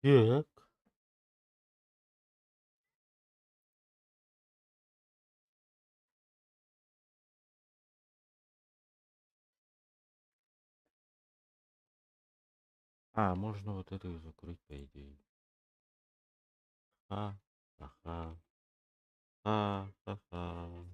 Так. А, можно вот это и закрыть, по идее. А, ага, ха-ха-ха.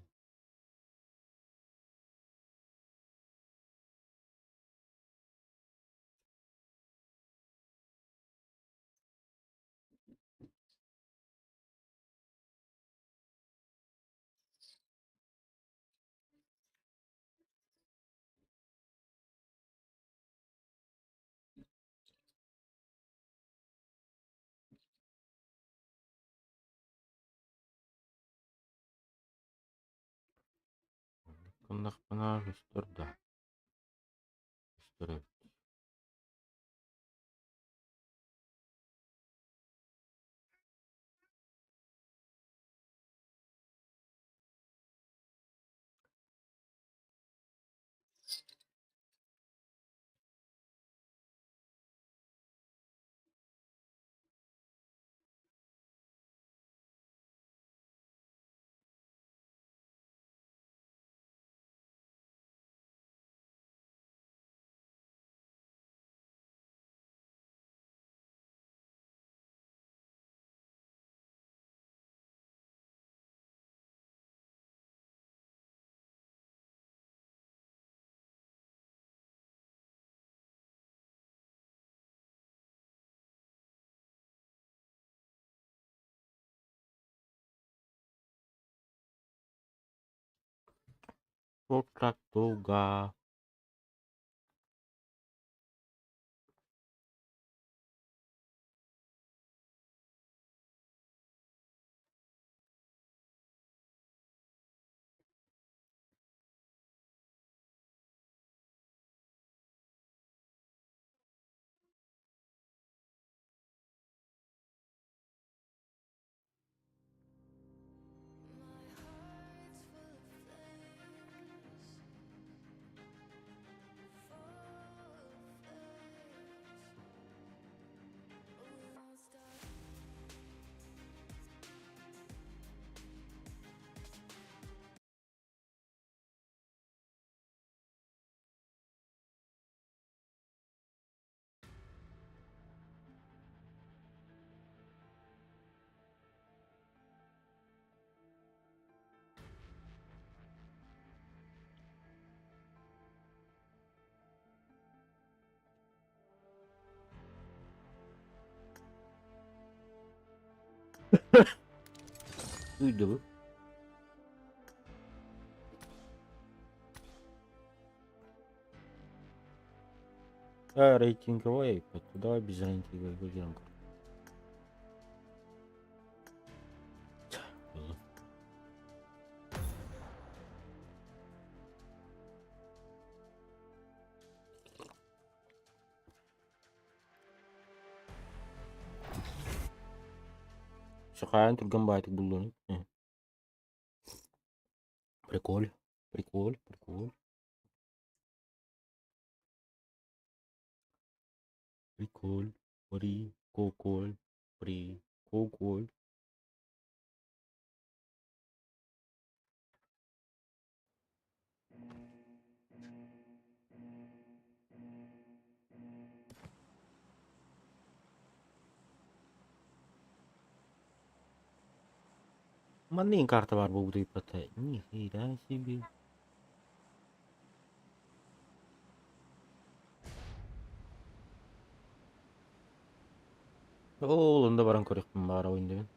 Кунакпана үстүрдө. Үстүрөт. Токатуга. Uydu. Рейтинговая, давай без рейтинга выберем. Шахаан турган байтык булдун. Приколь. Приколь. Приколь. Приколь. При. Коколь. При. Коколь. Маннын карта бар болду ипоте. Нихера себе. Оолунда баран көрөкмүн баара ойун деген.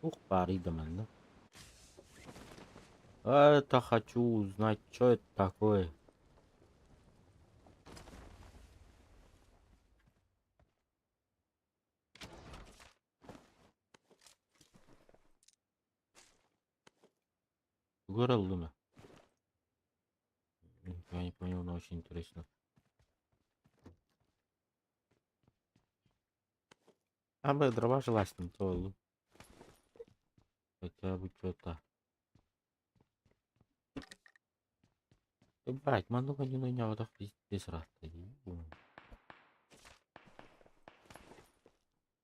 Ух, пари да. Это хочу узнать, что это такое. Гореллуна. Я не понял, но очень интересно. А бы дрова желательно, то хотя бы что-то. Брать, много не нанял, так здесь раз.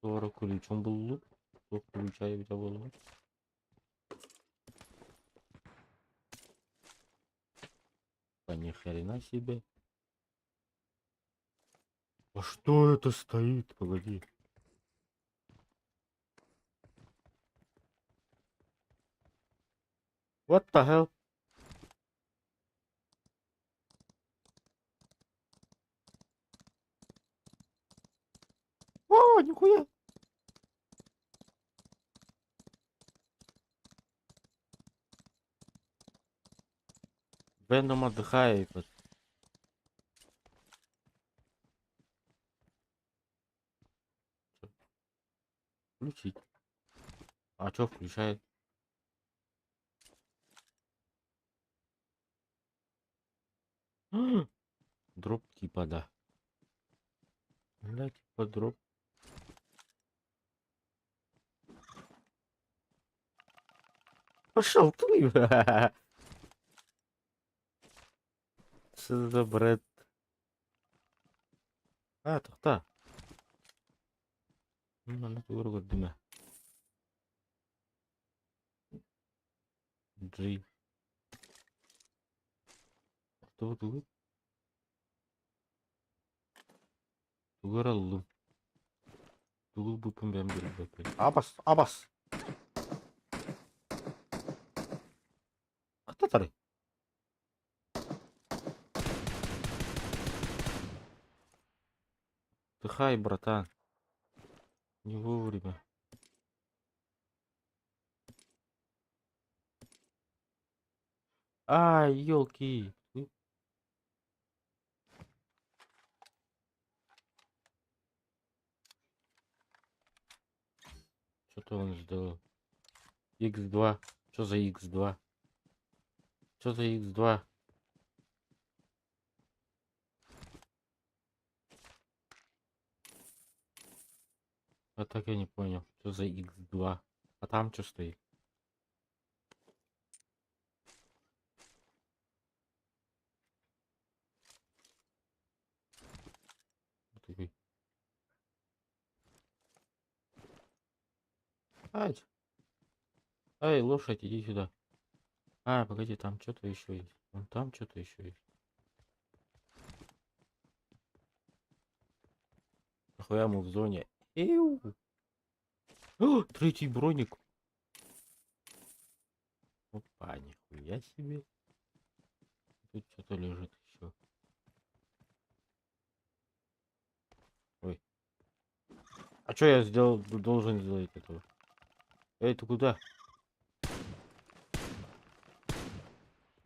40 ключом был лук. 40 ключа я взял лук. А ни хрена себе. А что это стоит? Погоди. What the hell? О, нихуя! Веном отдыхает. Включить. А что включает? Дроп типа, да. Да, типа дроп. Пошел ты! Что за бред? А, тоқта. Ана көріп көрдім. G. Тугу. Тугу аллым. Тугу бұпым бәм беріп бәпел. Абас, абас. Қата тарай. Дыхай, братан. Не вовремя. Ай, елки. Что-то он сделал. X2. Что за X2? Что за X2? А так я не понял. Что за X2? А там что стоит? Вот такой. Ай, ай, лошадь, иди сюда. А, погоди, там что-то еще есть. Вон там что-то еще есть. Нахуя мы в зоне? Эу. О, третий броник. Опа, нихуя себе. Тут что-то лежит еще. Ой. А что я сделал, должен сделать этого? Эй, ты куда?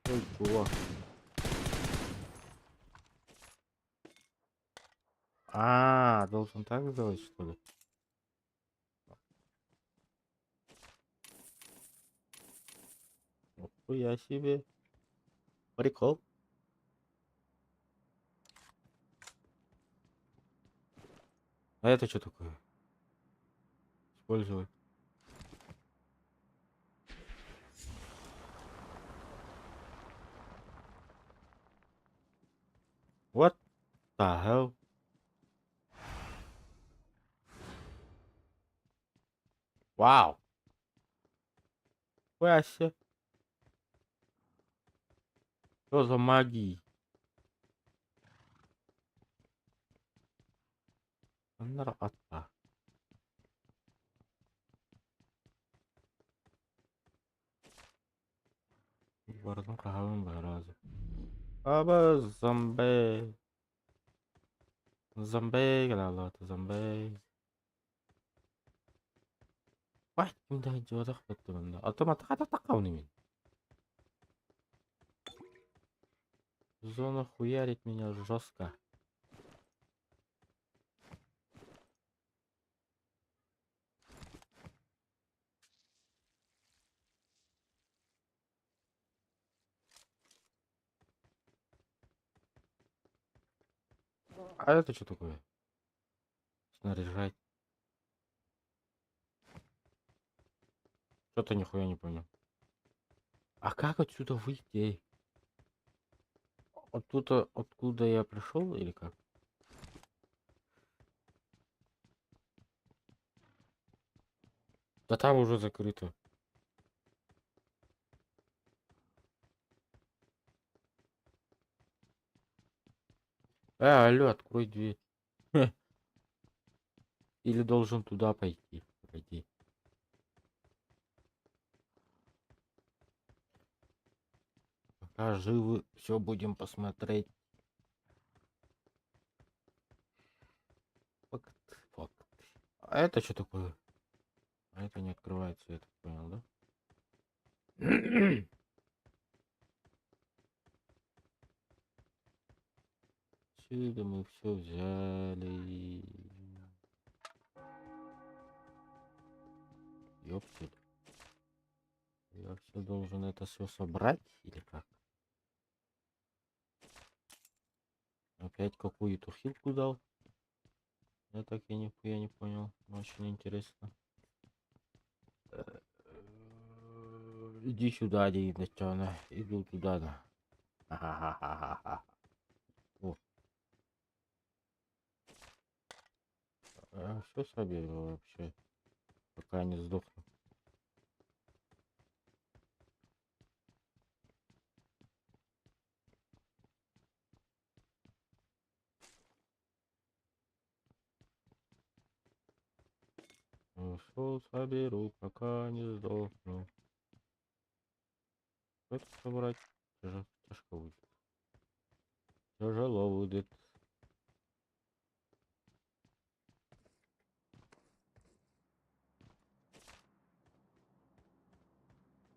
Ой, чувак. А, должен так сделать, что ли? Нихуя себе. Прикол. А это что такое? Использовать. What the hell? Вау. Вася. Что за магия? Нравится. Бардым қағабым баразы. Аба зомби. Зомби келалаты зомби. Ой, кімді жодақ бітті мұнда. Автоматты қата тақауны мен. Зона хуярит меня жестко. А это что такое? Снаряжать. Что-то нихуя не понял. А как отсюда выйти? Оттуда, откуда я пришел или как? Да там уже закрыто. Алло, открой дверь. Или должен туда пойти. Пойти. Пока живы, все будем посмотреть. Факт, факт. А это что такое? А это не открывается, я так понял, да? Отсюда мы все взяли. Ёптель. Я все должен это все собрать или как? Опять какую-то хилку дал? Я так и нихуя не понял. Очень интересно. Иди сюда, Диночана. Иду туда, да. Ха-ха-ха-ха-ха. О, все соберу вообще, пока не сдохну. Все соберу, пока не сдохну. Это собрать тяжко будет. Тяжело будет.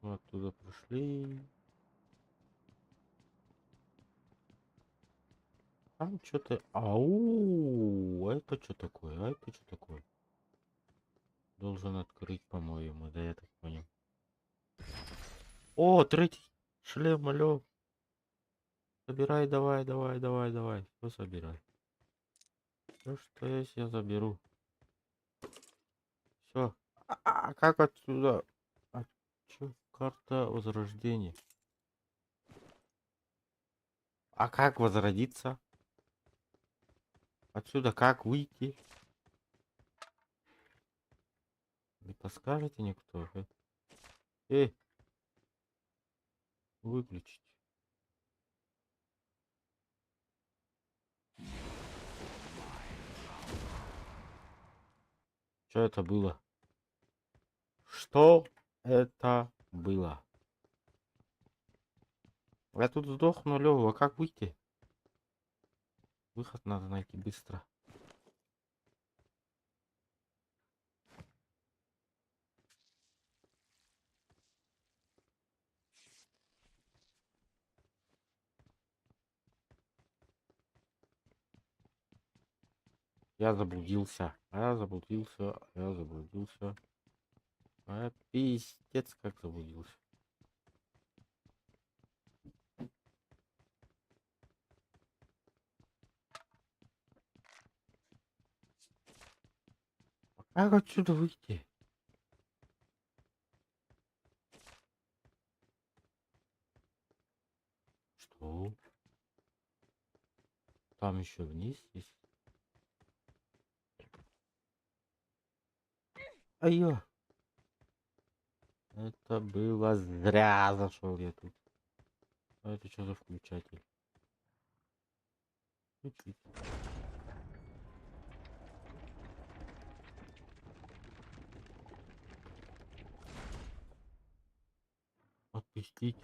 Мы оттуда пришли. Там что-то... Ау! Это что такое? А это что такое? Должен открыть, по-моему, да, я так понял. О, третий шлем, алё. Собирай, давай, давай, давай, давай. Все собирай. Все, что есть, я заберу. Все. А как отсюда? А чё? Карта возрождения. А как возродиться? Отсюда как выйти? Не подскажете никто? Эй, выключить. Что это было? Что это было? Я тут сдохну, Лёва. Как выйти? Выход надо найти быстро. Я заблудился. Я заблудился. Я заблудился. А пиздец, как заблудился. Как отсюда выйти? Что? Там еще вниз есть. Ай-ё. Это было зря зашел я тут. А это что за включатель? Включить. Отпустить.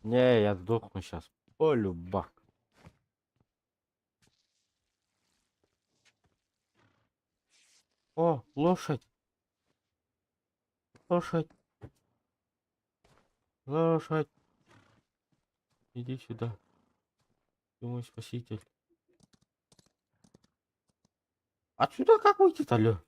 Не, я сдохну сейчас. Полюбак. О, лошадь. Лошадь. Лошадь. Иди сюда. Ты мой спаситель. Отсюда как выйти-то, Лё?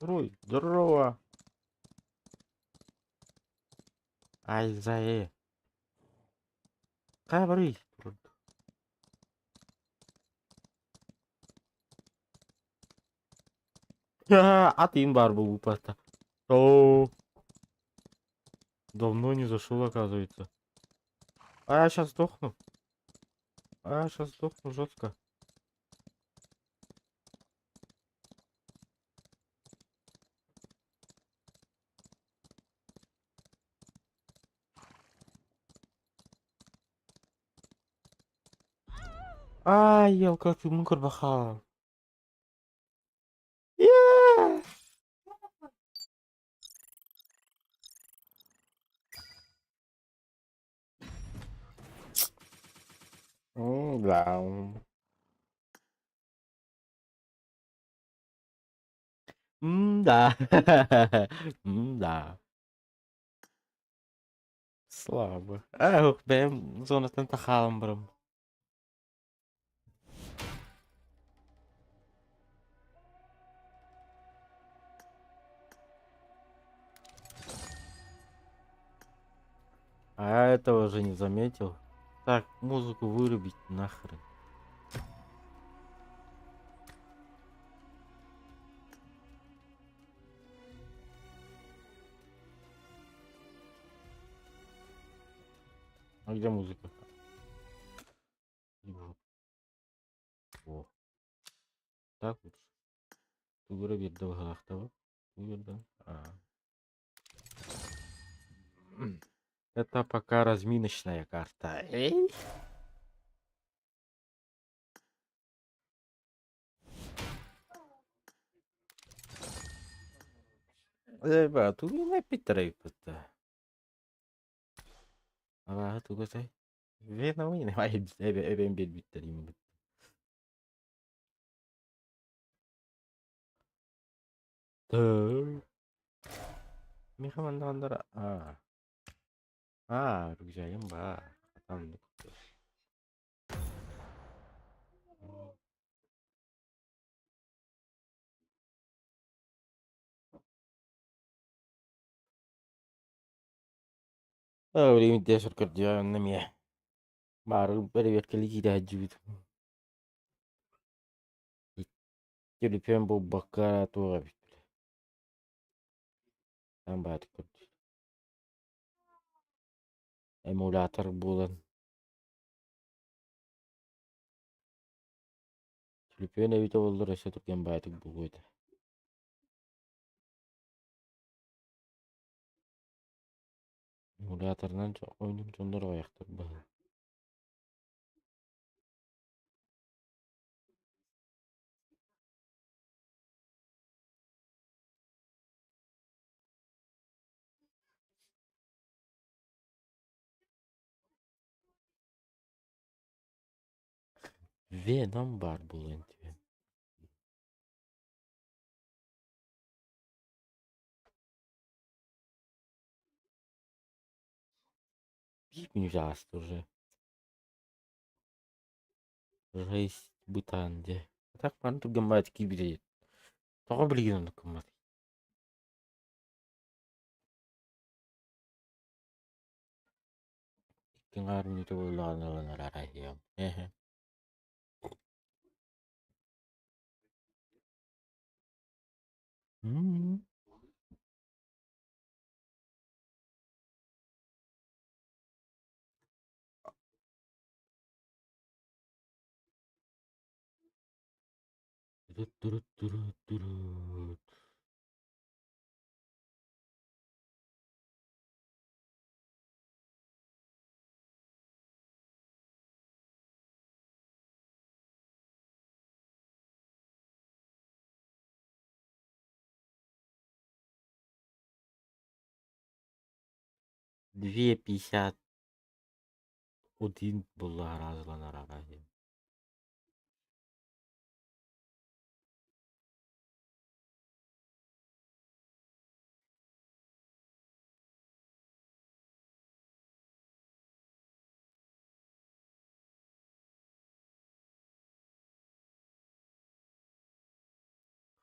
Руй, здорово. Ай, зае. Кабри. Атым бар был упаста. О, давно не зашел, оказывается. А я сейчас сдохну. А я сейчас сдохну жестко. Ай, елка, ты мукар баха. Да. Да. Да. Слабо. Ух, ben sonrasında takalım bro. А я этого уже не заметил. Так, музыку вырубить нахрен. А где музыка? О, так вот. Вырубить долгохтова. Это пока разминочная карта. Эй? Bă, tu nu mai pe treipătă. Aba, tu gostai? Vena mine, mai ebe în bit bitterim. Miha mandandara. Rugjaim ba. Tam. Время дешер кардиан на мне. Бару проверка ликида джут. Телефон был бакара тура. Там бат. Эмулятор булан. Телефон evite oldu reşe Türkiye'nin baytık bu koydu. Emulatordan çok oyunun sonları ayaktır bu. Venom var bulan. Ужас уже. Жесть бытанде. Так панту гамбат кибире. Того блин кумат. Kengar ni to la rarayam. Hmm. Turut. 2,51 була разла на рараде.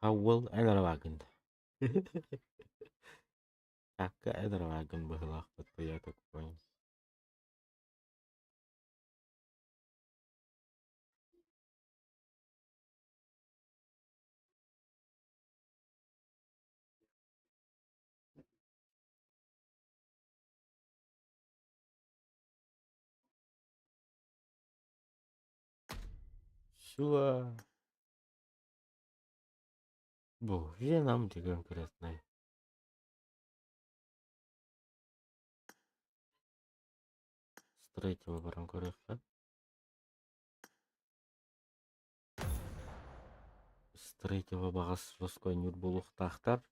Хавал эна вагند. Какая драгон была, вот я так понял. Сюда. Боже, нам где конкретно. С третьего баранкоревка. С третьего багас воской нюрбулух тахтар.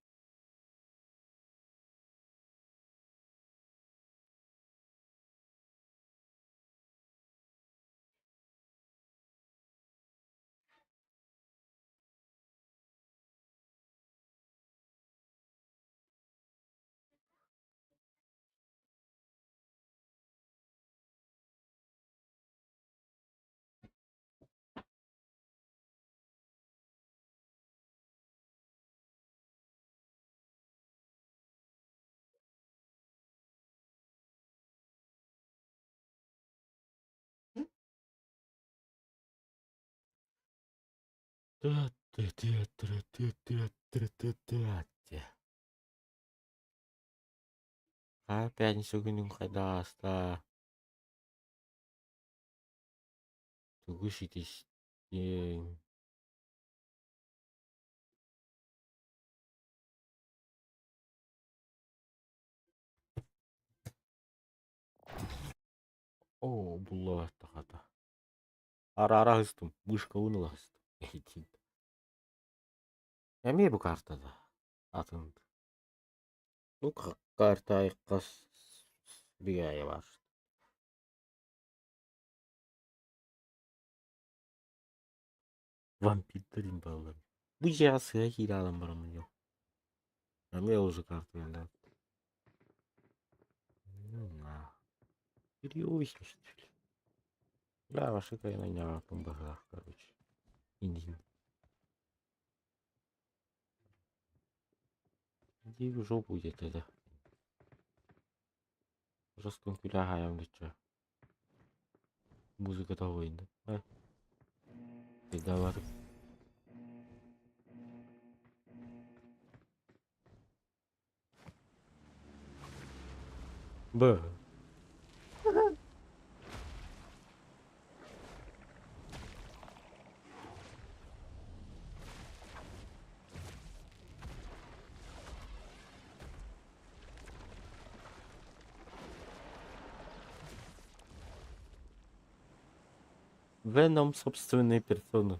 Опять сегодня хайдаста. Тугушитесь. О, булла тахата. Ара хыстым. Вышка уныла хыстым. Эми бу картада. Атын. Ну, карта айкас бигая бар. Вампирдерин балдар. Бу жасы хиралам барам жок. Эми уже карту да. Серьезно, что ли? Да, ваша кайна не помогла, короче. Иди. Иди в жопу где-то, да. Жестком кулягаем, да чё. Музыка того инда. А? Ты давай. Б. Веном собственной персоны.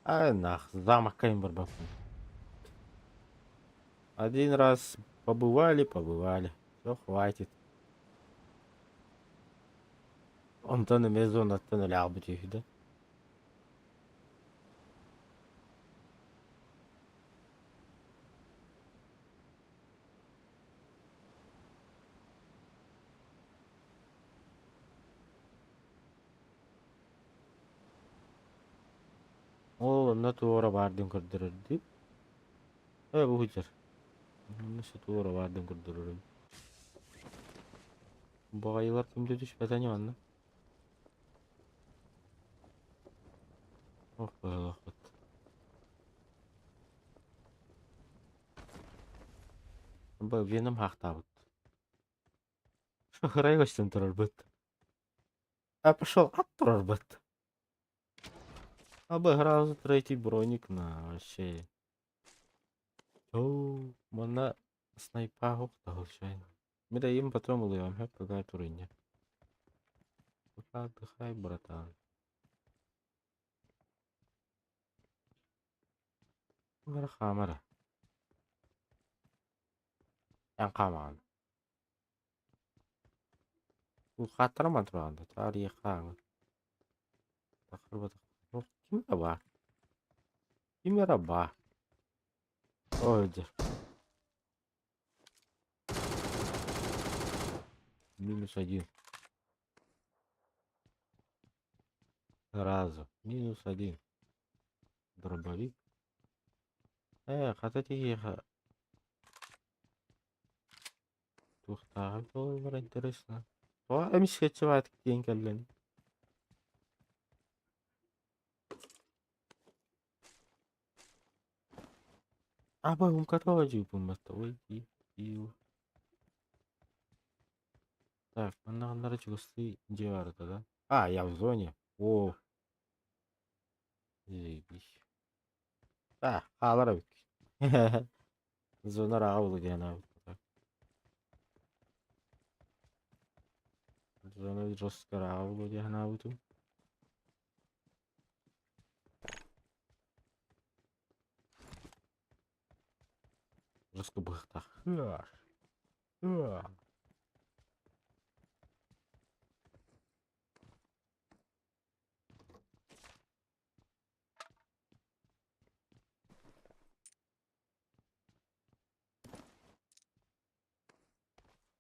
А нах, замок Кембербаф. Один раз побывали. Все, хватит. Он-то на мезон остановлял бы их, да? О, на туора бардым кырдырырды. Bu hücer. Nasıl tuğra vardım kırdırırım. Bu ayılar kimde düşmeden yanına. Oh be vakit. Bu benim hakta bud. Şu hıraya kaçtım durur bud. Пошел от турар бud. Обыграл третий броник на вообще. Оу, мана снайпа хокта случайно. Мы даем потом улываем, хэп какая турыня. Пока отдыхай, братан. Камера. Yang kaman. Қатырман тұрғанда, тарихаң. Тақырбы тақырбы. Кімді бар? Кімдері бар? Ой, дер. -1. Сразу. -1. Дробовик. Хотите ехать? Тухта, было интересно. Эмиске чывайт день келген. Он готова жипун баста. Ой, и. Так, мындай чугусты же бар да? Я в зоне. О, заебись. Алар бит. Зона раула дияна. Зона жестко раула дияна буту. Жестко быхта.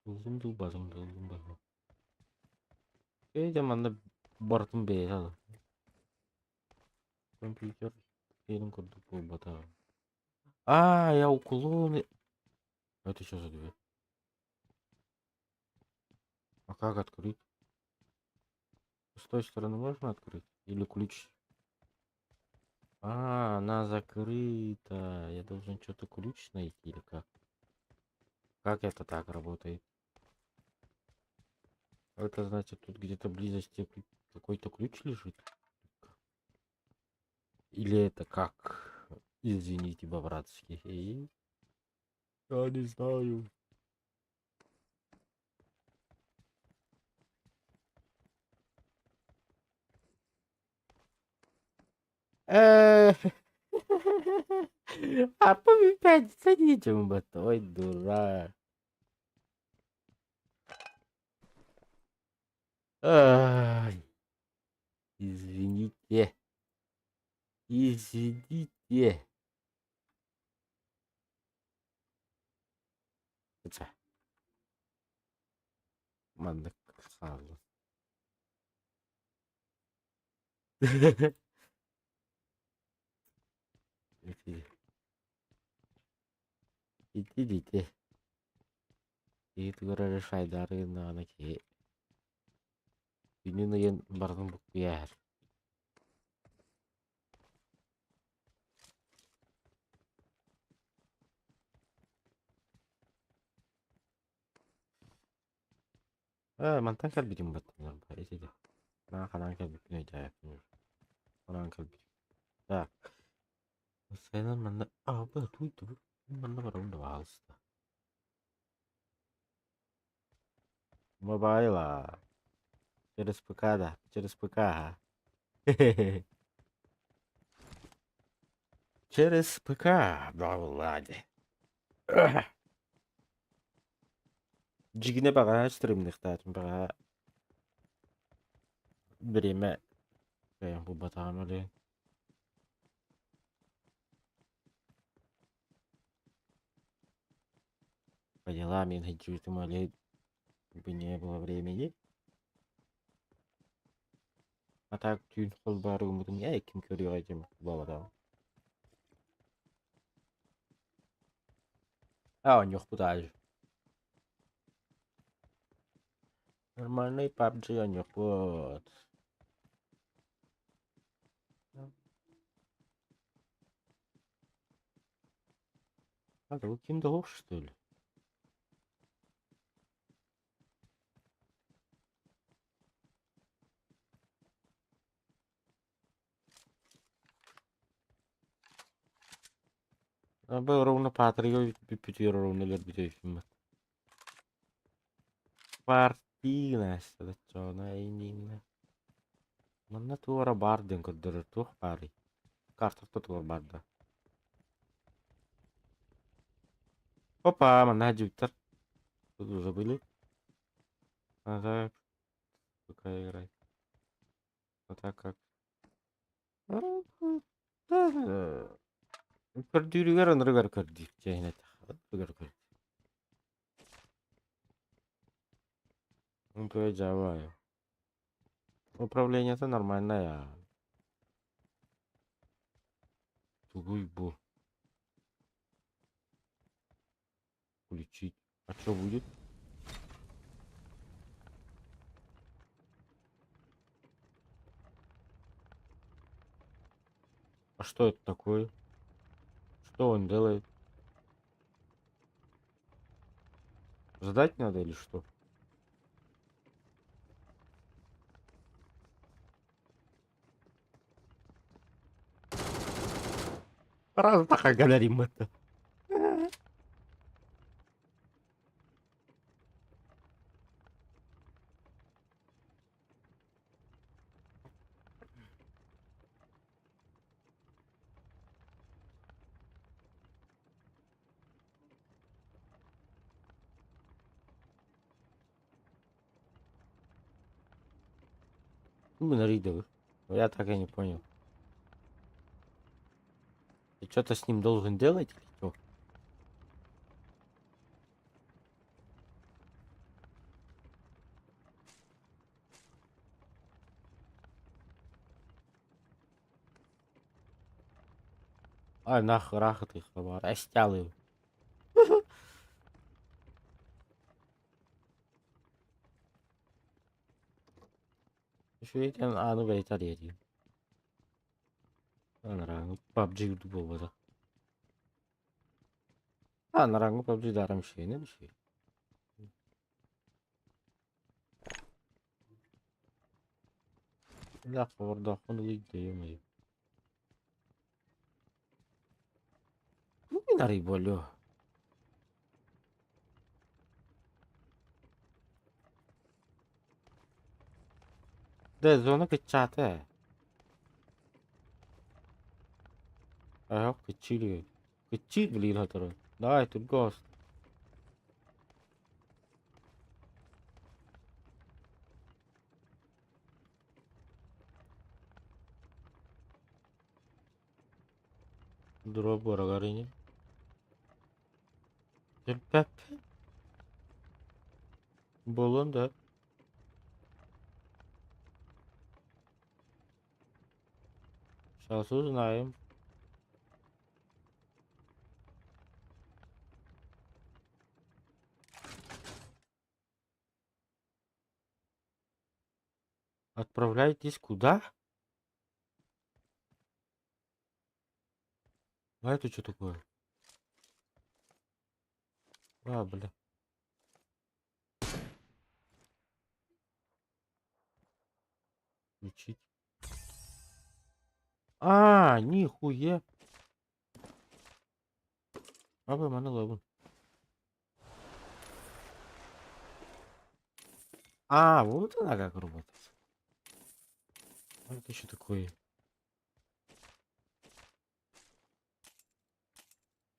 Зумба. Заманда бартын бейсады. Компьютер фильм курдук бул бата. Я уклоны. Это что за дверь? А как открыть? С той стороны можно открыть? Или ключ? Она закрыта. Я должен что-то ключ найти или как? Как это так работает? Это значит, тут где-то близости какой-то ключ лежит? Или это как? Извините, по-братски. Я не знаю. Повипятиться нечем, ой, дурак. Ай, извините. Извините. Хотя, мандык сразу. Идите. И ты говоришь, шайдары на наки. Ini yang barang bukti ya. Mantan kalbi jembat nyampe sih deh. Nah, kanan kalbi punya jaya punya. Kanan kalbi. Ya, saya mana? Betul itu. Mana orang udah hals. Mobile lah. Через ПК, да. Через ПК. Хе-хе-хе. Через ПК. Да, ладно. Жигне бага стримных татым бага. Время. Bu batağım öyle. По делам я хочу, что бы не было времени. А так тün кол бар умудум я ким көрüyor acım bu adam. Он yok bu da. Нормальный PUBG он yok вот. Вы кем-то лох, что ли? Был ровно Патрик, пипетир ровно лербитей фильм. Партина, это что, на инина. Манна туара барден коддер тух пари. Картер то туар барда. Опа, манна Джупитер. Тут уже были. А так, какая играть? Вот так как. Көрдүүрүгөр өнөргөр көрдү. Жайнат. Өнөргөр көрдү. Ну, то я делаю. Управление-то нормальное. Тугой бу. Включить. А что будет? А что это такое? Что он делает? Ждать надо или что? Раз так говорим это. Именно ридовых. Я так и не понял. Ты что-то с ним должен делать или что? Ай, нахуй ты хабар. Астялый. Şu yeten anı ve ithal ediyor. Anarang PUBG bu bada. Anarang PUBG darım şey ne bir şey. Ya orada konu gidiyor mu? Bu bir arayı boluyor. De zona kıçate. Yok kıçılıyor. Kıçı bilir hatırı. Daha et ghost. Drop var agarını. Pep. Bolon da. Сейчас узнаем. Отправляйтесь куда? А это что такое? А, бля. Включить. А, нихуя. Абы мана лабын. А, вот она как работает. А это что такое?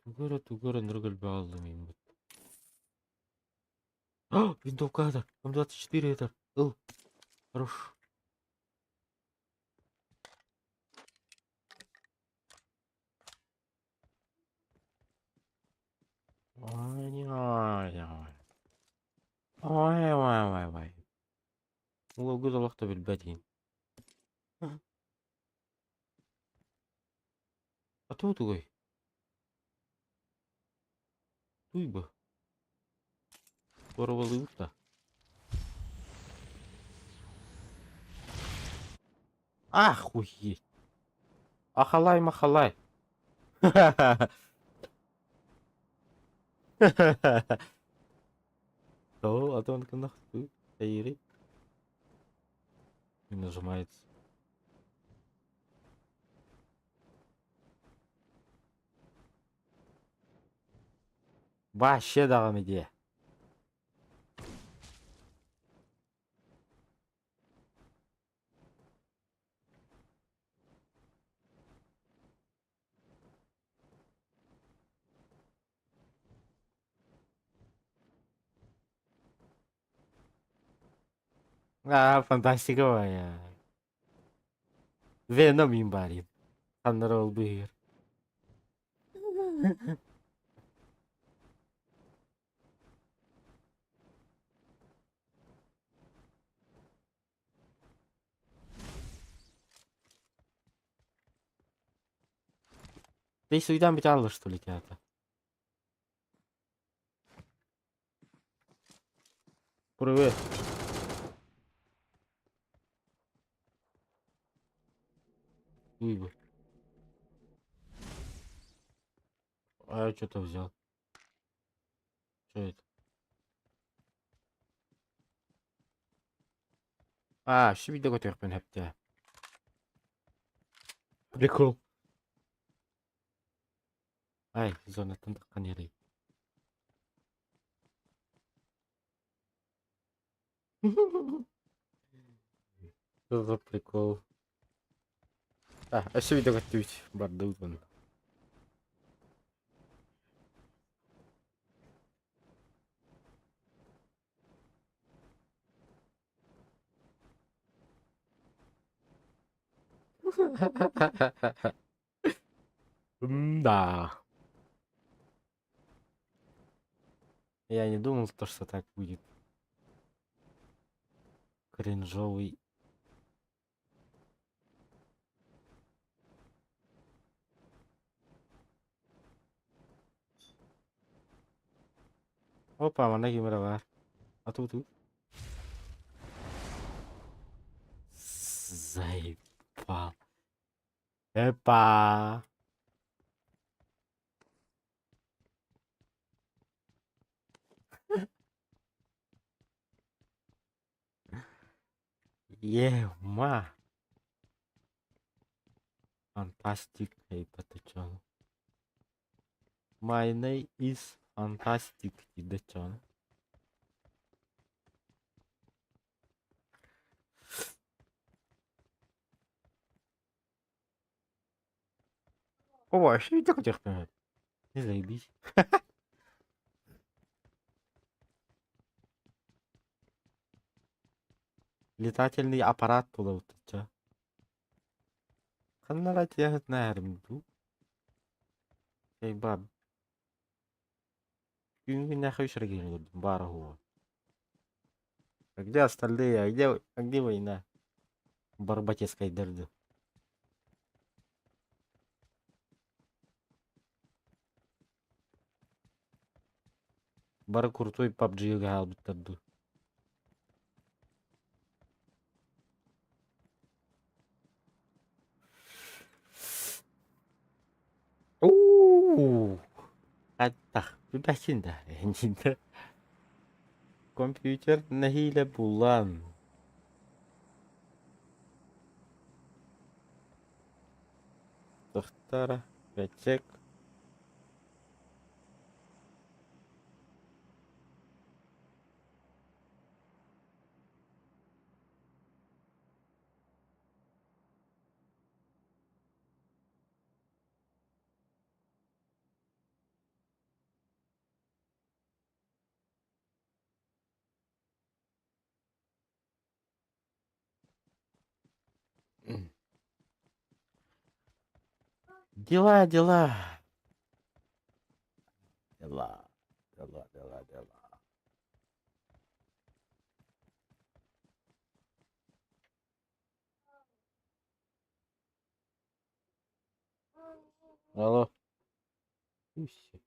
Тугора ныргаль балды мен. А, винтовка это. М24 это. Хорош. Ай-яй-яй. Ай-яй-яй-яй. Улугу залахта билбәдин. А то тугай. Туйба. Коровалы утта. Охуеть. Ахалай-махалай. То, а то он нахуй. Айри. И нажимается. Вообще дагы идея. А, фантастиковая. Venom imbarim. Tanrı oldu yer. Ты сюда металла, что ли, тебя-то? Привет. Ой, а я что-то взял. Что это? А, şu video götürüp hep de. Прикол. Ай, зона тындыккан yeri. Что за прикол? А şu video götürüp барды uzun. Да. Я не думал, что так будет. Кринжовый. Опа, mana gimana var? Тут. Заебал. Эпа. Ема. Fantastic. Эй, патачон. My name is Fantastic. Дачон. О, вообще видео хотел. Не заебись. Летательный аппарат туда вот это. Ханнара тягет нәрмду. Эй, баб. Күнгі нахуй шырген бар хуа. А где остальные? А где война? Барбатецкой дырды. Бары крутой PUBG-га алып тырды. Ууу. Аттах. Күбәсин да. Энҗинде. Компьютер нәһиле булган. Тохтара. Бәчек. Дела, дела. Дела. Дела. Алло. Үссе.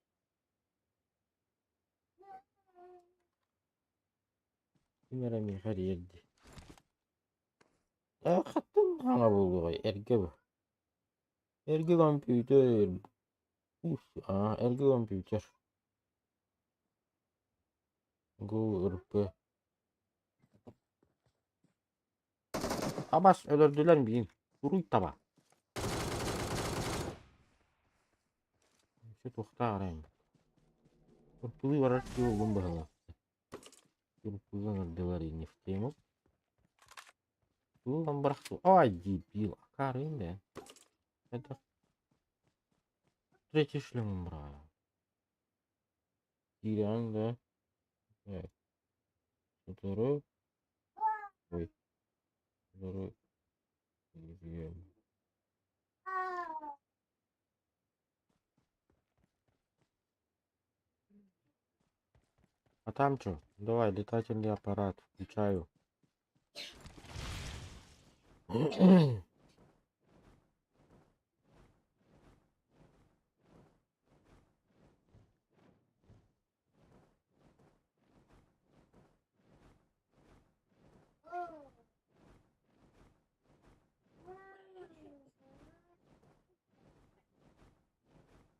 Кимерами харьерди. Хаттын хана булды гай. Эрге бу. Эрге компьютер. Үссе. Эрге компьютер. ГУРП. Абас өлөрдүлөр мин. Уруй таба. Şu tohta arayın. Kurtuluyu var artık oğlum bakalım. Kurtuludan doları neftim. Ulan bıraktı. Ay дебил. Карин да. Это третий шлем брал. Кирян, да. Так. Второй. Ой. Второй. А там что? Давай, летательный аппарат. Включаю.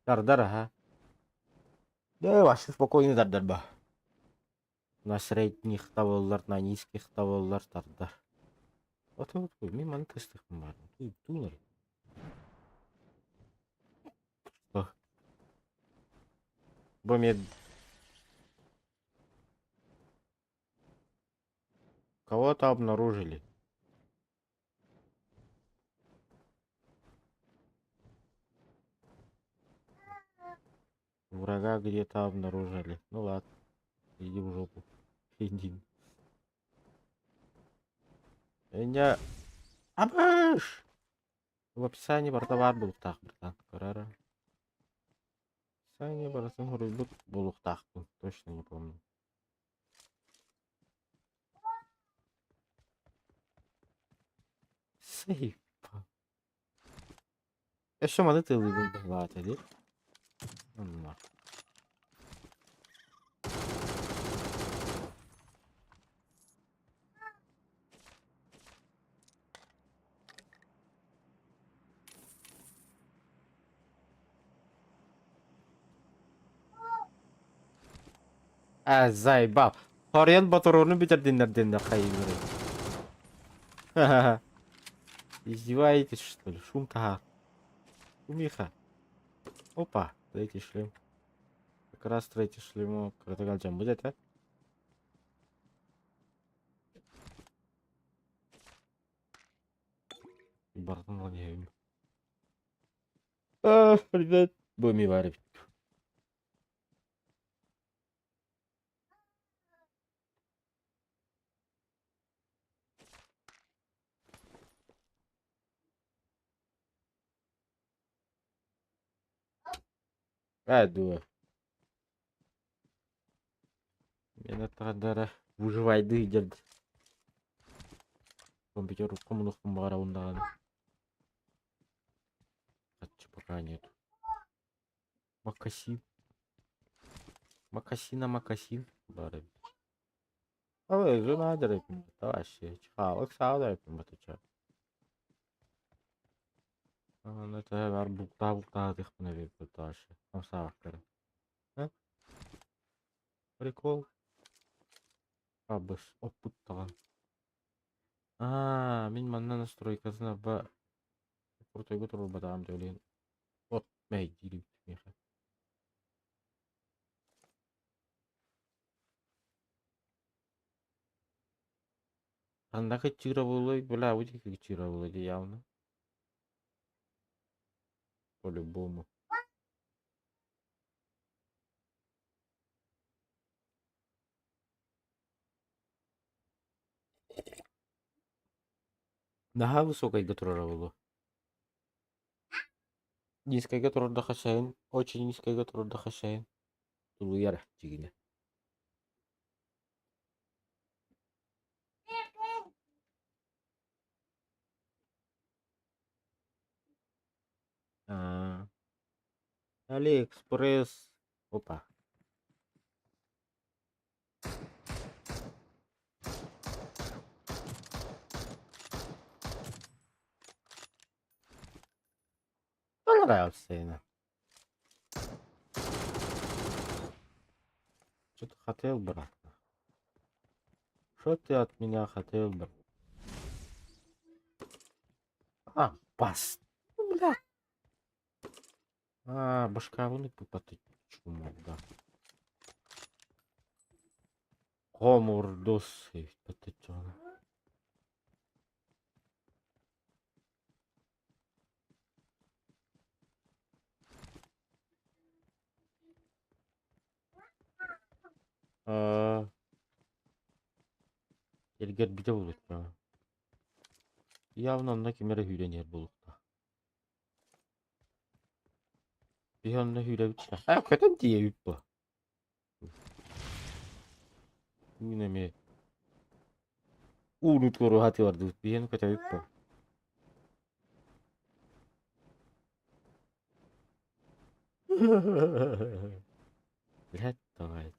Дар-дар, ага. Да, вообще спокойно дар-дар ба. На средних табыллар, на низких табыллар дар-дар. Вот, мен маны тесттик баарын. Туйлар. Бо мен кого-то обнаружили. Врага где-то обнаружили. Ну ладно, иди в жопу. Иди. Меня... Абаш! В описании бар был так, братан. Карара. В описании братан был так. Точно не помню. Сейф. Еще монеты выбивать, или? Заебал. Хорьян Батуровну бitirdin nereden хайвери. Ха-ха-ха. Издеваетесь, что ли? Шум-то. Шумиха. Опа, третий шлем. Как раз третий шлем. Кратогалчан будет, а? Бартон владеем. Привет. Будем варить. Дуа. Мен атадара выживайды дед. Компьютер коммунухтун бараундаган. Катчы пока нет. Макасин. Макасин. Бары. Ой, жена дырыпин. Вообще. Чхалык саудырыпин батыча. Это бар букта тыхпын эбек баташы. Камсабак кара. Прикол. Абыш. Опуттаган. Мен манна настройкасына ба крутой турбу батагам деп Вот, мэй, дилip меха. Андакы чыгра бля, утики чыгра явно. По-любому. Daha высокой турара болу. Низкой турда хашайын. Очень низкой турда хашайын. Тулу яра чигине. Алиэкспресс. Опа. Понравился ему. Что ты хотел, брат? Что ты от меня хотел, брат? Пас. Бля. Башка вылупы потычу, да. Комурдус потычу. Элгер бите болот. Явно мына кемере хүйлөнер болукта. Биханна хүйлөп чыга. Катын тие үппө. Минеме. Унут кору хати барды. Бихан ката үппө. Блядь, давай.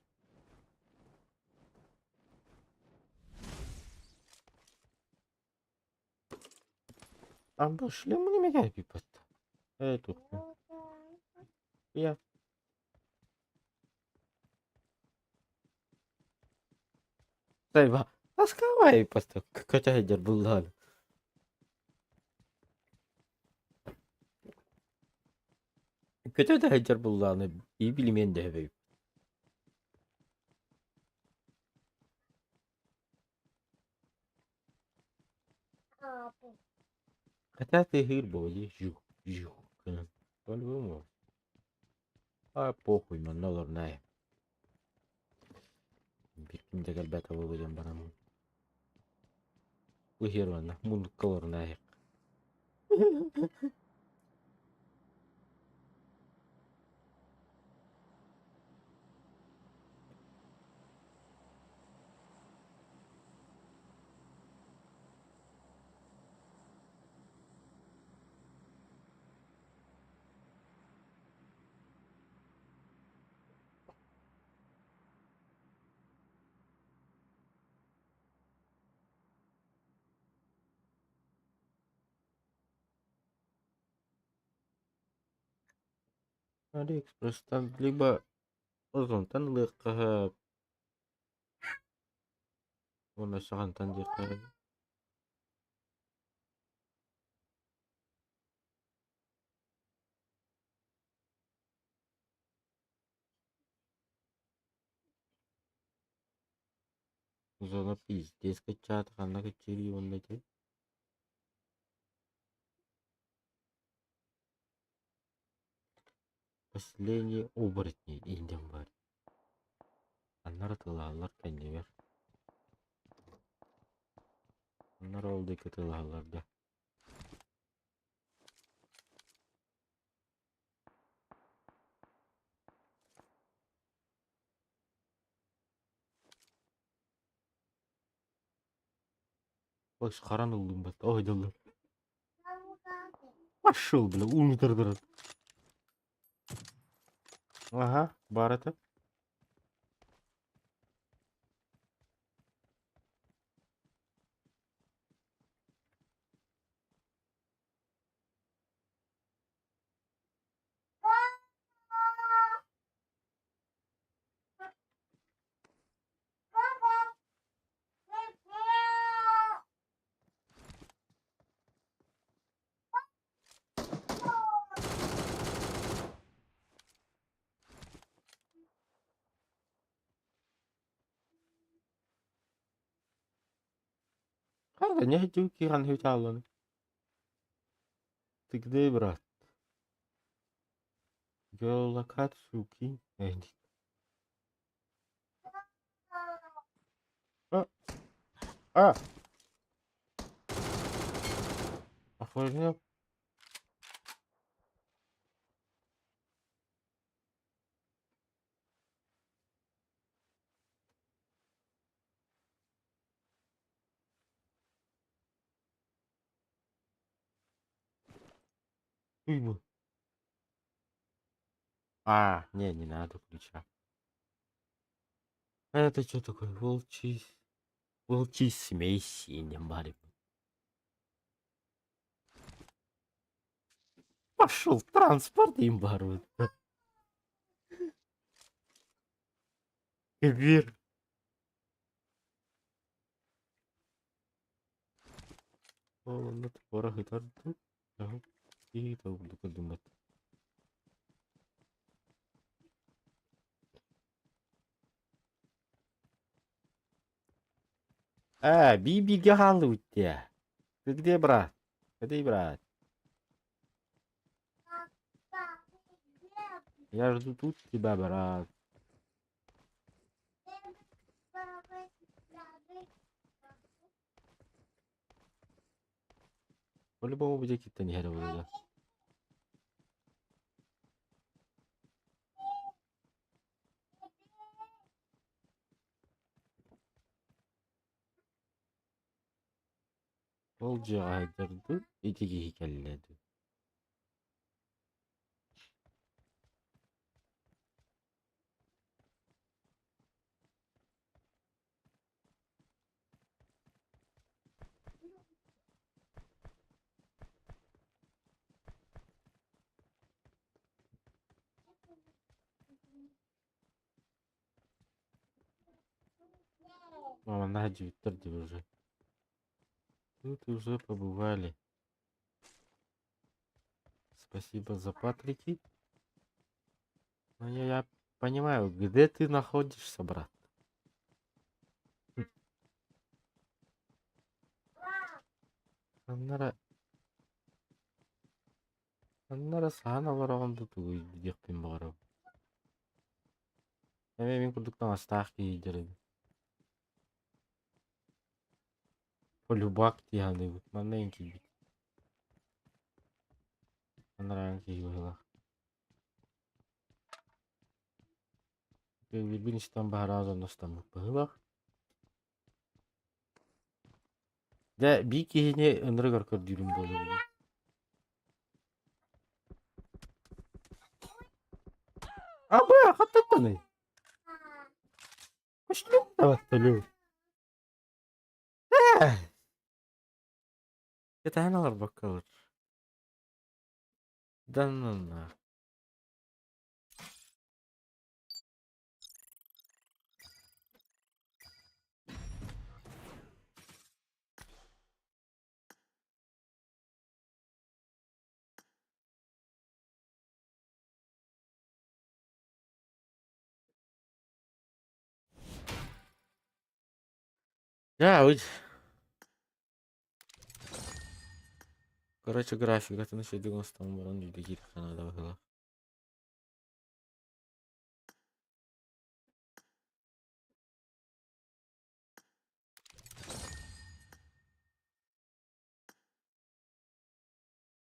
Пошли мне мигай пипать. Тут. Iya. طيب بس كواي بس كتهجر بالله. كتهجر بالله بيبي مين ده بيب. كتاتي هير بولي جو كان. والبومو. Похуй, man, нолар нае. Бирким де галбата болуган барамын. Ухервана, мун колор нае. Алиэкспресстан либо Озонтан лыаккаһаап уонна саҕантан диэхтээбит. Зона пиздец качаатаханна качири уоннати. Последний оборотней инден бар. Аннары тылааллар кэннибэр. Аннары олдыйкы тылаалларда. Баш харан ылдым бат. Ойдоллар. Пошёл, бля, унутардырат. Ага, бар это. Хада, не хочу киран хютаалланы. Ты где, брат? Геолокат, суки. А, а, охуел. Уйму. Не надо ключа. Это что такое? Волчий смесь и не барик. Пошел транспорт им барут. Кабир. Ладно, пора гитар. И то буду подумать. Биби Гал у тебя. Ты где, брат? Где, брат? Я жду тут тебя, брат. По-любому будет какие-то нервы. Ол жаайдырды, итиги келледи. Мама, на Джипитерде уже. Тут уже побывали. Спасибо за Патрики. Но я понимаю, где ты находишься, брат? Аннара аннара саан олорогонду тугуй диэхпин баҕарабы. Эме мин курдуктан астаах киһиидьэрэбин. Полюбак тиһаныбыт. Манна ин киибит. Аннарааҥ киһи быһыылаах. Билбин истэн баһараах дьонностоммут быһыылаах. Дэ бии киһини ынырыгар көрдүүрүм буолур. Абы хаттаттаны. Көчлүк табаттылуу. Кетаһыналар баккалар. Даннанна. Я уж. Короче, графикатын иши 90 баран үйдө кирканада быһыылаах.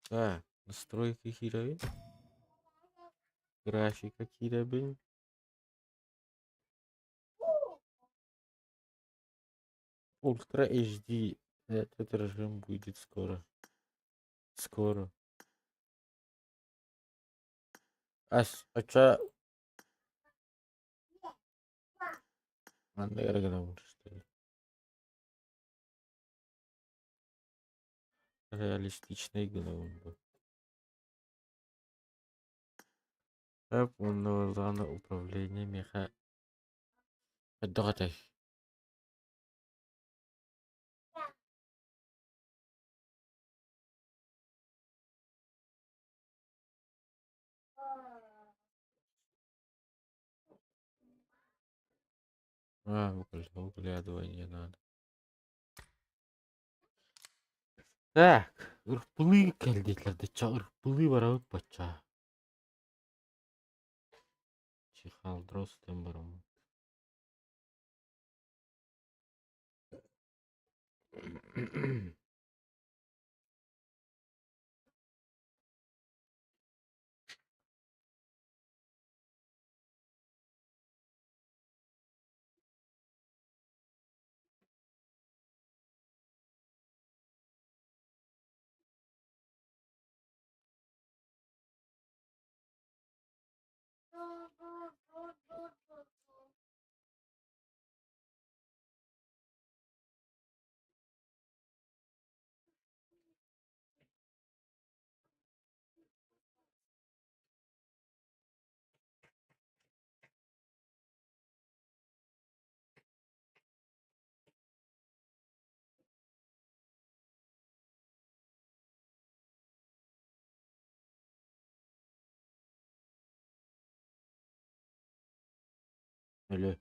Так, настройки кииребин. Графика кииребин. Ультра HD. Этот режим будет скоро. Скоро. Ача андай аргана что ли? Реалистичный гномбу. Полноценное управление меха. Отдохтай. Выглядывание надо. Так, ырпылы келдетлерде ча ырпылы барабыт бача. Чихалдрос тембарам. Ölü.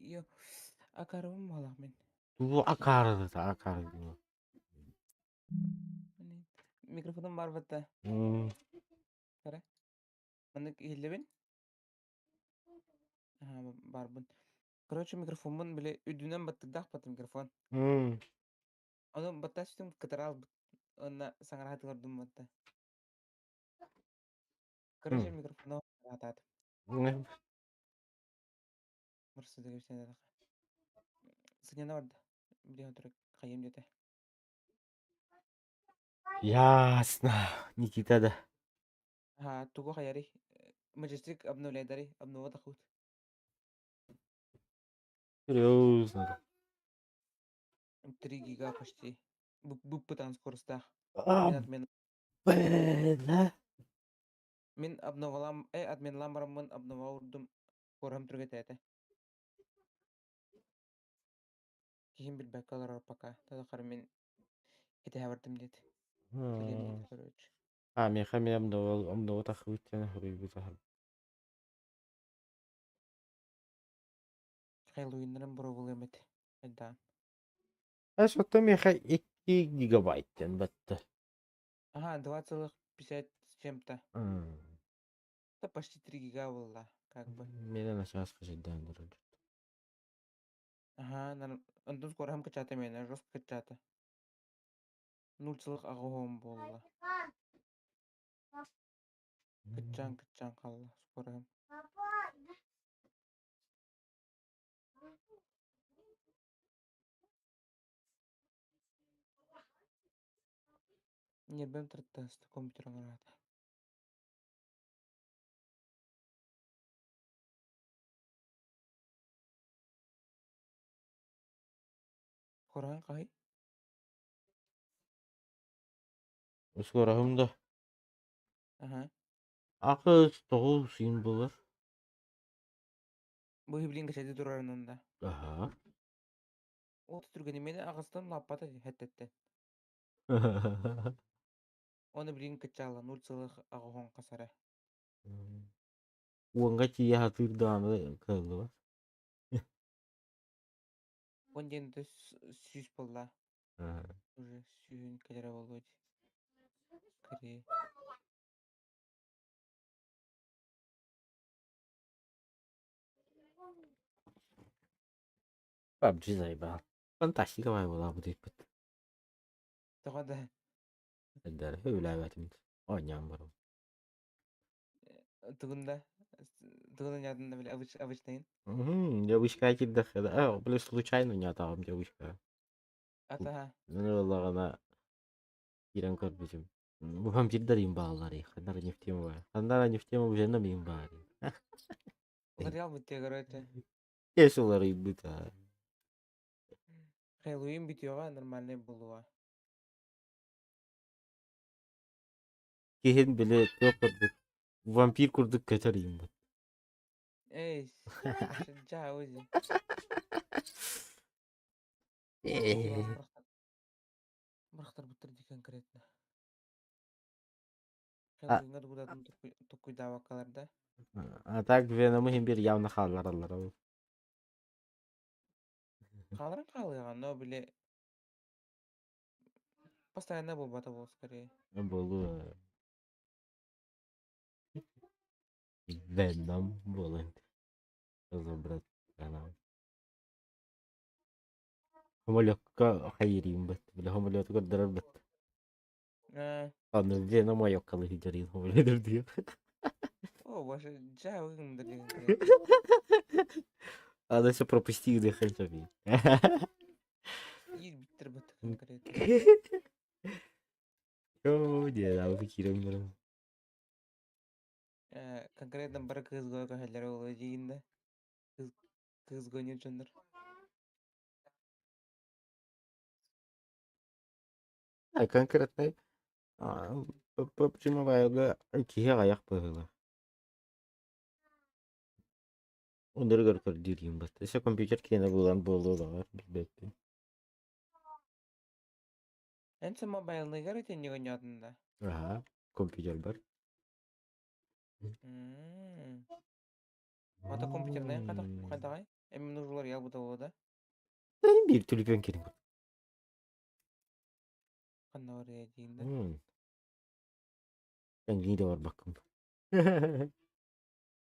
Yo, akarım malah men. Bu akardı. Hani mikrofonum var batta. Kara. Mandık ihlebin. Ha var bun. Короче, микрофонун биле үдүнөн баттыгдак бат микрофон. Onu batta sütüm kıtaral ona sangarat gördüm batta. Короче, микрофону атат. Мырсы деген сен сыгнана барды. Биле отырак кайым дете. Ясно. Никита да. Ага, туго хаяри. Majestic обновляй обнова тахут. Серьезно. 3 гига почти. Буп пытан скоростах. А, блин. Мен обновалам, админлам барамын обнова урдум. Корам түрге тәте. Кихим билбәк калар пока. Тада кар мен кете хабардым дет. Келем дет, короче. Мен хами амдо тахвитен хурибу тахар. Хайлы уйнарым бро бул эмет. Айдан. Что мен 2 гигабайттен бітті. Ага, 2,50 с чем-то. Это почти 3 гига было, как бы. Менен ашаас кашыдан дуру. Ага, антон скоро хам качата мен, жестко качата. 0,1 было. Качан калла, скоро хам. Не бем тест компьютером рада. Скоро кай? Скорахымда. Ага. Ақы 9 син болар. Бу хиблин качады турарында. Ага. Ол түргені мені ағыстан лаппата хәттетті. Оны білген качала 0,1 қасары. Уанга чия хатырдааны кылды. Он енді сүйіс болла. Уже сүйін кәдері болу өте. Кіре. PUBG зайба. Фантастика была bu deyip bit. Тоға да Eder öyle Oynayam var. тұғында ядында біле обычнайын. Девушка киддах. Плюс случайно не атагам девушка. Ата. Вalla gana İran körpücüm. Bu vampirler imbaları. Kanlara neftim var. Kanlara neftim üzerine mi imbari? Лариал бітте, короче. Kes onları imbita. Хэллоуин бітеуға нормальный болуға. Kehin bile çok kurduk. Vampir kurduk kaçar imbat. Эй, жа өзі. Мұрақтар бұттырды конкретно. Хэллоуинға дұғыдатын тұққойда вақаларда. А так Веном'un bir явно халлар аллар. Қалырын қалыған, но біле постоянно болбата бол, скорее. Болу. Venom болын. Разобрать канал. Homologga hayırıyım bit. Bile homologga kadar bit. Anı Venom ayokkalı hicariyin homologdur diyor. О, боже, жа өңдір деген конкретно. Она все пропустил до конца. Ел біттір бұтты конкретно. О, не, да, fikrim. Конкретно бір кыз ғой көшелері олы жейінде. Кыз гонет жондар. Конкретно почему байга киhe аяк было. Onları görür diyeyim bas. Ese kompüter kene bulan boldu da var bilbette. Әнсі мобайлны көретін не гонятында. Aha, kompüter var. Мата компьютерный қадағай? Әмін ұжылар ял бұда олады. Benim bir türlü ben kerim. Қанна орaya дейінді. Ben yine de var bakım.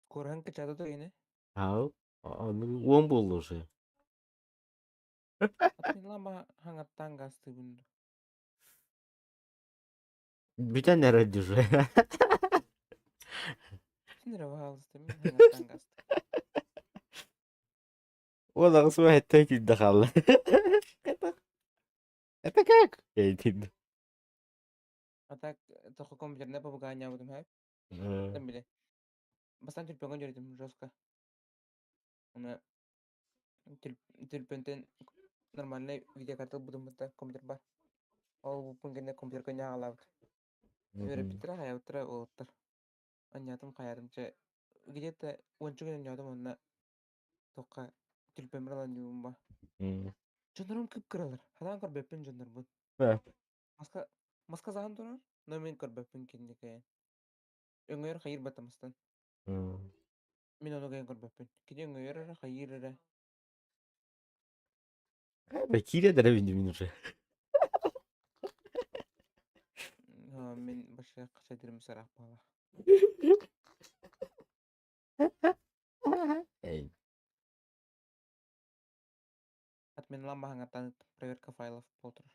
Көрген качады да ені. Ау, он болду уже. Атминлама хаңаттан гасты бүнді. Bir tane herhalde уже. Сендер алысты мен хаңаттан гасты. والله اسمها التاكي الدخل. Это как? Я не знаю. А так тохо компьютерне побуга нyaудum hep. Dem bile. Bastan tülpöngen gördüm Joska. Ona tül tülpönten normalde video kartı budum butta kompüter bar. Ол пунгенде компьютерге нягалабыт. Өрөп битира хаябытыра олуттар. Анятым хаярымча где-то 10 күнүн нядым онна токка тülpöмөр алан юумба. Жонорум кыпкыралар. Хадан көрбөппүн жонор бу. Маска маска захан турар. Но мен көрбөппүн киндике. Өңөр хайыр батамастан. Мен ону ген көрбөппүн. Киде өңөр хайыр эре. Bakire de ne bileyim уже. Мен башы кыша дирим сарак бала. Эй, Ат мен ламба хангаттан проверка файлов болтур.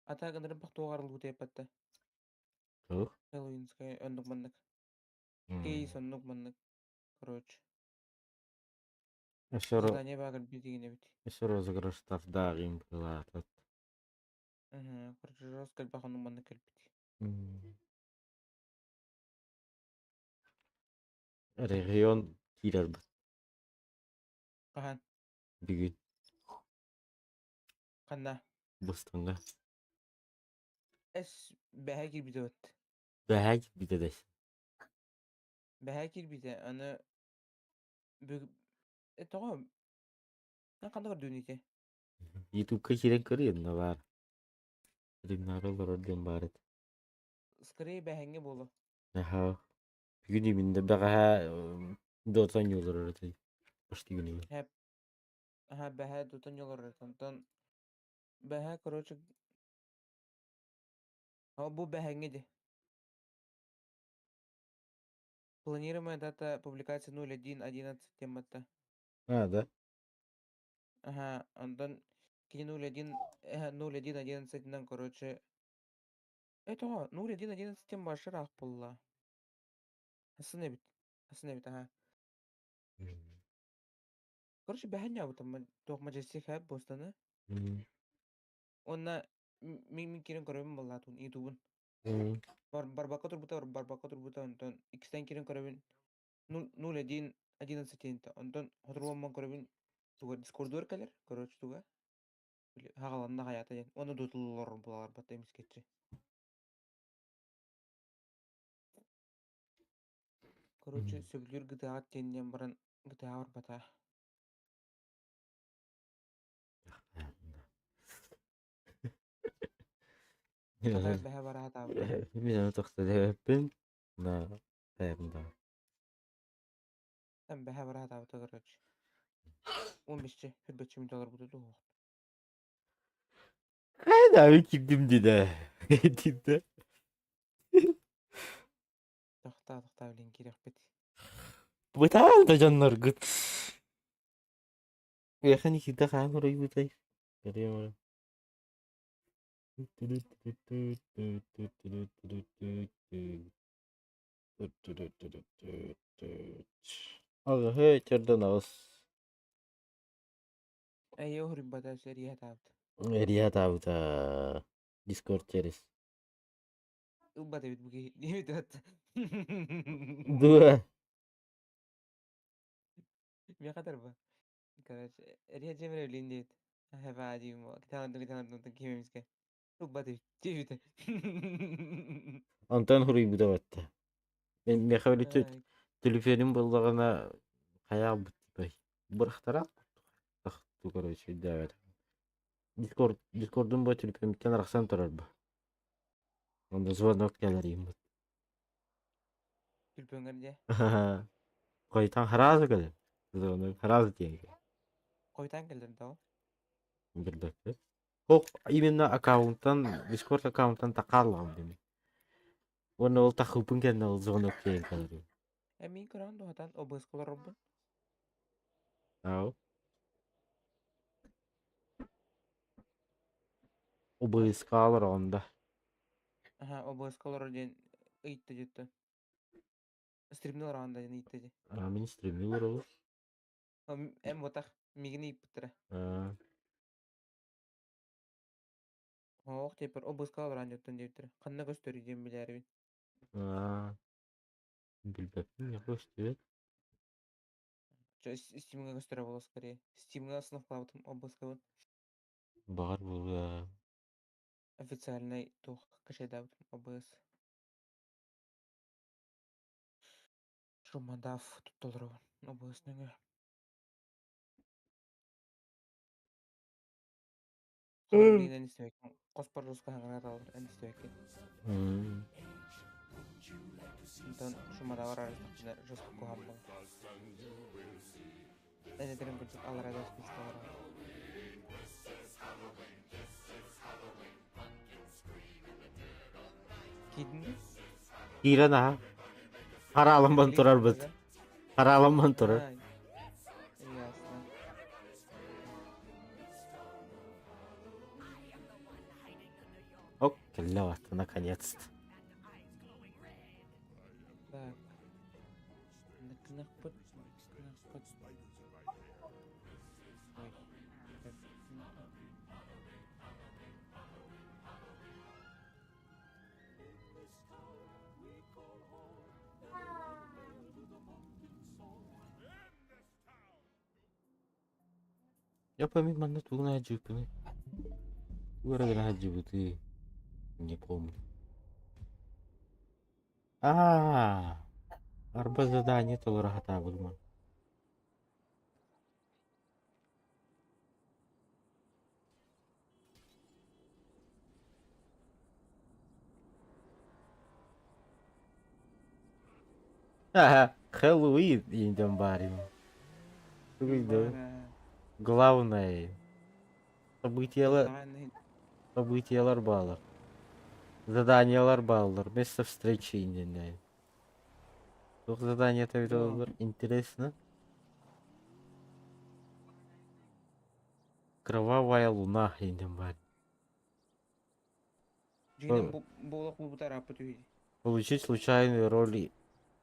Ата гандырым бак тогарылуу деп атты. тух. Хэллоуинская өндүк мандык. Кей соннук мандык. Короче. Задание багыр битигине бит. Еще розыгрыштар дагым была. Короче, жестко бахану мандык келбит. Регион кирер Кахан, бүгүн канда. Бостанга. Эс бәһә кирбите өт. Бәһәк битедес. Бәһә кирбите, аны бүг... Тоға, мен канда көрдүн ите. YouTube'ка кирен көрүн да бар. Римнарылар орден бар. Скорее бәһәңге болу. Аха. Бүгүн иминде бага дотан юлар орден. Почти günü. Хәп. Бәһә дотан жолор ретонтон. Бәһә, короче... Бу бәһәңге де. Планируемая дата публикации 01.11 темата. Да. Онтон кини 01.11 короче... Это 01.11 тем башырақ болла. Асын эбит. Короче, бәһән ябытым. Тоқ мажестик хэп бостаны. Онна мин кирен көрөбүн боллатун ютубун. Барбака турбута онтон икстен кирен көрөбүн 01.11 тенте. Онтон хотурбомон көрөбүн туга дискорду өркелер. Короче туга. Хагаланна хаята ден. Оны дутуллар булалар бата эмискетчи. Короче, сөбүлүр GTA теннен баран GTA бар бата. Ката бәһә бара хатабыта. Мен аны тоқтатып на тайымда. Там бәһә бара хатабыта, короче. 15 $15 бутуду. Қайда мен кирдим дейді. Дейді. Тахта билен керек бит. Бытал да жаннар гыт. Яхани киде хаан орой бутай. Görüyorum. Aga he çerden ağız. Ey ohrim bata seri hatabt. Eriya tabuta. Discord çeriz. Ubba David bugi. David hat. Dua. Mi kadar ba? Короче, Риа Джемер Линдит. Хава адим. Китан кимемиске. Ubba David. Антан хурой буда батта. Мен мехавли телефоним болдағана қаяқ бітпей. Бұрықтара. Ту, короче, да. Дискордун бо телефонтен рахсан тұрар ба. Онда звонок келерейм бут. Тюльпөнгенде. Қойтан харазы келер. Звонок харазы теңге. Қойтан келдер дау. Білдік. Ол именно аккаунттан, Discord аккаунттан тақарлығым деме. Оны ол тақылпын кәдіне ол звонок теңге келер. Мен көрген дұғатан обыз қолар обын. Ау. Обыз қалыр онда. Обыз қолар ден ұйтты жетті. Стримне оранда жана иттеди. Министрлер olur. Эм ботак мигини иптире. Ох, тепер обыска алран жоттон дептире. Канна көстөрү дем билербин. Bilmem ne gösteriyor. Стимга көстөрө болот скорее. Стимга сынактабытым обыска Бар бұл официальный тух кашайдабытым обыс. Шумадав туттолору обысныгы. Халым бейден истебек. Коспор жуска хаңына талыр ән истебек. Антон шумадав арарыстакчына жуска кугам бол. Эне терен күлчүк алар адас пистолар. Кидинди? İran ha. Karalımban turar biz. Karalımban turar. Ясно. Оп, келе бақты, наконец-то. Так. Накнахпыт. Ой. Я помимо на ту на джипы. Ура на джипы ты. Не помню. Арба задание то рахата будем. Хэллоуин индем барим. Главное. Событиялар балар. Заданиялар балар. Место встречи инден. Çok задание tabii olur. Интересно. Кровавая луна индем бар. Получить случайную роль,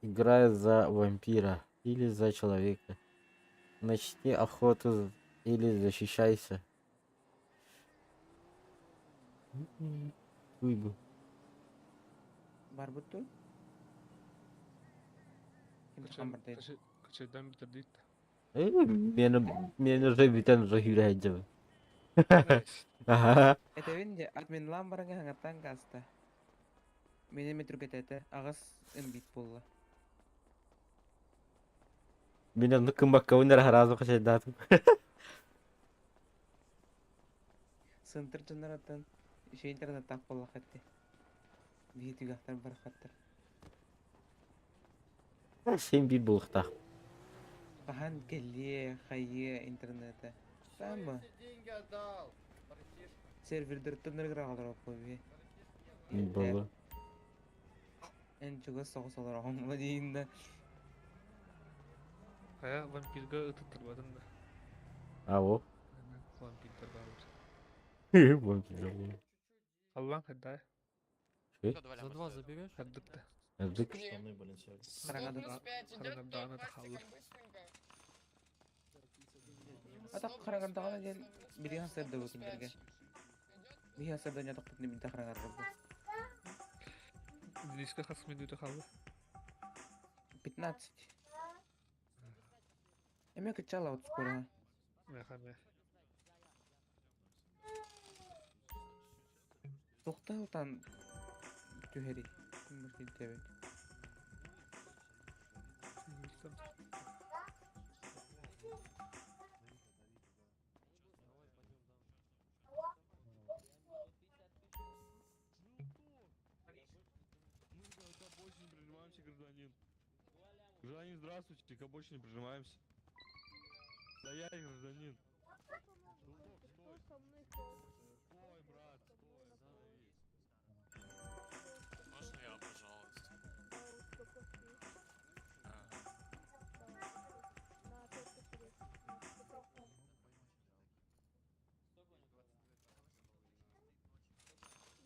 играя за вампира или за человека. Начни охоту или защищайся. Уйду. Барбуту? Kaçırdan bitirdik. Beni уже битен уже yüreğim. Это венде админ ламбарга хангаттан каста. Мене метр кетете агас эмбит болла. Benim nıkkın bakka oynar harazı kaçay dağıtım. Сынтыр жанараттан шейнтерде так болла хатты. Битүгахтар бар хаттар. Sen bir bulukta. Кахан келле хайе интернета. Тамы. Деньги отдал. Сервердер төннөр калдырып койбу. Болу. Эн чуга согусалар амма дейинде. Kaya vampirga ıtıttırmadın da. O. Vampirler var. Vampir. Allah'ın hadi. За 2 заберешь? Hadi de. Yazık. Караганда. Karına dağına da kaldı. Ата караганда гана ден бири хасырды өкүндөргө. Бири хасырды нятак бутны бинте караганда. Diske has minüte kaldı. 15. Эме кычала от скоро. Mekane. Токта утан түһери. Мөмкин тебет. Гражданин. Гражданин, здравствуйте, к обочине прижимаемся. Стоять, гражданин. Стой, брат, стой, остановись. Можно я, пожалуйста?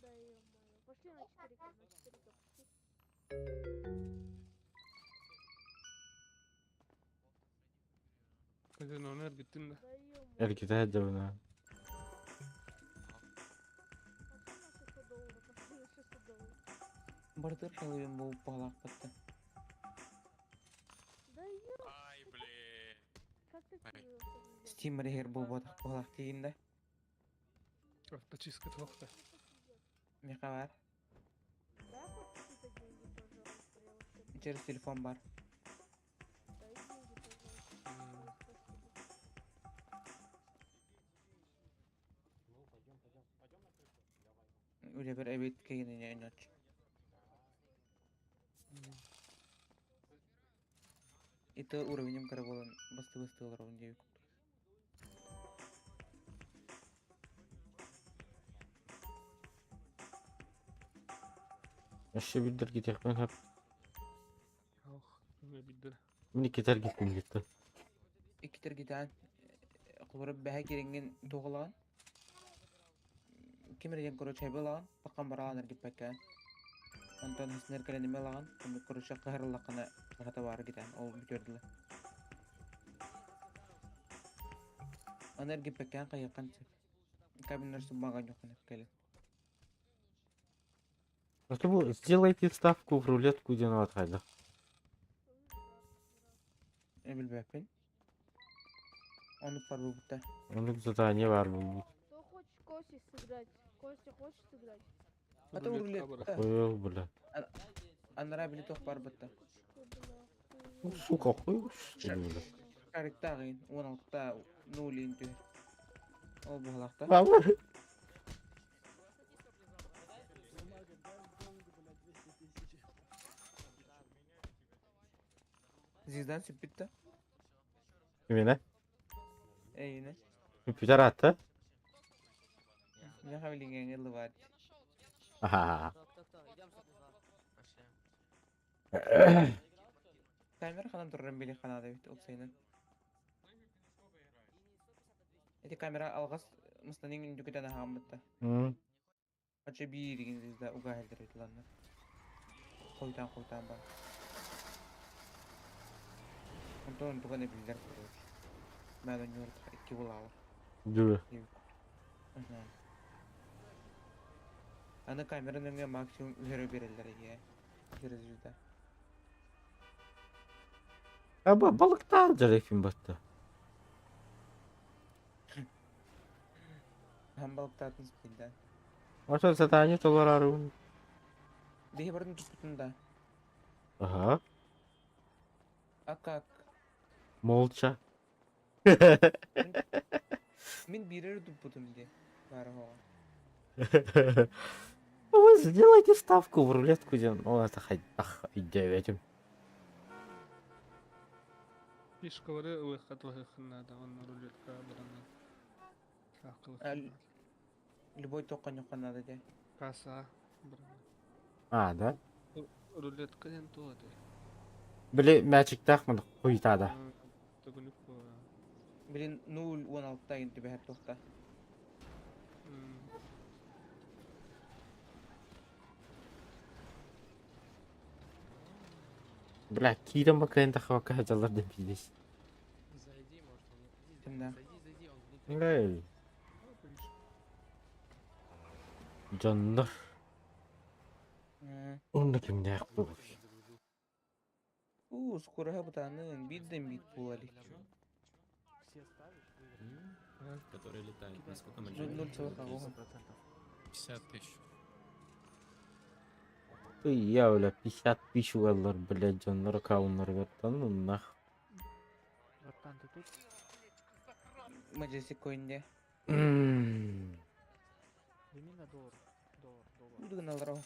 Да ё-моё. Пошли на 4К, пошли. gittin de. Даем. Erkete hedevine. Машина $600. Бардыр калыйын бу балак бытты. Даем. Ай, блин. Как ты Ай. скрылся? Steamer her бу балак тиин да. Авточистка тоқта. Не кабар. Дай хоть какие-то деньги, пожалуйста. Я вообще... Через телефон бар. Дай деньги, пожалуйста. М. Ой, спасибо. Öyle bir evet kayını yayın aç. Это уровнем караволан басты уровень девик. Aşağı bildir gidelim ben hep. Ох, ne bildir. Mini gider gittim gitti. İkitir giden kulvarıp behe giringen doğulan. Kimeren kuru çaybalan. Bakan baralanır gitpekken. Ondan hisner kalenime lan. Şimdi kuru şakahırlakına kata var giden. Ol bitirdiler. Anar gitpekken kayakan çık. Kabinler submagan yok hani gelin. А то вы сделайте ставку в рулетку где на отхайда. Ne bilbepin. Onu par bu butta. Onun задание var bu. Кто хочет Кости сыграть? Костя, хочешь сыграть? Ata Рулетка urlet. бар. Koyul bile. Anlara bile tok par butta. Ой, бля, Ну, хуй. сука, хуй что ли, бля. Karıktağın 16'da nulin tüher. Ol bu halakta. Мама. Zizden süpitti. Kimine? Yine. Jüpiter attı. Ne havlingen yıllı var. Aha. Kamera kanan dururun bili kanada bit oksayının. Eti kamera algas mıstanin indüküden ahamıtta. Hı. Açı bir digin zizde uga heldir edilanlar. Koytan bak. Ondan tugan ebilirler kuruyor. Ben onu yurtta iki bulalı. Dur. Ana kameranın önüne maksimum üzeri verirler ya. Yüzde. Ama balıklardır hepim battı. Hem balık tatın spilden. Orta задание dolar arın. Diye barın tutunda. Aha. Akak. Молча. Min birer tuttum diye. Var ho. Вы сделайте ставку в рулетку где на отхайда. Ах, идея. Fişka var ya, kat vakıfında da onlar ruletka baranlar. Akıllı. Al- Любой тоқан yok надо diye. Kasa. baranlar. А, да? Ruletka den tuğdu. Били мячик тахмын куйтада. Tugunuk bu. Bilin 0-16'da indi bir her tohta. Бля, Кира Макаэн тахвака хажалар да билдес. Зайди, может, он... Зайди, Kimden? зайди, он внутри. Эй. Жандар. Onu kimde yaptı? Скоро хабытанын бидден бит булали. Который летает. Насколько мы 0,1. 50 тысяч. Я öyle 50 тысяч уэллар, блядь, жандар каунлар вертан, нах. Majestic coin'de. Budun alır o.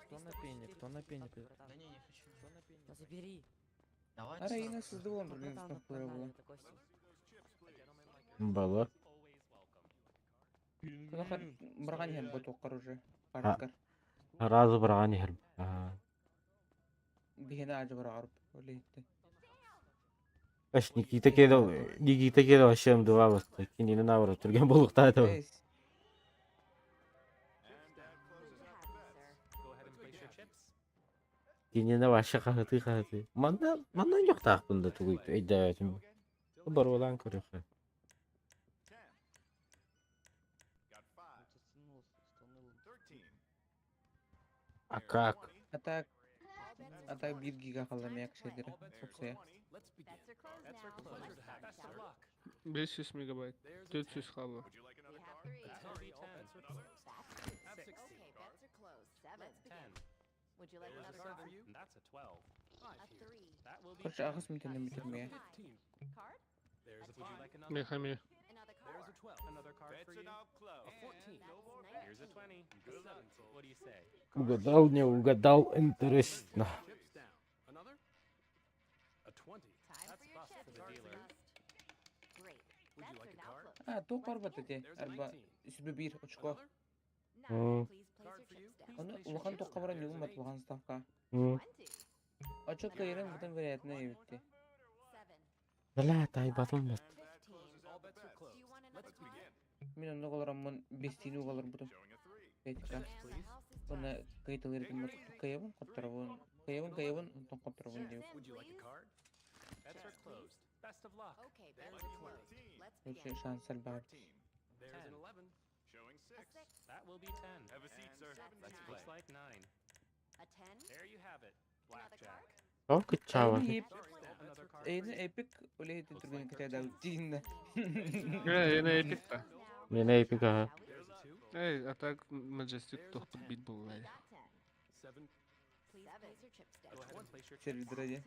Кто на пене? Да не хочу. Да забери. Ara yine sızdı olur bir noktaları bu. Бала. Кулахан бұрған hem bu toqqar уже. Qartkar. Разы бұрған ерім. Bihine acı bırak arıp. Öyle gitti. Аш Никита келе ашем два басты. Кинені навырып түрген болуқтайды. Neyse. Dinine başa kahıtı. Mandan yok da aklında tuğuydu. Eydetim. Бар olan kırık. Akak. Ата 1 giga kalamayak şeyleri. Çok sayı. 500 мегабайт. 400 қалды. Короче, ағыс мүмкінден bitirmeye. Мехами. Угадал, не угадал. Интересно. Тоқ бар бат әте. Арба үсібі 1 очко. Оны улахан тоққа баран юғын бат улахан ставка. Очок кайрын бұтын вариатына ебітті. Бля, тай батылмат. Мен онда қаларам мұн 5 тиіні қалар бұтын. Петка. Оны кайтылыр екен бат. Каябын, қоттарабын. Каябын, ұнтын қоттарабын деп. Короче, шансар бар. О, кычава. Эйни эпик олейді түрген кітайда өттейінді. Yine epic та. Mene epik aha. Ey, а так Majestic тоқпыт бит бұл бәй. Сервидер әде.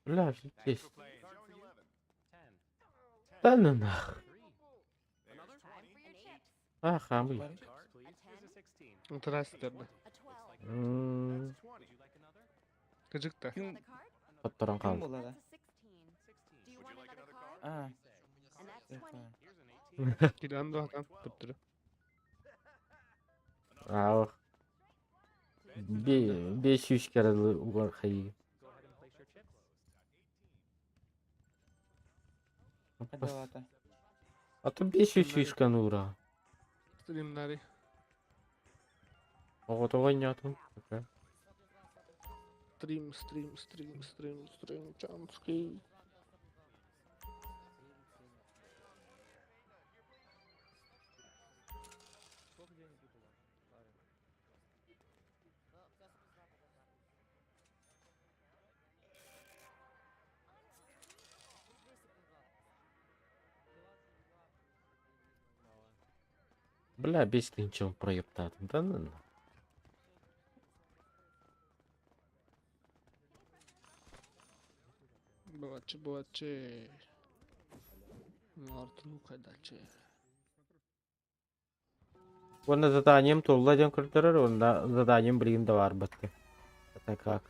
Бля, здесь. Да ну нах. А, хамы. Трастерді. Кыжыкта. Кім Подторан қалды. болады? А. Кидан да атан тұптыры. Ау. 500 kere uğur hayı. Әді алата. Atı 500 şişkan uğra. Стримнари. Ого, то нету. Стрим, чамский. Бля, без ничего проебтат. Да ну. Бываче. Марту кайдаче. Оны заданием толладен кырдырыр, онда заданием білген де бар бітті. Это как?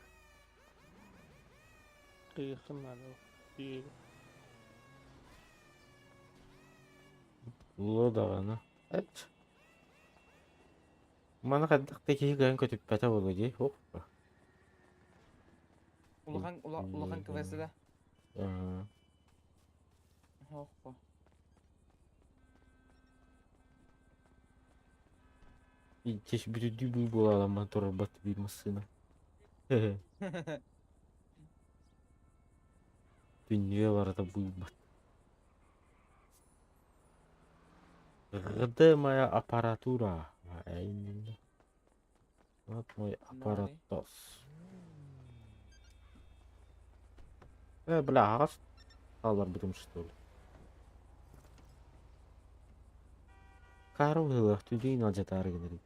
Кыйықын надо. Ло да ғана. Әт. Мана қаддық теке гайын көтіп бәті болу дей. Опа. Улахан квесті да. Опа. И теш бір дүбі бұл алама тұрар баты бір мысына. Дүние барада бұл бат. Где моя аппаратура? Вот мой аппаратос. Бля, ағаш қалар бұдым что ли? Қару ғылық түдейін алжатары кенерек.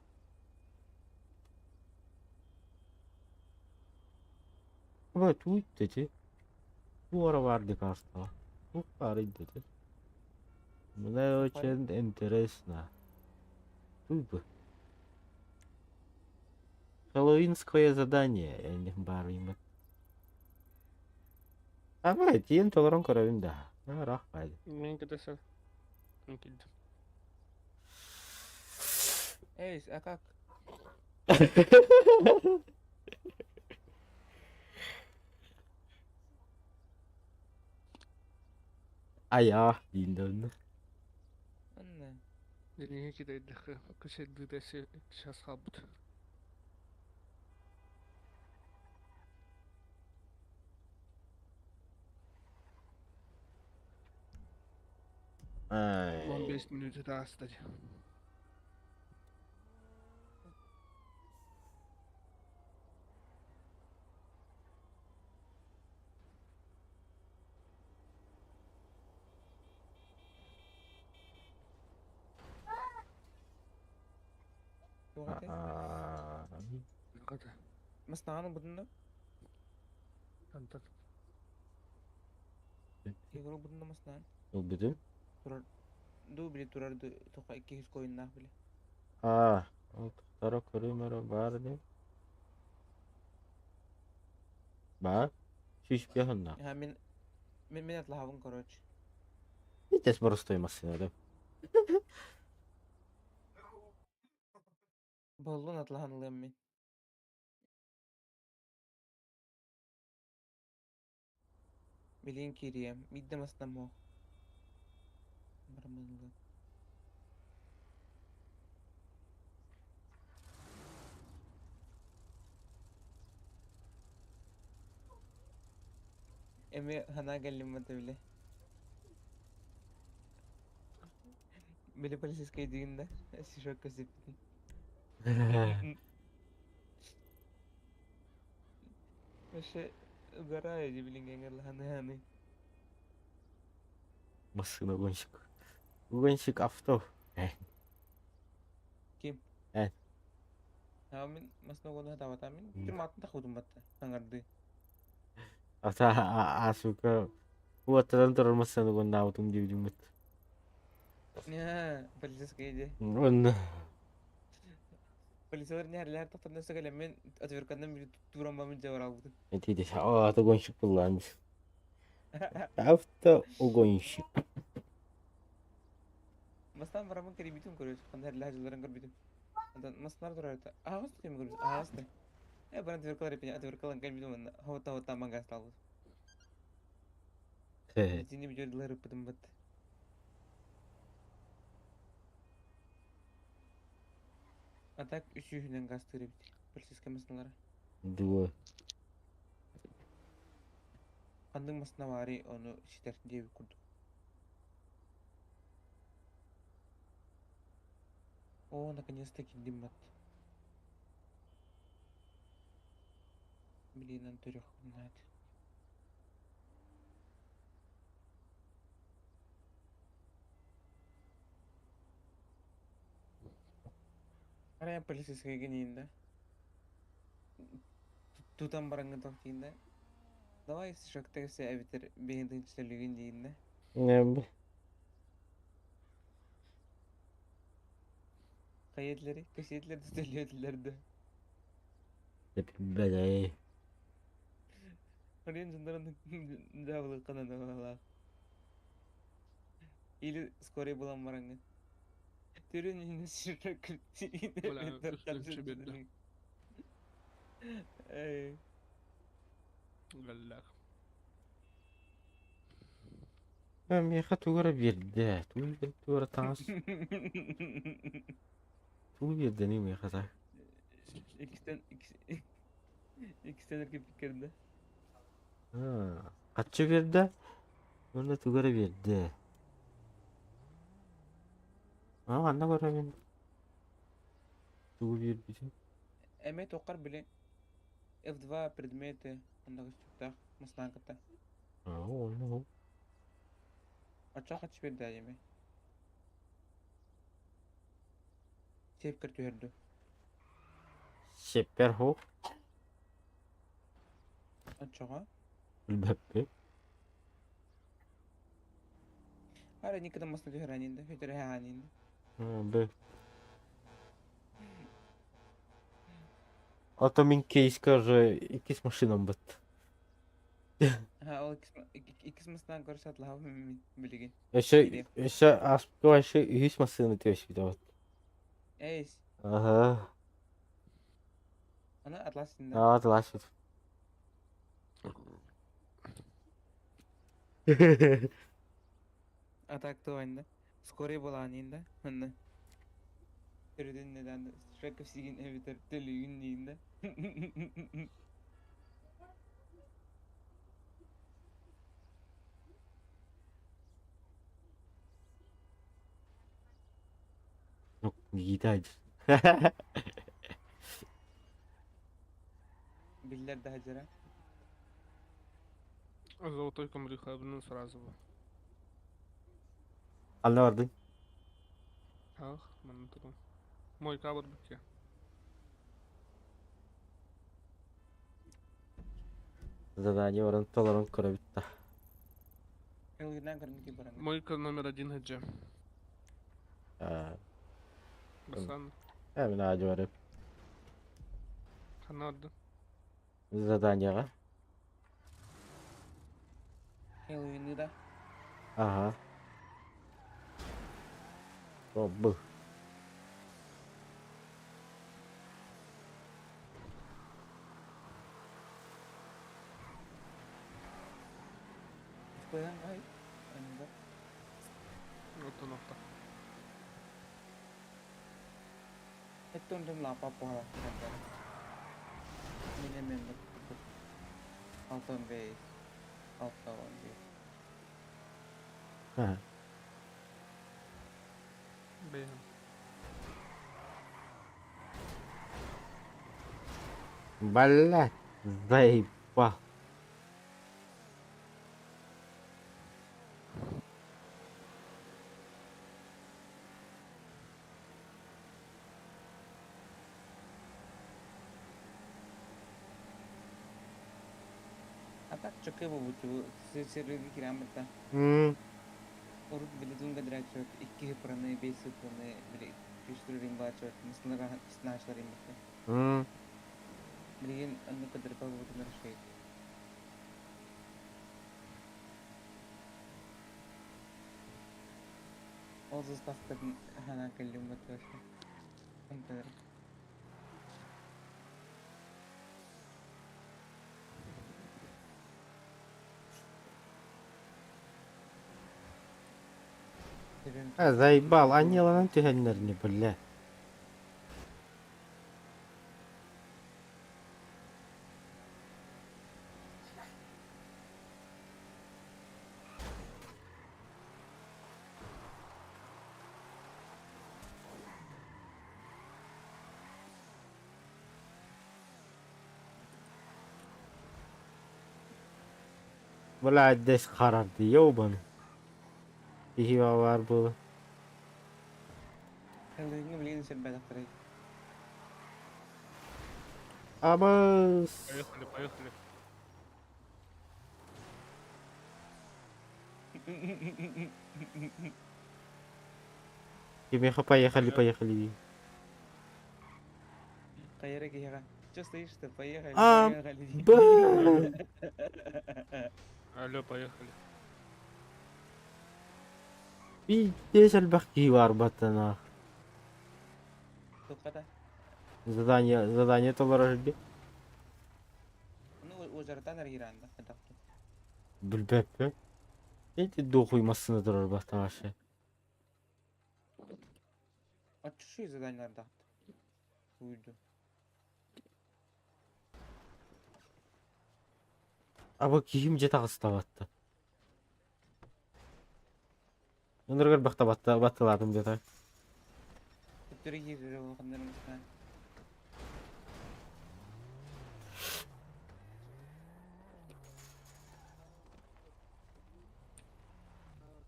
Вот, уйдете. Bu ara vardı karşıda. Bu vardı. Мне очень интересно. Тут Хэллоуинское задание. Я не барим. А вот, тиен толорон коровинда. Рах пайды. Мен кетесі. Мен келдім. Эй, а как? Aya dindin. Анна. Денег кидай дэх. Кэшэд дэшэ сейчас хабт. Ay. 15 минут daha стадия. Тугаты? Aa. Ката. Маснағаның бұдында? Антат. Егору бұдында маснаған. O bizim. Турар. Ду біле турарды тоқа 200 койыннақ біле. Aa. O tara körümero var ne? Ba. Şiş bir handa. Ha, мен атлағабын, короче. Vitес простоймасын adam. Болуын атлаған ылым мен. Билен керием. Мидді маснам о. Барманылы. Эме хана галиммата биле. Биле полицейская дегенде. Сишок көсептін. Вообще, угораю, дебилин генгерла ханы. Masına gonşik. Gonşik afto. Ким? Э. А мен маснаа гоноо тавата мен. Тэр матан тахудum батта. Тангарды. Ata asuka. Uatadan turun masana gon nautum dibdimut. Я, полицейская идея. Onu. Полицейер не харлар тахтан сөгөлө мен отверкандан бир туран бамын жабар албыдым. Etiydi. Aa ata gonşik kullanmış. Afto o gonşik. Мастан барамын керибитим көрөс. Кандай харлар жыларын көрбүдүм. Андан маснар турарда. Агыс кем көрөс. Агыс. Бара отверкалар эпин отверкалан келбидим анда. Хавата мангас алды. He. Сини бижөрлөр ыппыдым бат. А так үшүнөн газ тырып. Полицейская масналары. Duo. Кандың масына бари оны шитердин деп курду. О, наконец-то киндим бат. Блин, Антурюх, знает. Арая полицейская генинда. Тутан бараңы тоқтейінда. Давай шоктегі все әбітер бейіндің түшілігін дейінда. Ne bu? Қайетлері, көшетлері түтелетілерді. Hep böyle. Орен жындарын жабылы қанады бала. Или скорее болам бараңы. Түрін үйіне шырак күптейді. Бля, üflükçü belli. Эй. Галлах. Ben bir kategori birde. Tuğra tas. Tuğ birde ne mi kadar? İkisinden erkek fikirde. Ha. Kaçı birde? Onda tuğra birde. Ama anna göre ben. Tuğ bir bizim. Эме тоқар біле. F2 предметы. Ондағы стюктақ. Масланката. Ha onu. Açaq aç berdi әйеме. Сеп кір түйерді. Şeper ho. Açağa. Beppe. Ара никогда масна түйер әнінде. Фетер әнінде. Ha be. Атомин кейс каже, якісь машинам бит. Ha, o ikisi masından görüş atlağı bilgin. Еще аспка вообще есть машины тёщи дават. Эйс. Ага. Ana Atlas şimdi. Aa, tılaşır. Atakta oyunda. Skore bulanında. Hani. Türüdün neden? Şaka sigin evi terteli günlüğünde. Yok, Yiğit. Biller daha cera. Золотой комрих обнул сразу. Al ne vardın? Ах, мантру. Мой кабр бики. Zadanie oranı toleran kura bitti. El günden karın ki baranga. Мойка номер 1 Хаджи. Басан. Hemen ağacı var hep. Канада. Zadanyaga. El oyunu da. Aha. Bu. Skoyan ay. Önünde. Вот он так. Ito ndum lapa pola. Mine member. Alton base. Alta on base. Ha. Бейн. Блядь. Заебал. Atak çöke bu buçu. Sırrı kirametta. Urut bildiğin kadar çok. 2 hıpranı, 5 hıpranı. Bir küstür rimba çok. Mısınlar snaşlar rimba. Bilgin anı kadar pa buçular şey. O zastavkın hana kellim batıyor. Onu kadar. Ha, заебал. Аниланın tühenlerini bile. Valla adres karardı ya bana. Bir var bu. El oyunu bilgin sen bedaktarı. Ama Поехали, поехали. Кимеха поехали. Kayara kiyaka. Just işte поехали. Ам, Поехали. Бэ. Алло, поехали. Bir diesel bakki var batana. Tukata. Задание толорожди. Onu uzartan argiranda. Bedaktar. Bilbep. Neydi dokuymasını durur batana şey. Açışı zadanlar da. Uydu. Ama kiyimce tağısı da battı. Onları bakta battıladım bir tak. Tutları giydir o kanların üstüne.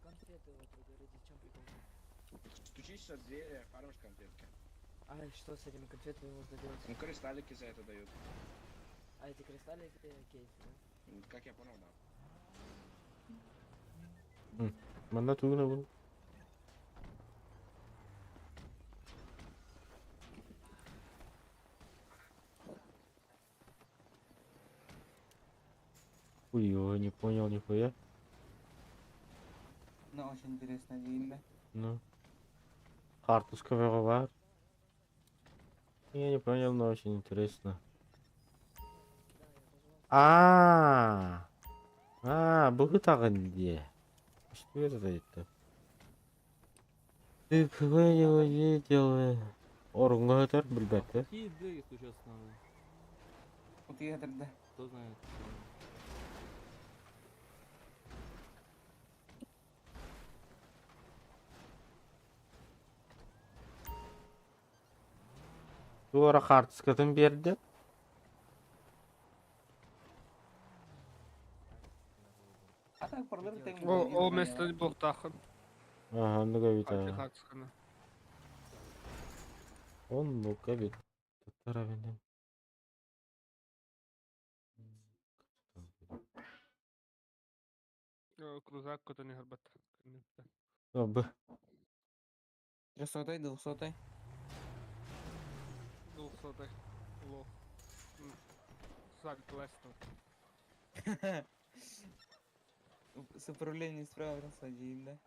Конфеты вот вы говорите, в чем прикол? Стучишься в дверь, фармишь конфетки. А что с этими конфетами можно делать? Ну, кристаллики за это дают. А эти кристаллики кейсы, да? Как я понял, да. Bana tuğuna bunu. Ой, не понял нихуя. Ne очень интересно değil mi? Ну. Карточка var. Я не понял, но очень интересно. Да, я тоже. Бұғы тағын де. Что это это? Ты кого не видел? Орынға өтер білбәті. Какие двери сейчас надо? Утыга хатырда. Кто знает? Туара қартыскатын берді. Атак парлар тең. О место не был тахан. Ага, ну-ка Альфи витаю. хатскана. Он ну-ка бит. Таравенен. Крузак кто не горбат. Б. 300-й, 200-й. 200 лох. Сальт Лестер. С управлением справа рассадим, да?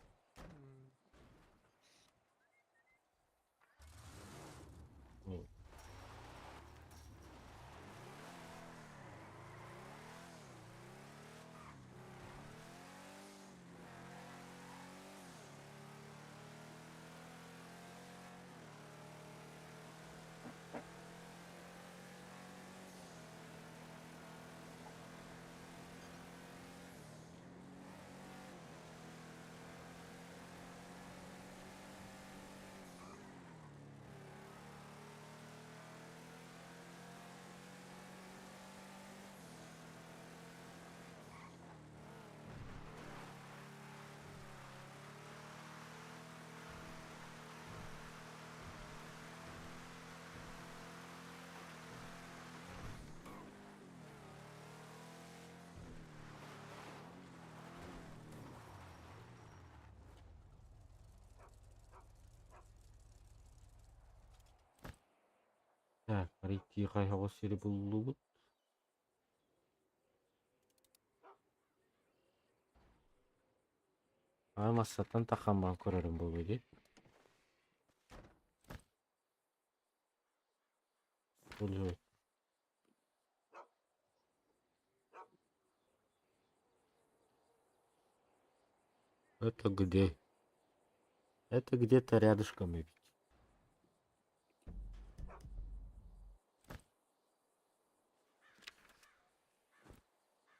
Так, рейки қайғығы сері бұллы бұд. Масаттан тақанбан көрерім бұл бөде. Бұл жой. Это где? Это где-то рядышком ведь.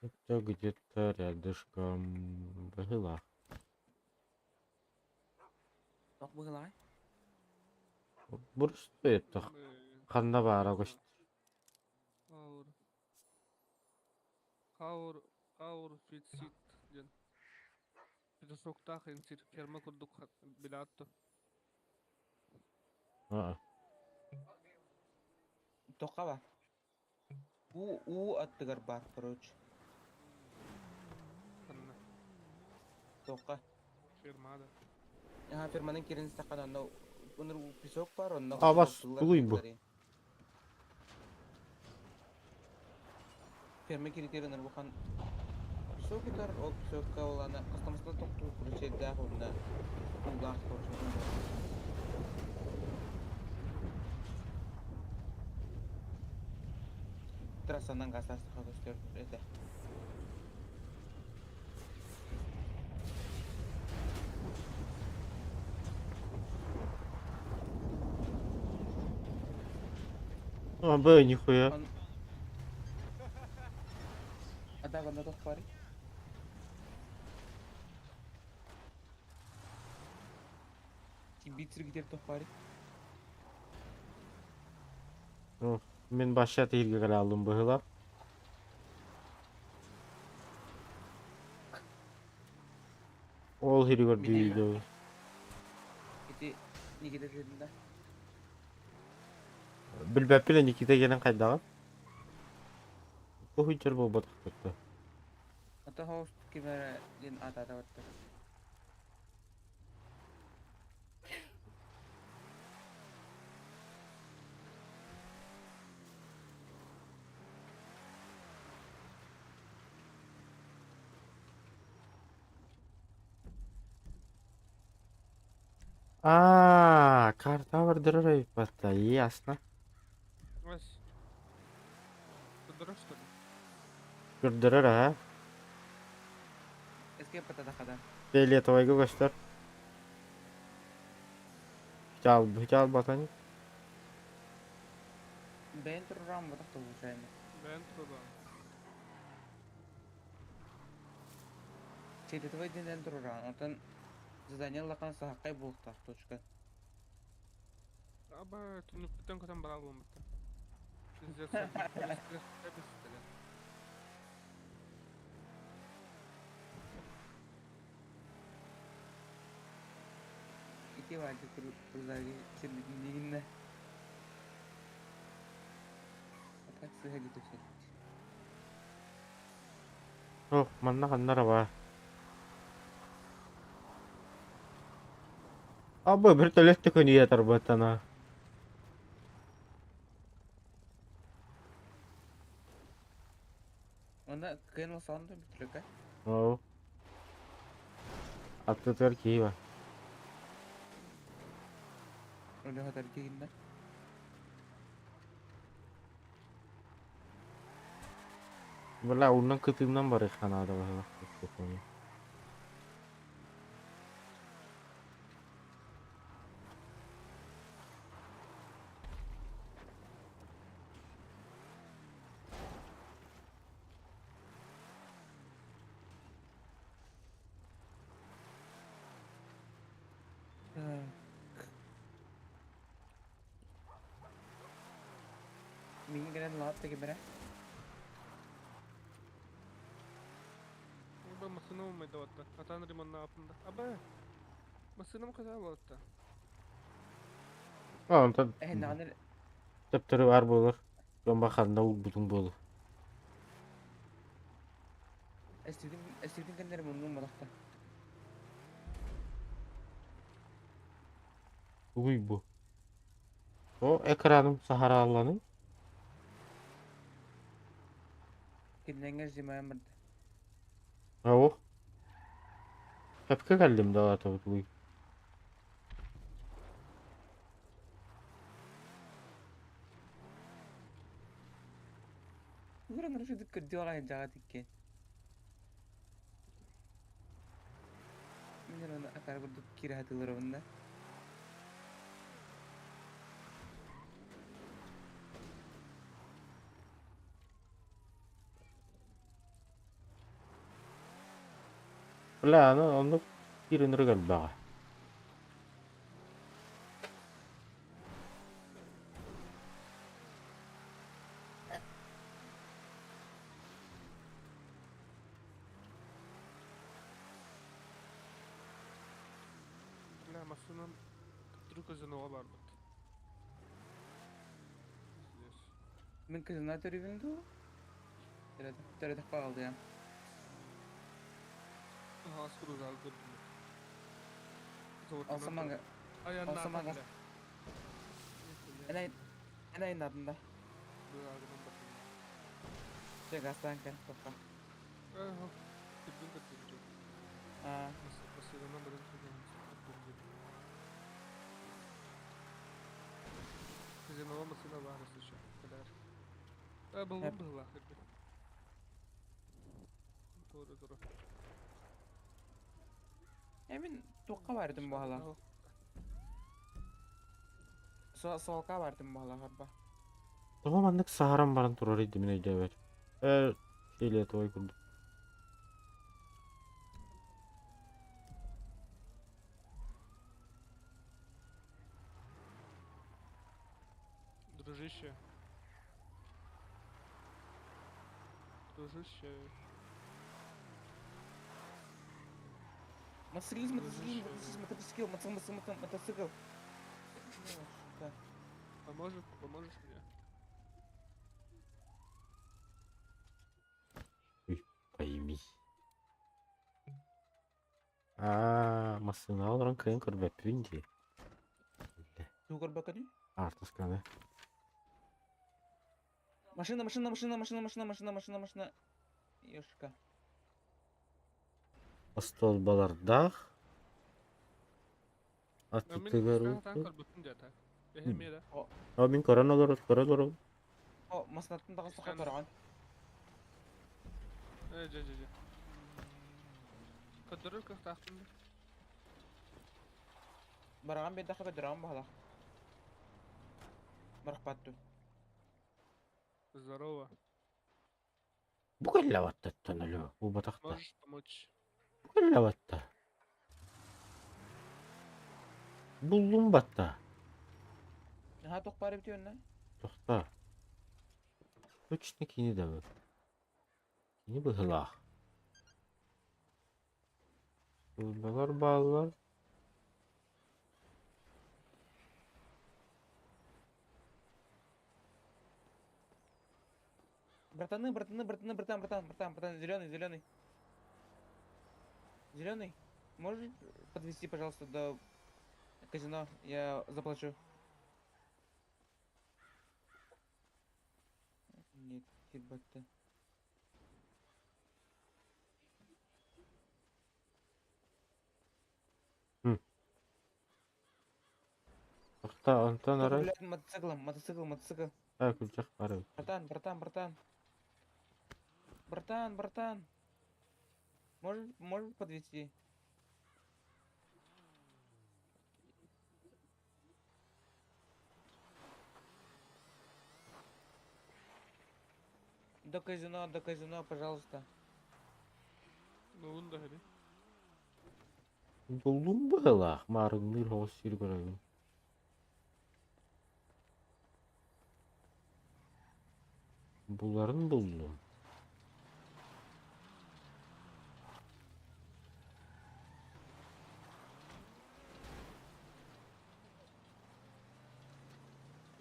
Это где-то рядышком была. Ток быгылай. Бұрыс это қанда бар ағыш. Аур фитсит ден. Петосоктах инсит ферма курдук билатто. Токка ба. У аттыгар бар, короче. Токка. Фермада. Ага, ферманың керін стаққан анау. Оныр песок бар, онна. Бас бұлый бұ. Ферма керетерінер бұқан. Песок етар, ол песокка оланы. Қастамасына тоқты күріседі онда. Ұлдақ көрші. Трассанан ғасастыға көстер еті. Б, нихуя. Ada kan tuh pari. Кибитсир где тух пari. Мен баша тегерге қарай алдым бұғылап. Ол хері көрді үйді. Ити Никита жерінде. Білбәп біле Никита кенен қайдағы? Бұл хүйтер бұл батық көтті. Ата хаус кемері ден ата батты. Карта бардырыр айыппатта, ясно. Ось. Подорож, что ли? Күрдірер, а? Эске патата хада. Фиолетовый göster. Hiç al batani. Бен туррам вот так получаем. Бен труда. Через твой день туррам. Отан задание лакан сахакай булта точка. Аба, ты не потом там брал ломата. Пиздец, я без стиля. İki vardı kuruzağı çirkinliğinde. Atak sıha gidiyorsun. Oh, mana kan naraba. Abi bir tulet kuniya tarbatana. Onda kıyın sandı bir türlü. Oh. Atı terki var. Öyle kadar kıyında. Valla ondan kıtığımdan bari kanada var. Mingin gelen lahat da gibi. Aba, masınım mı da Atan rimon ne yapında? Aba, masınım kadar vatta. Oh, tad Nanır teptiri var bulur. Ben bakarım da butun bulur. estirdim kendileri bunun madakta. Uy bu. O ekranım Sahara alanı. Kendilerine zimaya mırdı. Oh. Hep geldim daha tabii uy. Buranın şu dikkat diyorlar jaga dikke. Minir onu akar bu kira hatilir onda. Valla onu birinir galiba. La masınım Türk özünü var bak. Min kızına törüvündü. Tere de kaldı ya. Aha, skuru zal gördüm. Alsam manga. Ayağın alsam nereden aga. bile? Enayin adında. Bu ağzından bakayım. Şey gastan kan toka. Aha, girdin de girdin. Aa. Masınımdan beri girdin. Sizin olmasına var nasıl şu kadar. Buldum da var. Doğru doğru. Emin toka verdim bu hala. Soğuka verdim bu hala harba. O zamanlık Saharam barın turarı idim neydi evet. Фиолетовый курду. Дружище. Дружище. Мотоцикл, мотоцикл. Поможешь мне? Пойми. Масını alırım kıyın kırbep bindi. Тугар бакани? Артысканы. Машина. Ёшка. Остолбаларда. Ben Атты görüp. bütün diye tak. Benim yere. Abi korona görüp. О, маснаттын дагы сакка Сканер. тараган. Же. Көтөрүл кыктактын. Бараган бе даха көтөрөгөн бахала. Мархпатту. Здорово. Bu kelle vattatan alo. Bu batakta. Можешь помочь? Bu kelle vatta. Buldum batta. Ha ток бары битиyor ne? Toxta. Точно kini de bu. Kini bu hılah. Şuradalar bağlılar. Братан, зеленый. Зеленый, можешь подвезти, пожалуйста, до казино? Я заплачу. Нет, ебать-то. Toxta ondan Кто ara. управляет мотоцикл. Ha kulcaq barı. Братан. Можешь подвезти? До казино, пожалуйста. Bunu da hadi. Buldum bu hılah. Marındır hoş sürü görevim. Bunların buldum.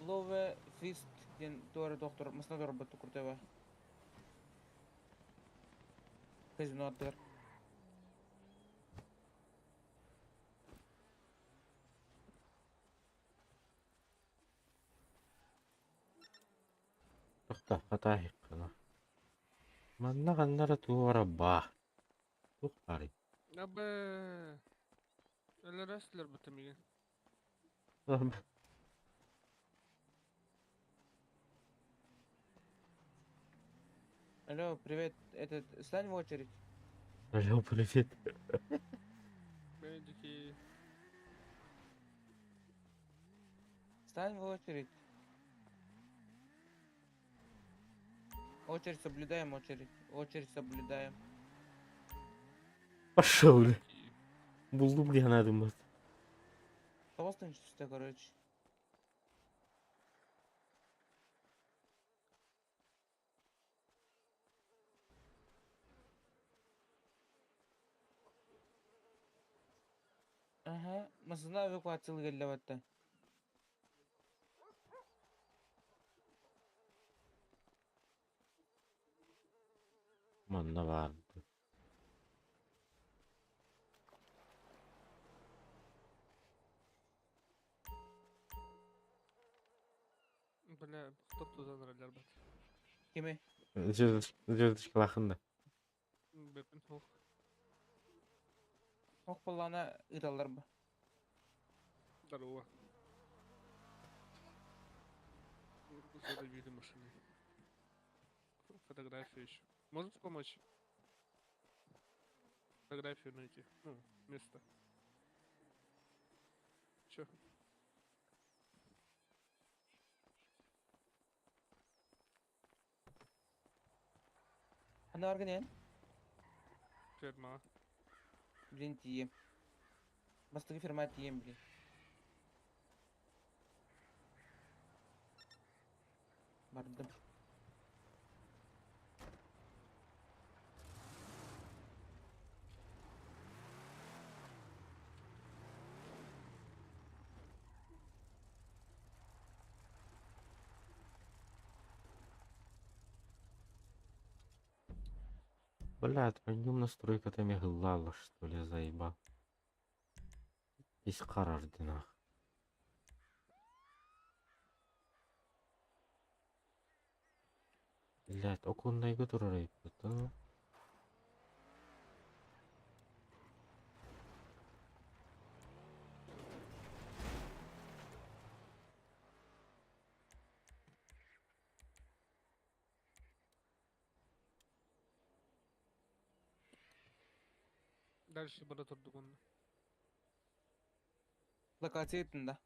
Лове фист, ден туары доктор, масна дорбатты куртева. Казино аттыр. Toxta hata hiqqana. Manna qannara tuara bah. Tuq bari. Абе. Eller restler bitemigen. Алло, привет. Стань в очередь. Alo привет. Медики. Стань в очередь. Очередь соблюдаем. Очередь соблюдаем. Пошел. Buldum diye anladım bak. Толстый что, короче. Ага, масына эвакуациялы келлебатта. Manna vardı. Бля, кто туда нралер бат. Кеме? Жөз кылахында. Бепин хох. Ох балана ыралар ба. Здорово. Куда виды машины? Фотографию еще. Можете помочь? Фотографию найти. Ну, место. Чё? Ана арган Ферма. Блин, тием. Бастыгы ферма тием, блин. Бардым. Блядь, пойдем на стройку там я глала, что ли, заебал. Здесь карарды нах. Блядь, окундай götürerek tuttu. Дальше бара турдук онда. Локация итинда.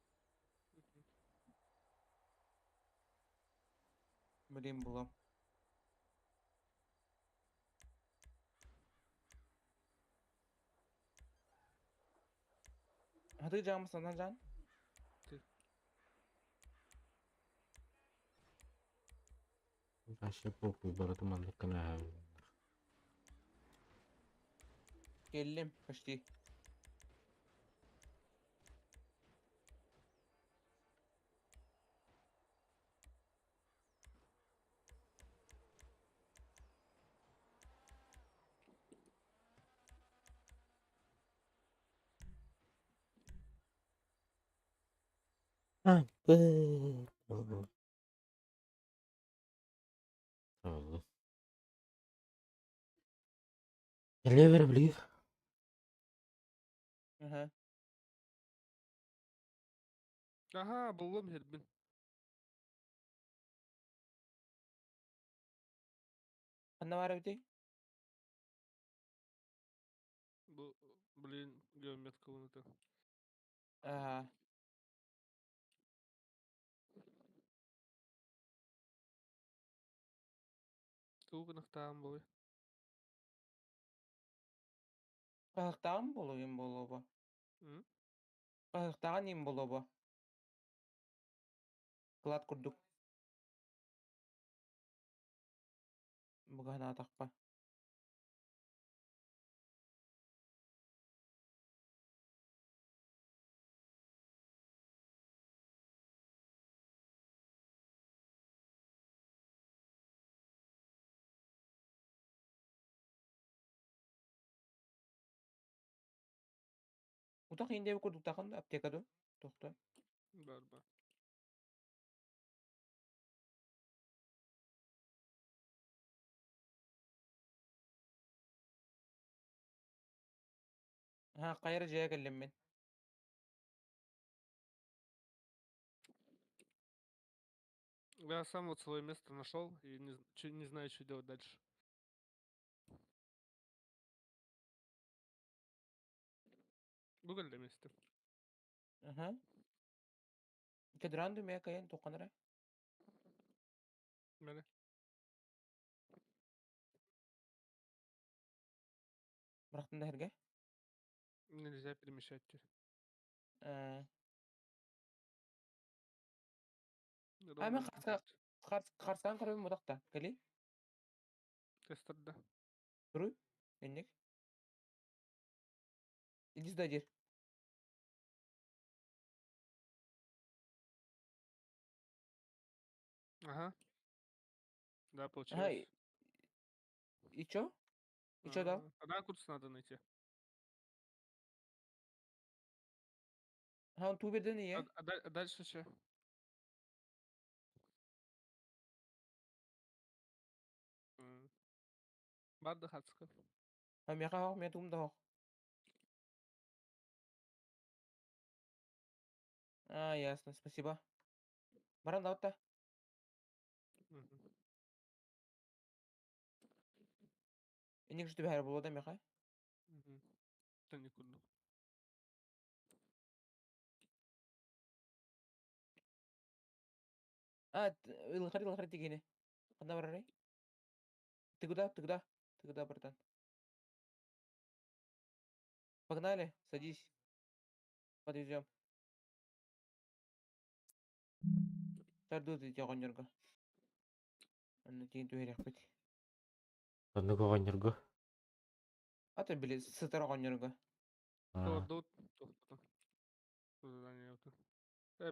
Билем булам. Hadi can mısın lan can? Вообще похуй, братумандыкына. Geldim. Почти. Ай, бэ. Oldu. Geliyor verebiliyor. Aha. Aha, buldum Herbin. Ne var öyle? Bu, блин, geometri unuttum. Aha. Tuğ tamam boy. Kahıktan bulayım bulubu. Hı? Kahıktan yiyeyim bulubu. Kılat kurduk. Bu kadar takpa. Utak hindi ko kurduk takın apteka do. Doktor. Barba. Ha kayra jaya geldim ben. Я сам вот свое место нашел и не знаю, что делать дальше. Google месте. Aha. Kedran düğmeye kayan tokanıra. Böyle. Bıraktın da herge. Нельзя перемещать. Hemen Ровно karsan karıyorum odakta. Geli. тестерда. Duruy. Ennek. İdiz de gir. Ага. Да, Aha. получилось. İço. İço dal. Ракурс надо найти. Ha tu bedeni niye? А дальше что? Барды хацка. Ha meka hok me tum da hok. А, ясно, спасибо. Баран да. Ennek şu bir her bulu da meka. Что не куду. А, илхари тигини. Кanda барары? Тыгда. Тыгда, братан. Погнали, садись. Подвезем. Сарду ты тягонерга. Анна тиин туерек бит. Одну когонерго. А ты, блин, сытар гонерга. Тут. Задание вот.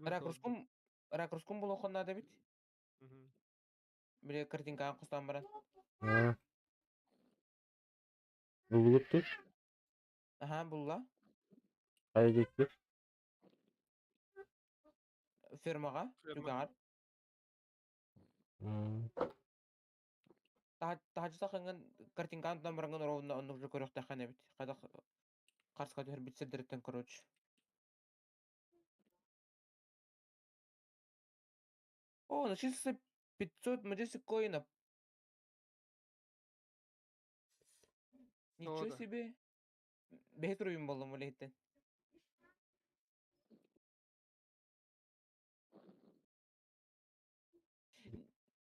Мен Ракурскум булу хонна да бит. Блин, картинка кустан баран. Bu buluttu. Aha, булла. Kaya gitti. Фермага, түгәр. Тахачы сакынган картинканы тутан баранган ровно оннук жу көрөк тахана бит. Када карска төр бит седдиреттен көрөч. О, начислился 500 маджестик коинов. Ничего Что-то. себе. Behet uyum boldum öyle hitten.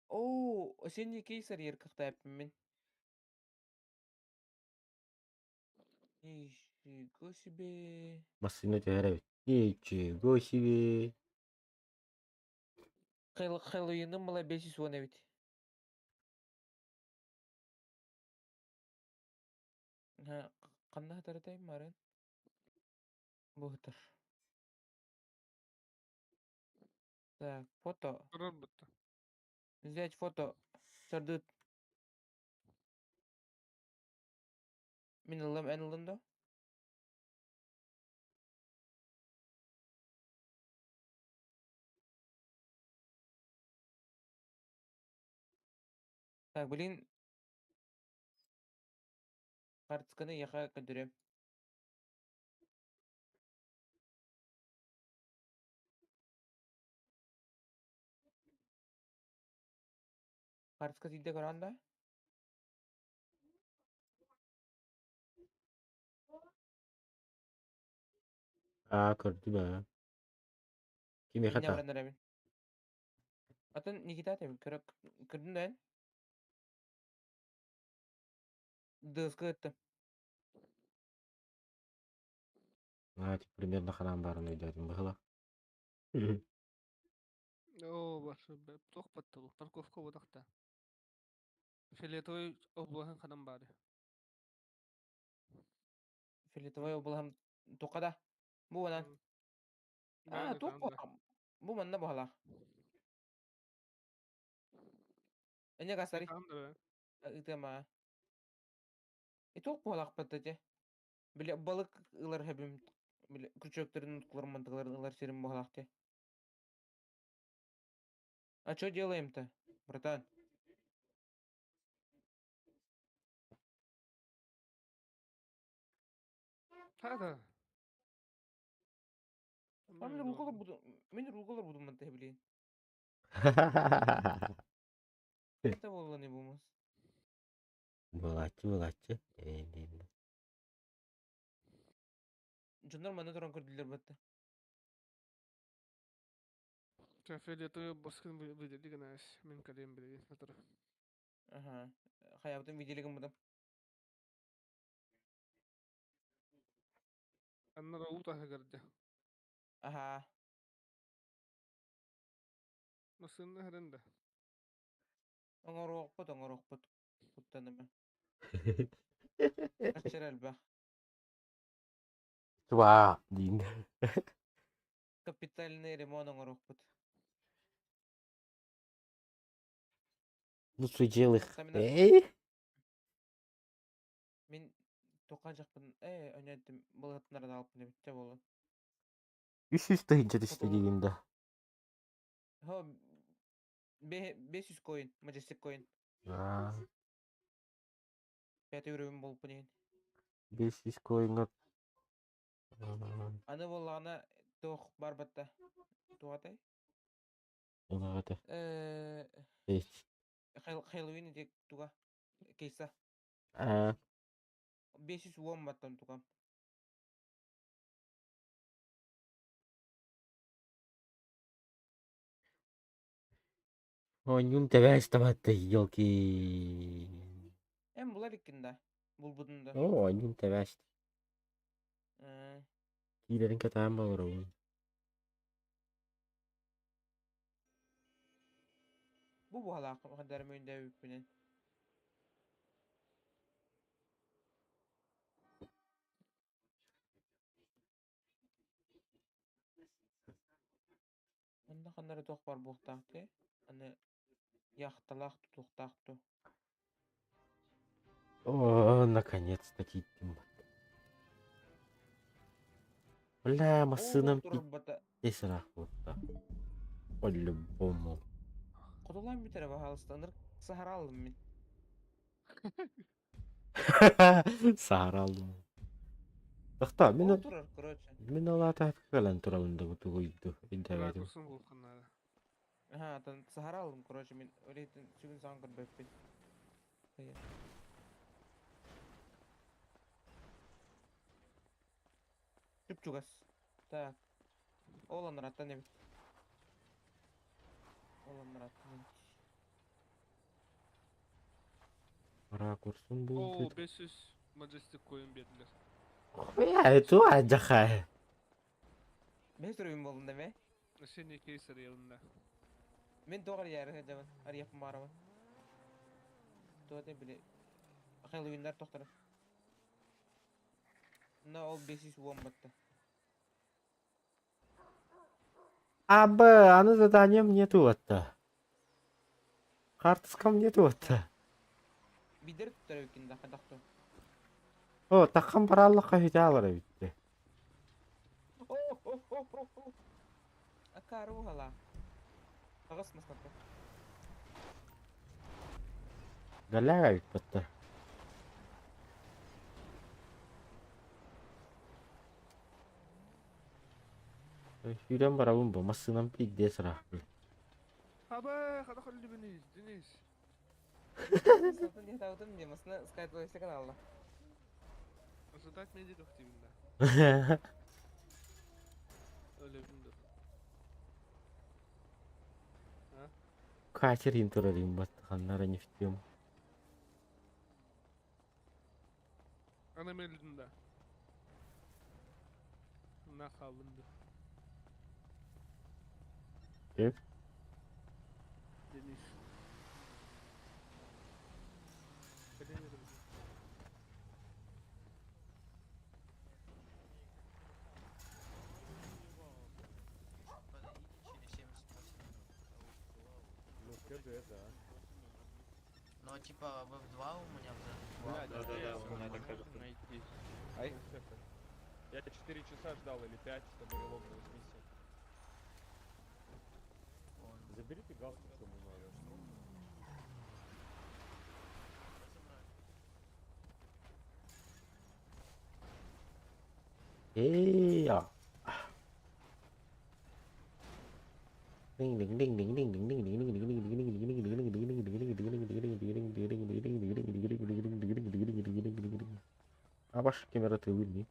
Oo, sen iki sarıyer kıkta yapayım ben. Nişigo себе. Masino cehre. Nичего себе. Хэллоуин'ın bala 500 won evet. Ha, kanna hataratayım maren. Bu hatar. Так, фото. Durur bitti. Взять фото. Сардыт. Min alım en alında. Так, блин. Картсканы яха көндүрөм. Картска тилде көргөндө. Gördüm ha. Kim Мен не yakata? барандарабын. Атын Никита тем көрдүн да. Дыска өттү. Примерно ханам барын өйдөрдүм быхыла. О, башы бе. Тоқ батты бұл. Парковка бодақта. Филетовый облағын қадам бары. Филитовой облам тукада. Бу анан. Бәрі Тук қанда. бу манна бахала. Эне гасари. Қанда бә. Итема. Тук бахалак паттаче. Биле балык ылар хебим. Биле күчөктөрдүн уткулар мантыклар ылар серим бахалакчы. А что делаем-то, братан? Та-да. Мен ругалар буду манта билейин. Это было не булмас. Булачы. Жондар мана туран көрдүлөр батты. Филетовый баскын выделили гнась. Мен кадем билейін. Натыр. Ага. Хаябытын виделигин будам. Аннара утаға кірді. Ага. Масынны хәрінді. Оңорокпут. Туттаныма. Качыр алба. Туа дейін. Капитальный ремонт оңорокпут. Ну сujel их. Мен тока жакпын. Өнөттүм. Бул хаттарды алып не битте болду. 300 тыгынча түштү дегенде. Хо 500 коин, Majestic коин. 5 уровень болуп неген. 500 коинга. Аны болгана тох бар батта. Туатай. Онагата. Есть. Хэллоуин дек туга. Кейса. 500 won баттан тугам. Oyun tebes tabattı yolki. Булар иккинда. Булбудунда. Oyun tebes. Kilerin katağın bağır oğlum. Bu halakı kadar mönde üpünen. Анда канары тох бар буктакты. Аны яхталак туктакту. О, наконец-то киттим. Бля, масыным пиздец рахматта. По-любому. Кудулам битер бахалстаныр сахара алдым мен. Сахара алдым. Тахта, Турар, короче. мен алата калан туралында бутугуйду. Интернет. Тұрсын бұл қаннары. Тан сахара алдым, короче, мен öyleyden sürün sangır böpпен. Чуп-чугас. Так. Оğlanlar hatta ne bit. Oğlanlar hatta ne bit. Ракурсун бул. Oo 500 Majestic koyun berdiler. Я эту аджаха. Ben sürüyüm oldum deme. Seni Kayser yanında. Ben doğru yarı zaman. Arı yapım arama. Doğru bile. Hayırlı günler doktorum. Ne ol 500 won battı. Абы, аны заданием нету вот-то. Карточкам нету вот-то. Bidir tutar ökün daha doktor. О, таккан бараллыкка хите алар битти. Akarı bu hala. Ağız nasıl? Галляга бит батта. Сүйрен барабын бу, массынан пидде сырак. Abi hadi halli Deniz. Deniz. Satın diye tavdım diye masına Skype oysa kanalda. Zaten ne dedik dibinde. Öyle bildim. Катер интерорим баттыганнара нефтем. Anam elinde. Ne kalındı. Kep. Deniz. Öyle dedim. Ну, типа, в2 у меня найти. Ай. Я 4 часа ждал или 5, чтобы релогнулась миссия. Заберите галстук, кому надо. Я. Ding ding ding ding ding ding ding ding ding ding ding ding А баш камера ты выйди.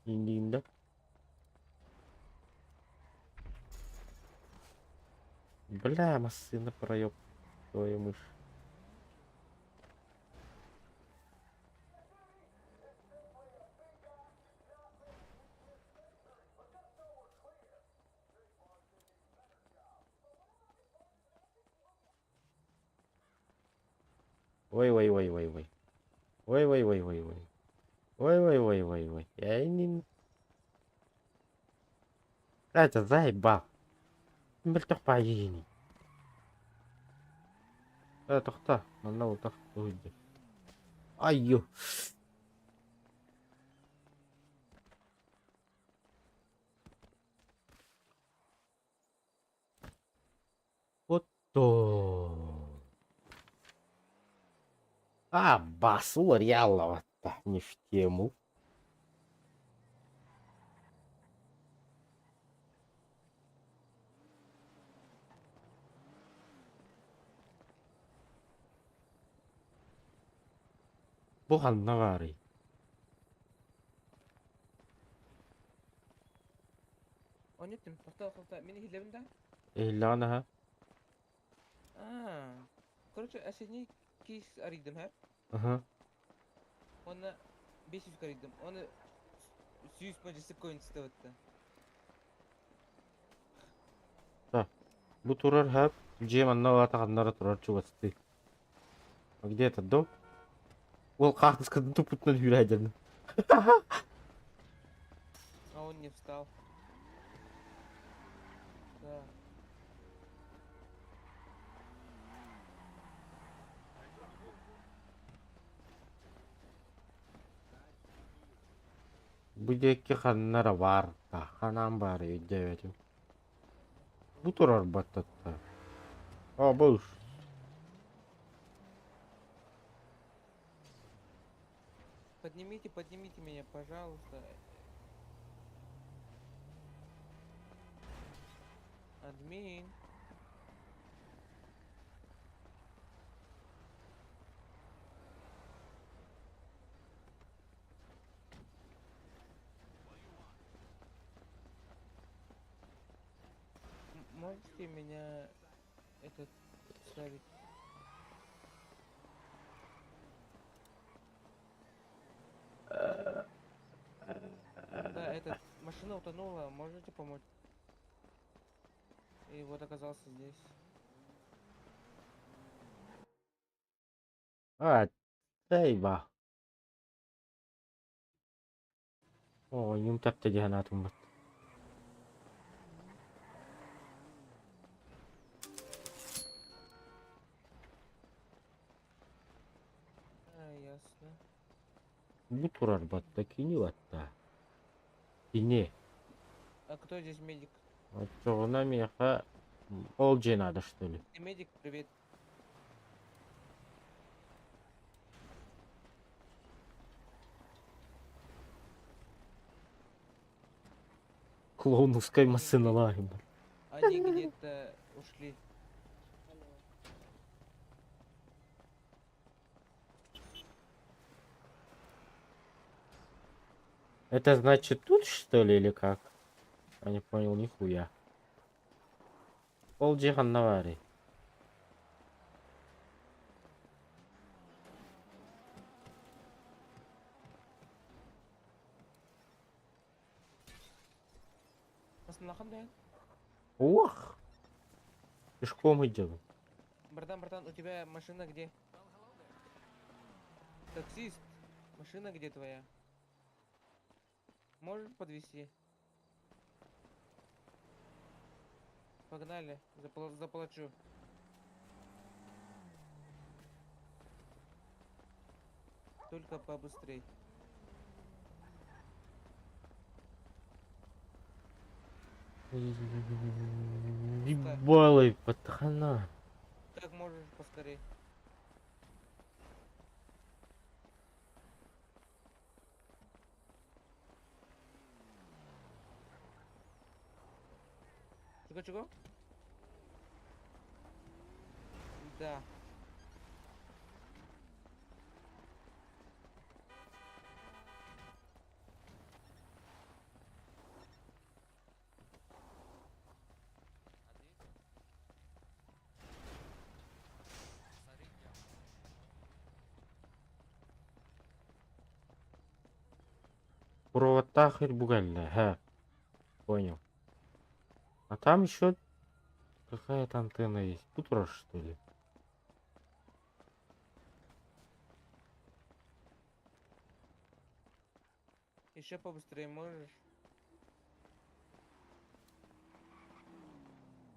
Индинда. Бля, машина проеб твою мышь. Ой. Ой. Я не... Это заебал. Бельтох поедини. Тохта. Мана вот так уйди. Айё. Вот то. Басу реалного-то не в тему. Буган наварый. O ne ettim? Doktor beni hilebinde. Лана. Короче, осенний кейс арıyordum hep. Ага. Ona 500 arıyordum. Onu 100 Majestic coin istedim. Бу турар хап. Джем анна атаганнары турар чугасты. А где этот дом? Ол карточканы тупутнан юрайдерны. А он не встал. Да. Бу декке ханнара бар. Ханам бар өйдебетим. Бу турар баттатта. Бу. Поднимите меня, пожалуйста. Админ. Можете меня этот ставить? Да, этот машина утонула, можете помочь? И вот оказался здесь. Eyvah. Oyunum tepte cehennetim bak. Ясно. Bu turar battaki не batta. Dini. А кто здесь медик? Çoğuna meha ol cenada что ли. Ты медик? Привет. Клоуновская машина лаги. Они где-то ушли. Это значит тут что ли или как? Я не понял нихуя. Пол джиханнавари. Маслахан, да? Ох! Пешком идем. Братан, у тебя машина где? Таксист, машина где твоя? Можешь подвезти? Погнали, заплачу. Только побыстрей. Ебалый патхана. Как можешь поскорей? Чего? Да. Провода хоть бугальная, ха. Понял. А там еще какая-то антенна есть. Путро что ли? Еще побыстрее можешь?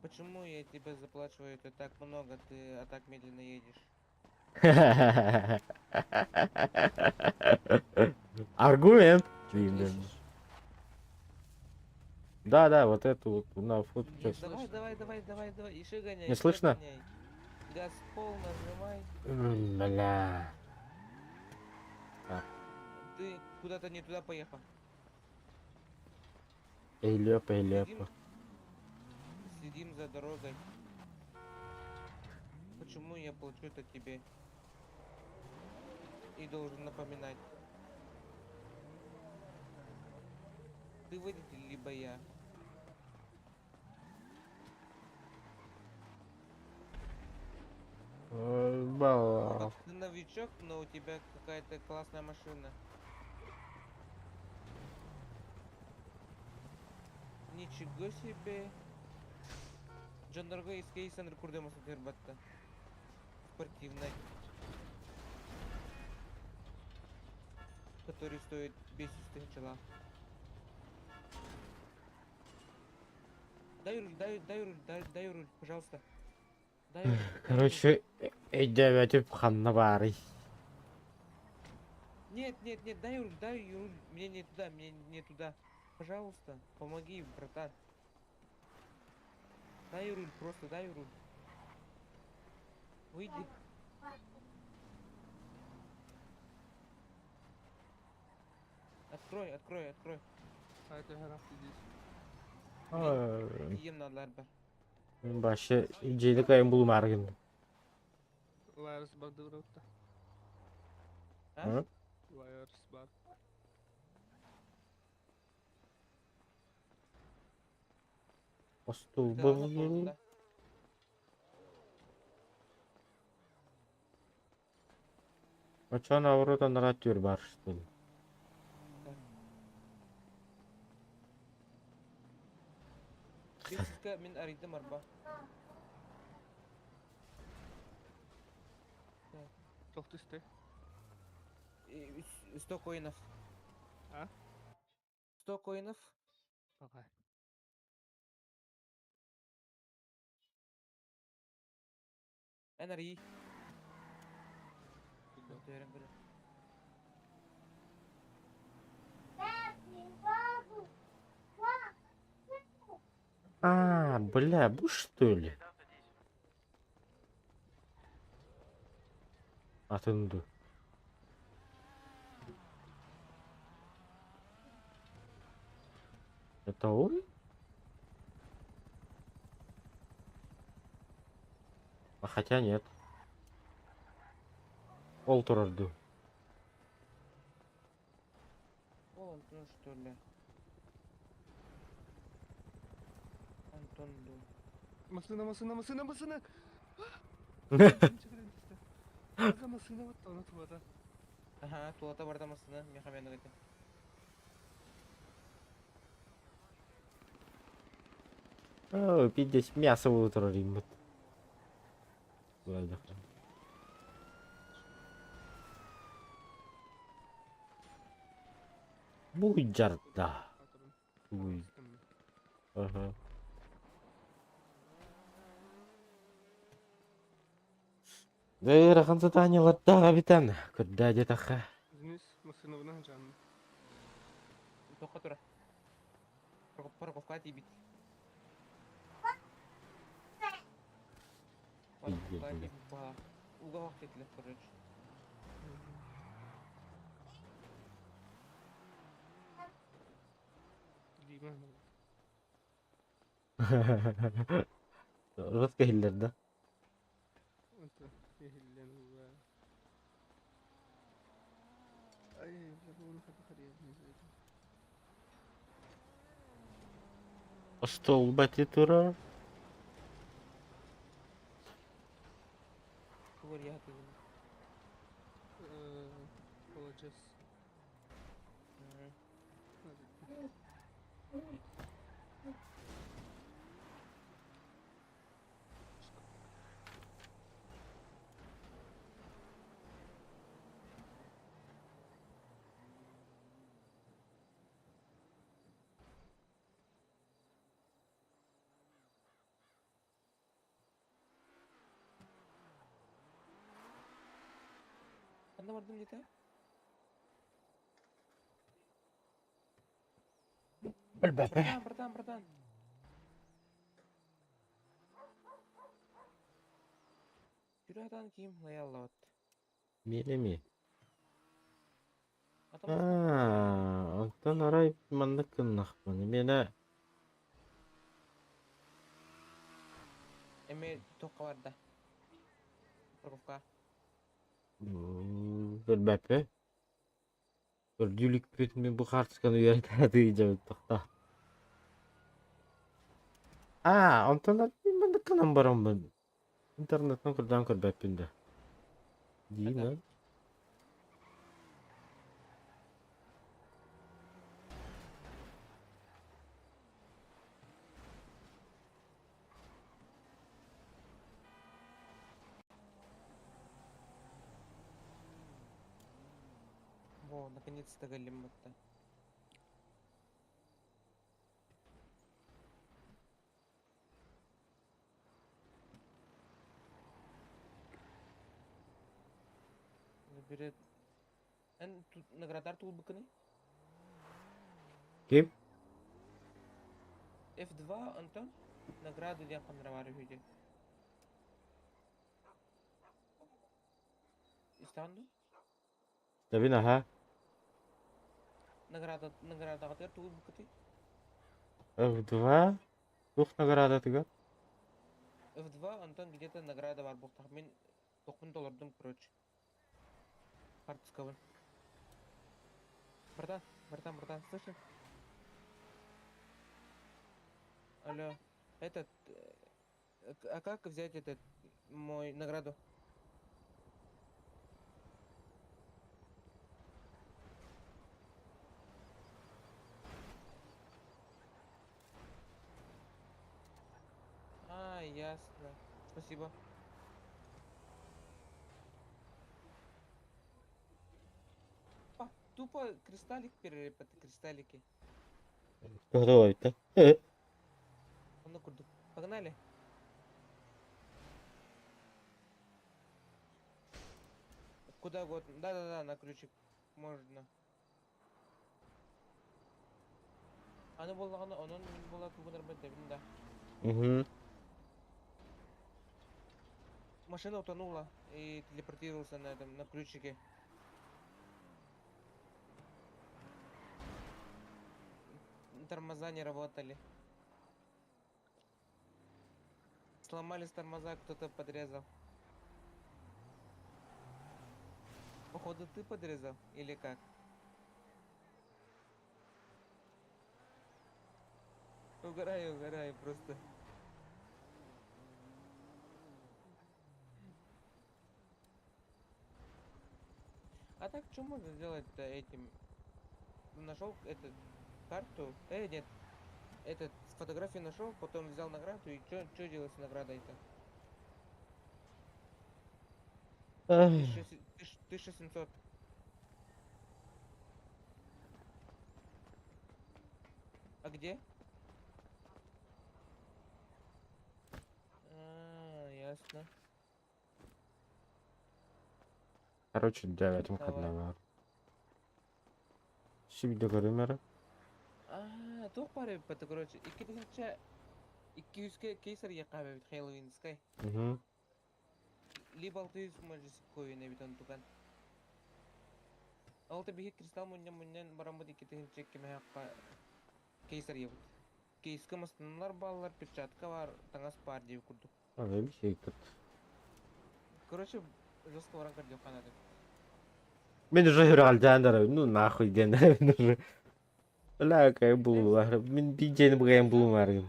Почему я тебе заплачиваю это так много, ты так медленно едешь? Аргумент. Чё Блин, ты да. ищешь? Да, вот эту вот на фотку. Не Давай, слышно. давай, еще гоняй, Не ещё слышно? гоняй. Газ пол нажимай. Бля. Ты куда-то не туда поехал. Эй, лёпа, эй, Следим, лёпа. следим за дорогой. Почему я плачу это тебе? И должен напоминать. Ты водитель, либо я. Бала. Ты новичок, но у тебя какая-то классная машина. Ничего себе. Жандарга из кейса Курдемаса Тербатта. Спортивной. Который стоит 10 тысяч лав. Дай руль, пожалуйста. Дай руль. Короче, давайте пханнавари. Нет, дай руль. Мне не туда. Пожалуйста, помоги, братан. Дай руль, просто дай руль. Выйди. Открой. А это граф здесь. Ем надо, Арбар. Başı incelik ayın bulmargın. Вайерс бар дуракта. А? Hı? Вайерс бар. Остолбы. Очан авродан ратюр бар что ли? Бесизге мен арыйдым арба. Тоқты істе. Сто коинов. А? 100 коинов. Ага. Эн арый. Дөрен көрө. А, бля, бу что ли? Атынды. Это он? А хотя нет. Ол турарды. О, Антон, что ли? Антон, ду. Масына! Ага, масына вот она туада. Ага, туата бардамасыны, мехаменді кетті. О, пиздец, мясо утроим. Ладно. Будет жарда. Ой. Ага. Да, рахан задание ладда, капитан. Куда где-то ха. Денис, масына вона жанны. Тоққа тұра. Парковка тибит. Парковка Пиздец, тибит ба. Уға вақт етілі, короче. Дима. Русский хиллер, да? Это ехиллен уга. Ай, забыл, хата хария не знаю. Стол батитура. Туғыр яғды. Получас. Қанда бардым дейді? Білбәпе. Бірдан. Жүрі атан кейім лаялла бат. Мелеми. Атамас. Антон арай мандык кыннахмын. Мені Эме тоққа барды. Парковка. білбәпе. Bir dülik bütün bu kartıskanı yönetmedi diyeceğim toxta. Антон арай мандык кынан барам ben. İnternetten kurdan körbәппинде. Дейін, Во, наконец-то голем бытты. Заберет. Наградар тул быкыны? Kim? F2, Антон? Награду ден қандырамары үйде. İstanbul? Tabii ha. Награда қатыр тул быкыты? F2. Тух награда тыга. F2, Антон, где-то награда бар бұқтақ. Мен $9 короче. Картысковын. Братан, слышишь? Алло. Этот... А как взять этот... Мой награду? А, ясно. Спасибо. Тупо кристаллик перерепать, кристаллики. Кто это? Ну, круто. Погнали. Куда угодно. Да-да-да, на ключик. Можно. Аны болғаны, onun бола күгінер бәдебін, да. Угу. Машина утонула и телепортировался на этом, на ключике. Тормоза не работали. Сломались тормоза, кто-то подрезал. Походу ты подрезал или как? Угораю просто. А так что можно сделать-то этим? Нашел этот карту? Нет. Этот с фотографией нашел, потом взял награду и что делать с наградой-то? 1700. А где? А, ясно. Короче, 9 кадна var. Şimdi görünür. А, тоқ бар ебі, короче. 200 кейсария қабы бит Хэллоуинскай. Угу. Либо 600 можешь коин бит он туган. Алты бихи кристалл мұннен барамыд 200 кеме хаққа кейсария бит. Кейскі мыстанлар балалар, перчатка бар, таңас бар деп күрдік. Öyle bir şey kırdı. Короче, жестко варан кардио қанады. Ben уже играл Джандера, ну нахуй Джандера, ben уже. لا كان بلو واحد من بيجي نبغى بلو مارجم.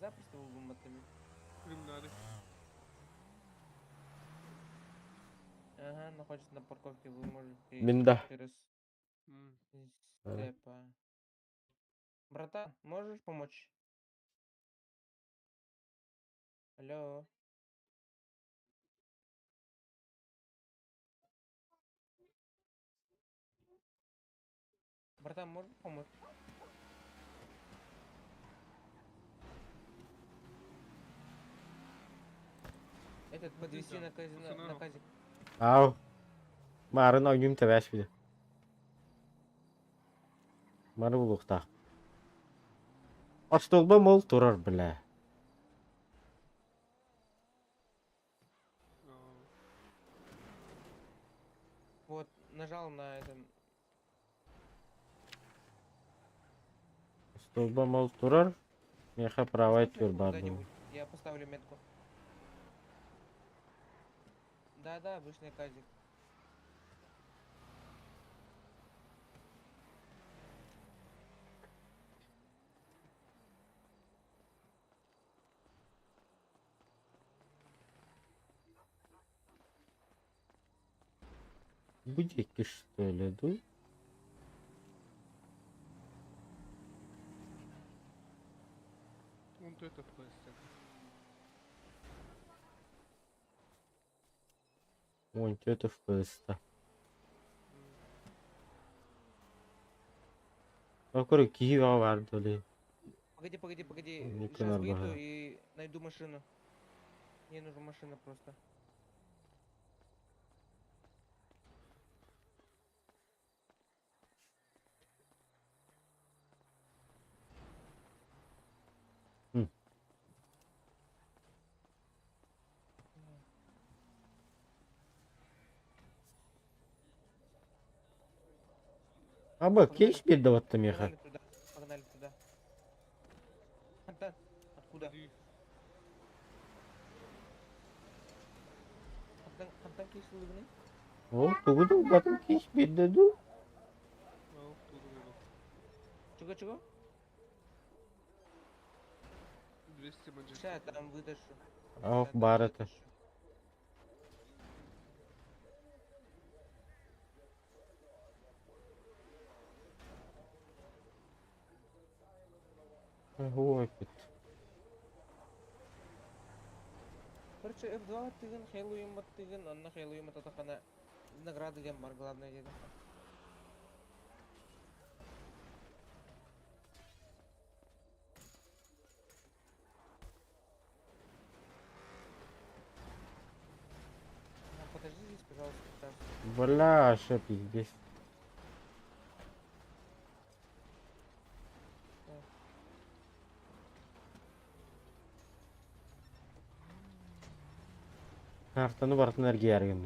Запросто был бы мотами. Криминали. Ага, находится на парковке, вы можете... Минда. Через М. степа. Братан, можешь помочь? Алло. Братан, можешь помочь? Этот подвести да. на казино, на Пацаны, казик. Ау. Марын oyunum tebeş bir de. Marı bulukta. Açtolba mol durar bile. а, Вот, нажал на этом. Açtolba mol durar. Meha prava Поставь etiyor метку bardım. куда-нибудь. Я поставлю метку. Да-да, обычный казик. Бычки что ли, ду? он то это в квесте. Он что-то в квеста. Какой киева vardı ли? Погоди. Не Сейчас канал выйду бага. и найду машину. Мне нужна машина просто. Ama keş bir de battım ya. Погнали туда. Погнали туда. Антон, откуда? Иди. Антон кесілігіне? O tuğdu batım keş bir de ду. Ал, туда иду. Чего? 200 маджестик. Сейчас я там вытащу. Ох, Ща там бар это. вытащу. Ой, бит. Короче, F2 тыгын, Хейлуем тыгын, анна Хейлуем татахана награды дем бар, главное деди. Подожди здесь, пожалуйста, сейчас. Бля, что пиздец. Картаны бартын әрге әрген.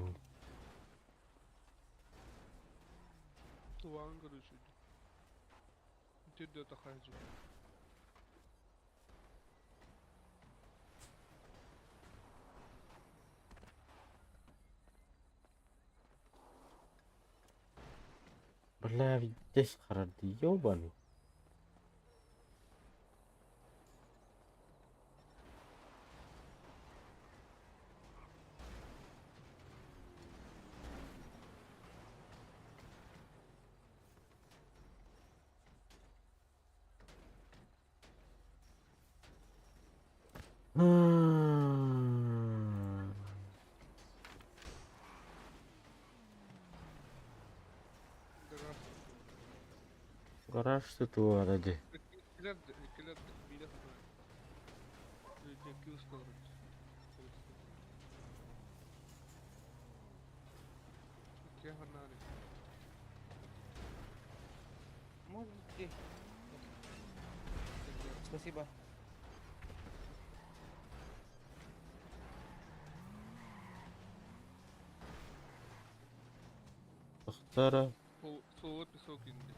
Туан, короче. Тирде тахайджу. Бля, здесь харады, ёбаный. Гараж тут варади. Ekler bile kadar. Önceki ustalar. Çok ханали. Может идти. Спасибо. Тохтара, Soğuk песок indi.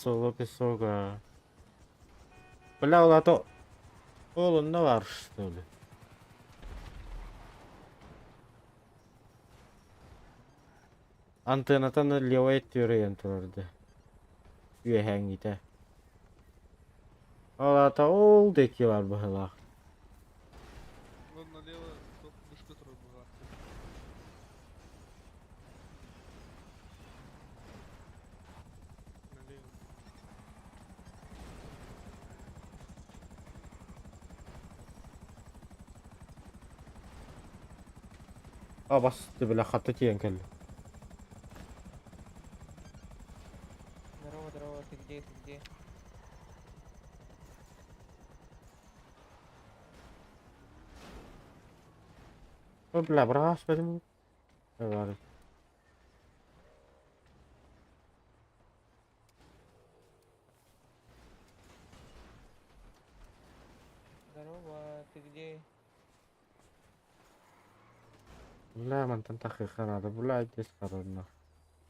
соло песога. Бля, лато. Олында бар, что ли? Антеннатан левая тюрен тұрды. Үйәһәң ите. Алата ол деки бар бұхылақ. Он налево, вышка труба. Налево. Басты бля, хатты тиен кәлі. Здорово, здорово, ты где, ты где? Бля, брас бәдім. Бар. Здорово, ты где? Бля, мантан тақи қанады. Бля, тез қарадына.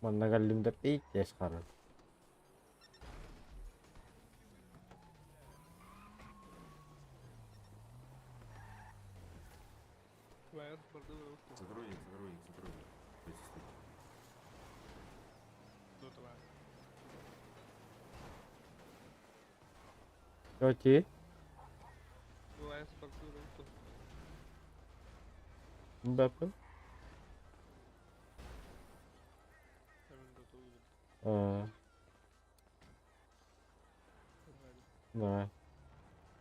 Манна кәлімді бейт тез қарады. Твоя спорта выроста. Загруник. До твоя. Өте? Твоя спорта выроста. Бәпі? Hemen готовы. Давай.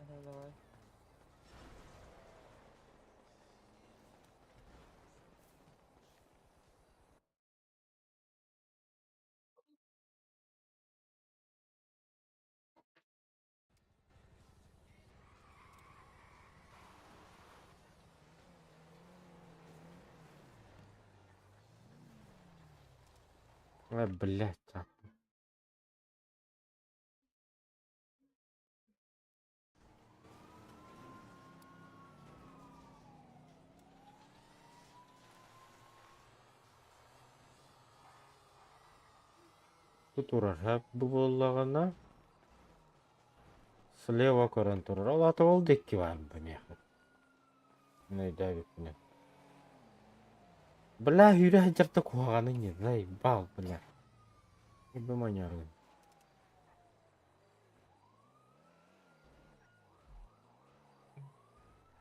Ага, давай. Блядь. Тут урарак болағына. Слева көрін тұрыр. Алаты ол декки бар бұнеқы. Не дәбет бұне. Бля, үйрі әжірді қоғаны не? Зай, бал, бля. Ебі манярын.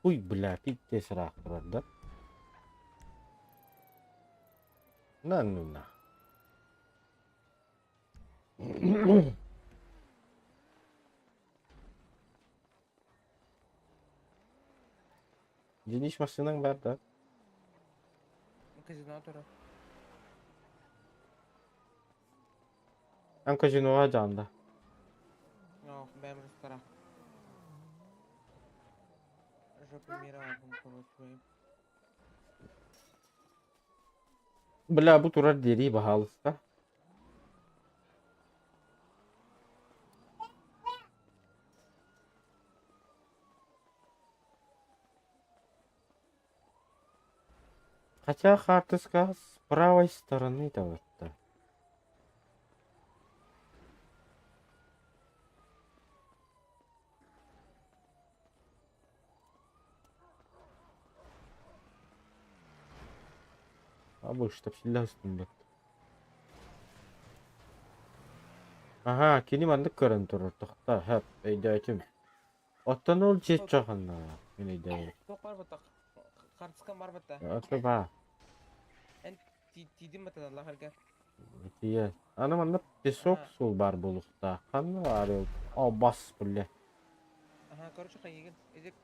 Уй, бля, пить сырақ тұрады. На. Жиниш машинаң бар да. Казино туры. Ан казиноға жанда. Yok, ben restoran. Жопа мира алdım korotmayayım. Бля, bu турар дери бахалыста. Хотя карточка с правой стороны-то вот-то. А больше так всегда üstünde. Aha, kini mandık körün durur. Toxta, hep, eydəytim. Ottan ol jet çoxanna. Meni eydəyim. Yok var batak. Kartıskan var batak. Otı ba. En tidim batak Allah harika. Tiye. Ana manda pesok Aha. sul бар болукта. Қанны бар ел. О, бас бүле. Aha, короче кайгын. Эдик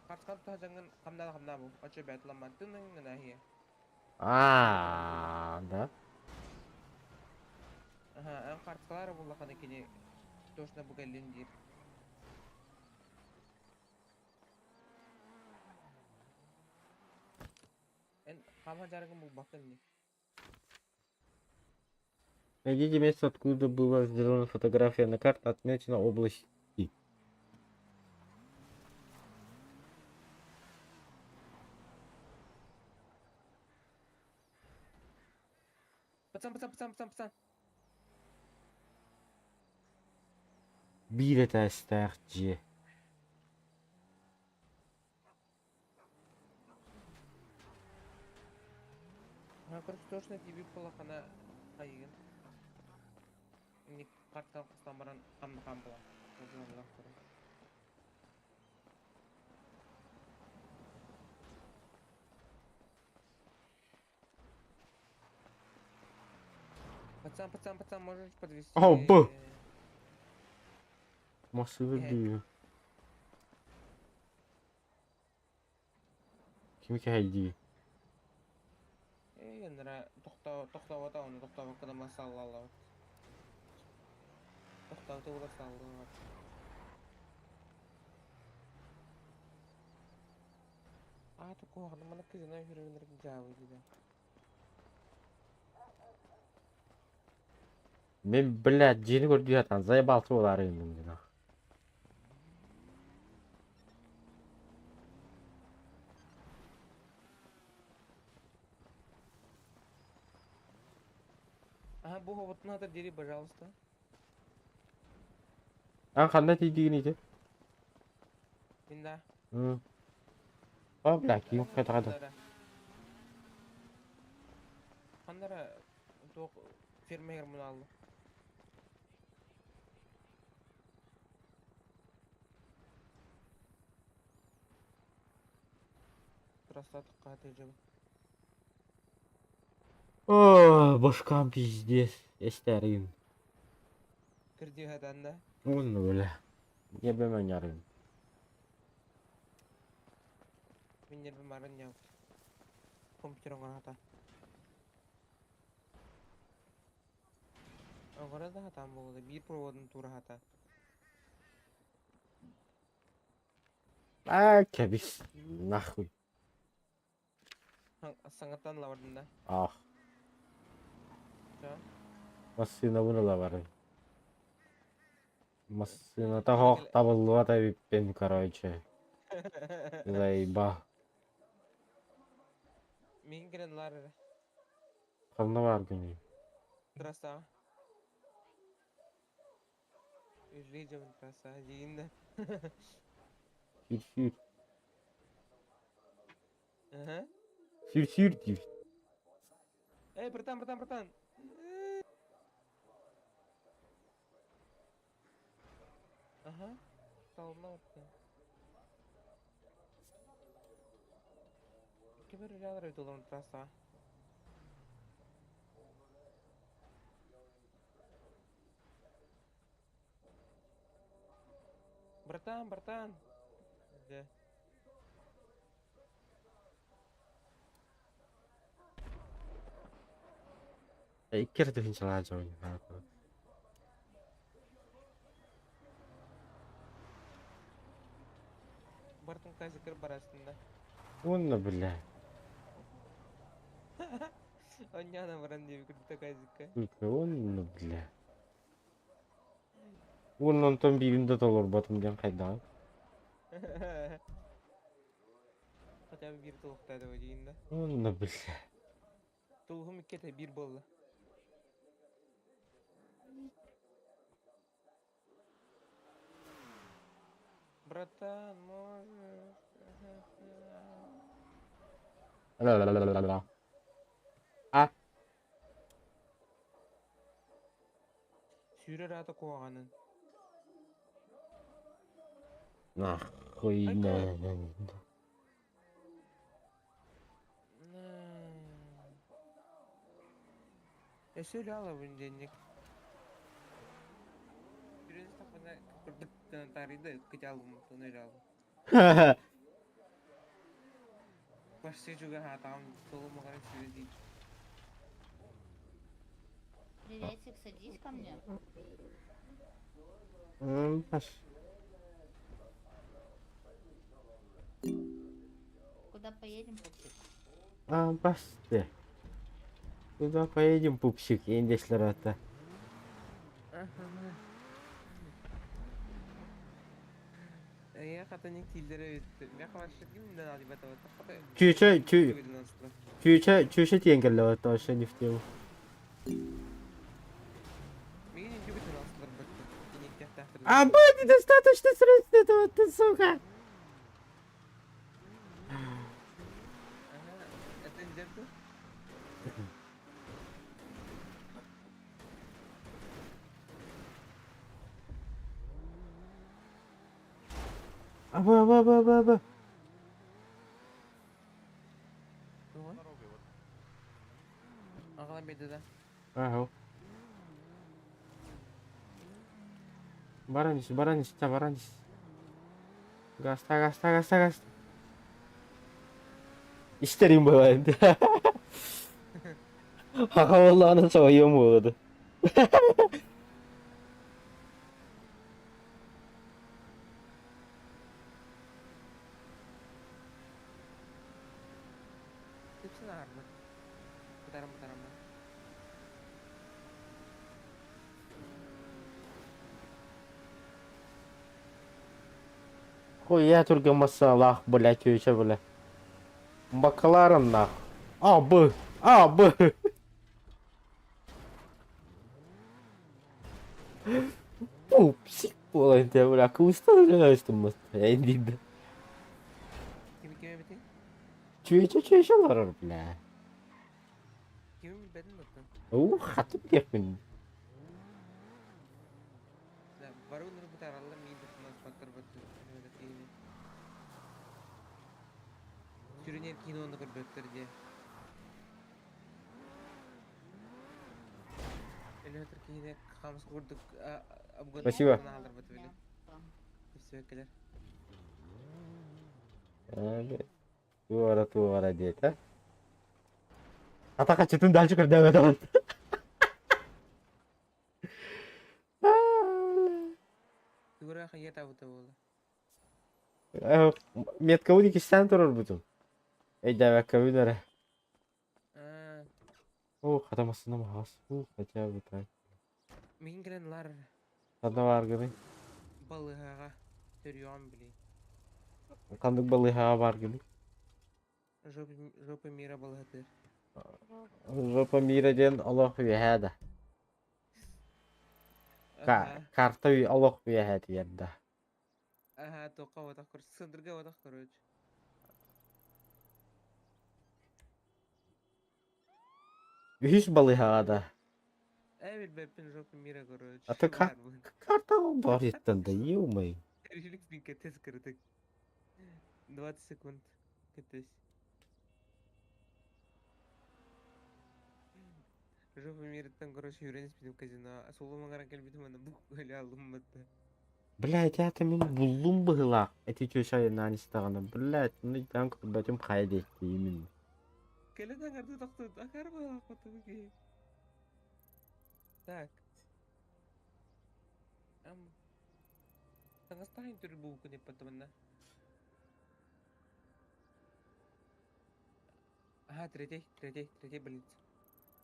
карткан тажанган камна бу. Ачы бәтләмән тының гына хия. Да? Aha, en kartkalar bulla kana kini точно bu gelin dir. En kama jarган bu bakın ni. Найдите место, откуда была сделана фотография на карте, отмечена область. Пацан. Bir testlerci. Aha, короче точно тебе була kana кайгын. Ни карткан кыстамаран камна кам була. Allah korusun. Пацан, можешь подвести? О, б! Масывы diyor. Kimi geldi? Ендіра тоқтап ата оны тоқтап қана масаллалы. Тоқтауды олар салды. Аты қоғаны мана кізіне жүргендерін жауы дейді. Ben блядь, jeni gördü yatan zaybалтı olar endi. Ага, bu hobotunu hata deri, пожалуйста. An qanday tiydigin edi? Minda. O блядь, kim qataqada. Qandara toq fermer bunu aldı. Трастатық қаты жабы. О, башкам пиздец. Esтерим. Кірді ғаданда. Onu böyle. Niye ben yarayım? Minner bir marın yav. Kompüter oңар hata. Oңara da hatam болды. Bir проводын тура hata. А, кебис. Нахуй. Саңаттан лавардында. Ah. Жа. Masina bunu da var. Masina так табылуата биппен, короче. Заеба. Мен керен лары. Қымны бар күні. Траса. Üzleyeceğim trasa. Yiyinde. Sür. Aha. Sür diyor. Братан. Aha. Salına baktı. Кибер рядом доллар трасса. Братан. Да. Ikir tuh salah jauh. Бартын кайзыкыр барасында. Оны бля. Онняна баран деп күрдү кайзыкка. Оны бля. Onun ton birinde dolur batımdan kayda. Хотя бы бир толуктайды о дейинде. Оны бля. Толугум иккете бир болду. Братан, можешь. Ла-ла-ла-ла-ла-ла. А, Сүйрер аты куаганын. нахуй Ай, не. Söyle ala bundenlik. Birinci tapana kırdık tarihinde kıcalım bunu öyle aldım. Başta juga hatam soluma kadar söyledi. Приветик, садись ко мне. Паш. Куда поедем, пупсик? Басты. Куда поедем, пупсик? Ендешлер ата. Я хатаник тилдері өтті. Мен қабашы кімден алып атабы? Чүйші теңгерлі ата ошы нефтему. Мен енді бүтін алсылар бұтты. Инектер тақтырды. Аба, недостаточно средств этого, ты сука. Это не дерді? Аба. Ағылан беді да. Ага. Баранис. Гаста. İsterim bu halde. Havalarını soğuyor mu orada? Hepsini ağırdı. Budarım. Хуя только масалах, блядь, еще, блядь. Бакларом нах. Абы. Пупсик, блядь, бля, кустануляешь там, я не видно. Kime bitin? Çüye var, bля. Kime bilbedin dostum? Hatım yapın. Barı onları bu taraflarla miydi? Nasıl faktör batı? Öyle değil. Sürün erkeğini onu kırböttür diye. Öyle Türkiye'de kamus kurduk. Спасибо. Alır batı böyle. Teşekkürler. Туара дейт, а? Атака чытын дальше кір дәует алат. Тура хая табыты болды. Метка уди киштен тұрыр бұтым. Дәует көбілері. Қатамасына мағас. Қатя бұтай. Мен кіренлар Қада бар гүні. балығаға түріуан білей. Қандық балыға бар гүні. Жопы мира балығатыр. Жопа миреден Аллах вехеді. Карта үй Аллах вехеді еді. Ага, тоқа ватақ көр. Сындырға ватақ көрөч. Үш балыға да. Әвіл бәппен жопы мира көрөч. Аты карта бар еттенді, еумай. Решилік спинке тез кірдік. 20 секунд. Кетес. Жо мирттен короче үйренис bizim казино. Солумагара келбитим аны бук эле алдым бытты. Блядь, это мен буллум быгыла. Эти чөшай нани стаганы. Блядь, ну там курбатым кайда etти именно. Келе даңарды токтот. Акар бала котуги. Так. Таңастайын түр бук деп паттымна. Ага, третий больница.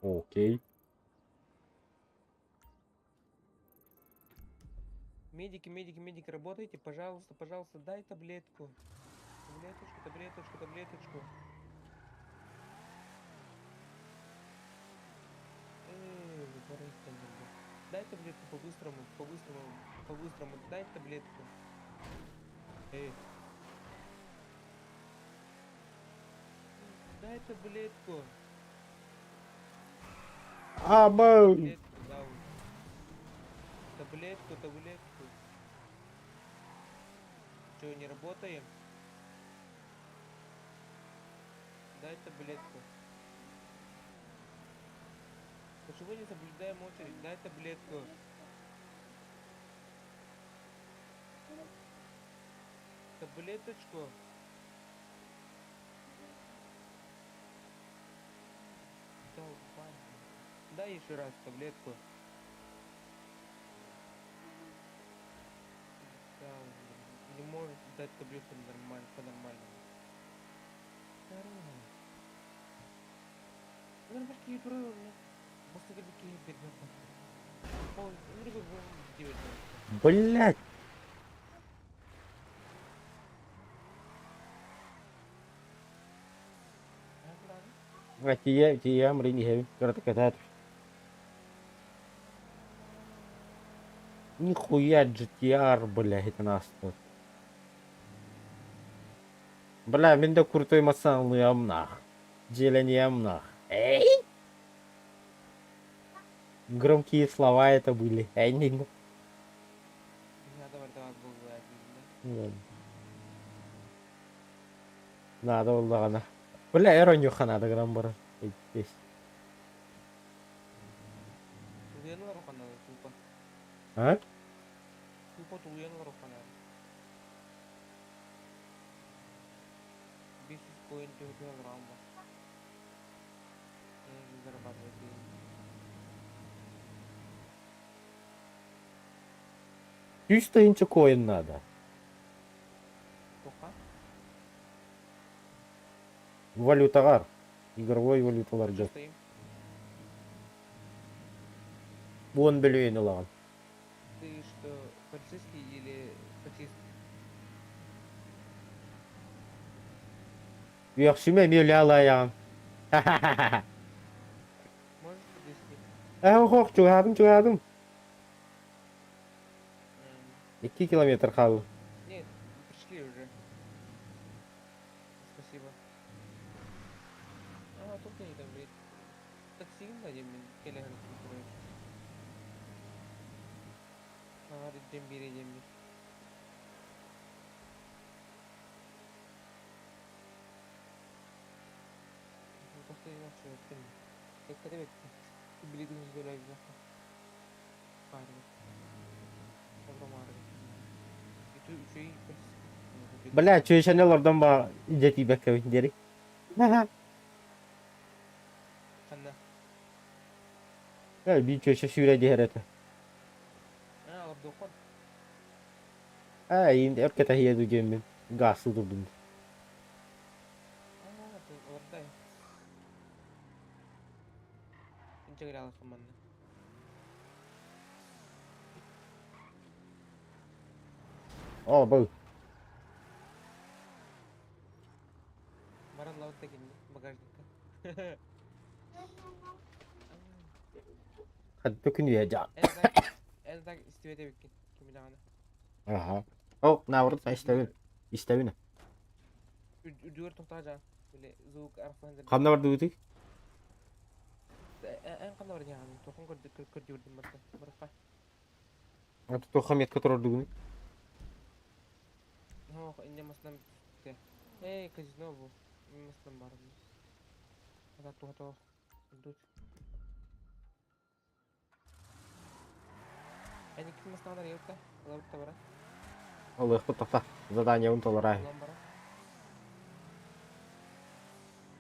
Окей. Медики, работайте, пожалуйста, дай таблетку. Таблеточку. Дай таблетку по-быстрому, дай таблетку. Дай таблетку. Абау. Таблетку, дал. Таблетку. Че, не работаем? Дай таблетку. Почему не соблюдаем очередь? Дай таблетку. Таблеточку. Дай еще раз таблетку. Да, не может дать таблетку нормально, по-нормальному. Ну, какие правильно. После какие переборки. Ой, ну, вы делаете. Блядь. А тия мрини хеви. Карата катат. Нихуя GTR, блядь, это нас тут. Бля, мен де крутой эмоционалыйам нах. Желаниям нах. Эй! Громкие слова это были. Эй, не. Надо вартовать был да? Надо было она. Бля, эронюха надо грамм бара. Здесь. Уянлар уханады, тупо. А? Тупо уянлар уханады. 500 коин килограмм бар. Зарабатывать деньги. 100 инчи коин надо. Сколько? Валютагар. Игровой валюталар Что жоқ. стоим? 10 миллион алған. Ты что, полицейский или таксист? Яқшыма мейлі алайын. Можешь подвезти? Қоқ, жүгадым. 2 километр қалды. Нет, пришли уже. Спасибо. Тут не там, блядь. Такси дадим, келеген культурой. Дембире. Просто не знаю, что это. Как это ведь? Билеты не забирают завтра. Парень. Добро марви. И ты еще и полицейский. Бля, чөйшәнелардан ба ижети бәкәвин дери. Анна. Би чөйшә сүйрәди хәрәте. Алып дохон. Инде өркәтә хиеду геммен. Гасы дурдум. Ты ордай. Интеграл команда. О, бұл. Маран лаут тегин багажникка. Хәд төкүн яҗа. Элдак истебете беккен. Кимилagana. Аха. О, наврыт истәвин. Үдүр токтажа. Биле звук аркылы. Кандай бар дүйти? Эн кандай бар яганы. Токун көрдүрдүм барка. Барка. Аты тохамет которор дүгүн. Ох, инде маслам. Эй, казино бу. Маслам бар. Ага, тугато. Идут. Әне кім мастағандар еуітті? Олабытта бара? Аллах тоқта. Задание ұнталар ай. Олан бара?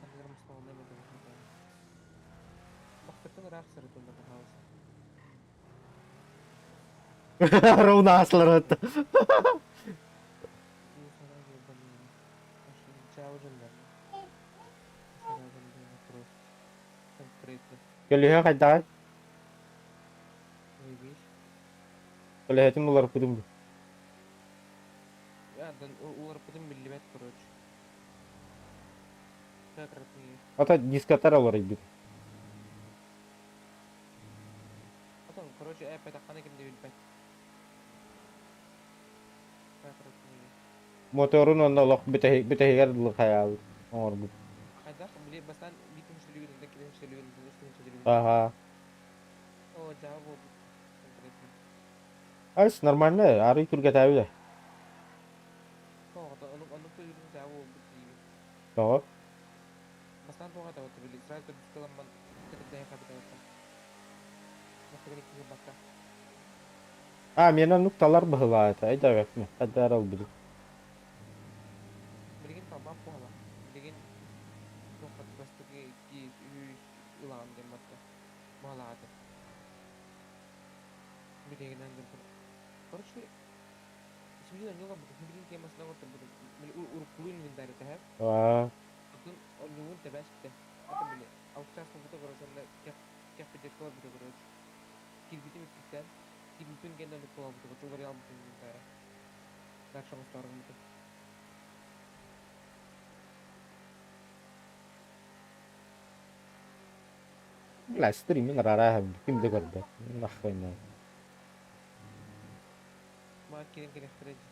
Қандылар мастағандар емеді бұқында. Бақтыртың рақ сыры тұнда бұқалысы. Ровно аслар өтті. И сана ебаный. Ашын чау жындар. Сана жындар просто. Конкретно. Көліге қайдаған? Выйбейш. Көлігетін олар күдім. Я, да улар потом миллимет, короче. Как родные. Ата дискатар олар ебет. Потом, короче, пайтахана кем девил пай. Как родные. Моторын онда олақ бітігер дұлы қаял. Оңыр бұл. Хайдах, блин, бастан битим шелюгин, да кидем шелюгин, да что шелюгин. Ага. О, джаву. Конкретно. Айс, нормально. Ары түрге тәбілі. О, он то юрин джаву бутиви. Тоғы. Бастан тоға да вот, блин, сразу дискалам ман, тетіп дайын қабыта вот. Бастан кеге бака. Менен нұқталар бұғыла әті. Айда өкме. Қадар ал білі. Билеген табап бола. Билеген тоқат бастыгы ки улаған дем батта. Болагады. Билеген андыр. Короче, şimdi önce olan bu bilgi kemasına orta bu uruklu inventari tahap. Bugün o nüvun tebeşte. Hatta bile Avustralya bu da korosanda kah bir dekor bu da koros. Kilbiti bitkiden kilbitin genelde kola bu da çok var yalnız inventari. Akşam ustarım bu. لا ستريم من راها كم ذكر ده نخينا Ma kiren kiren kırıcı.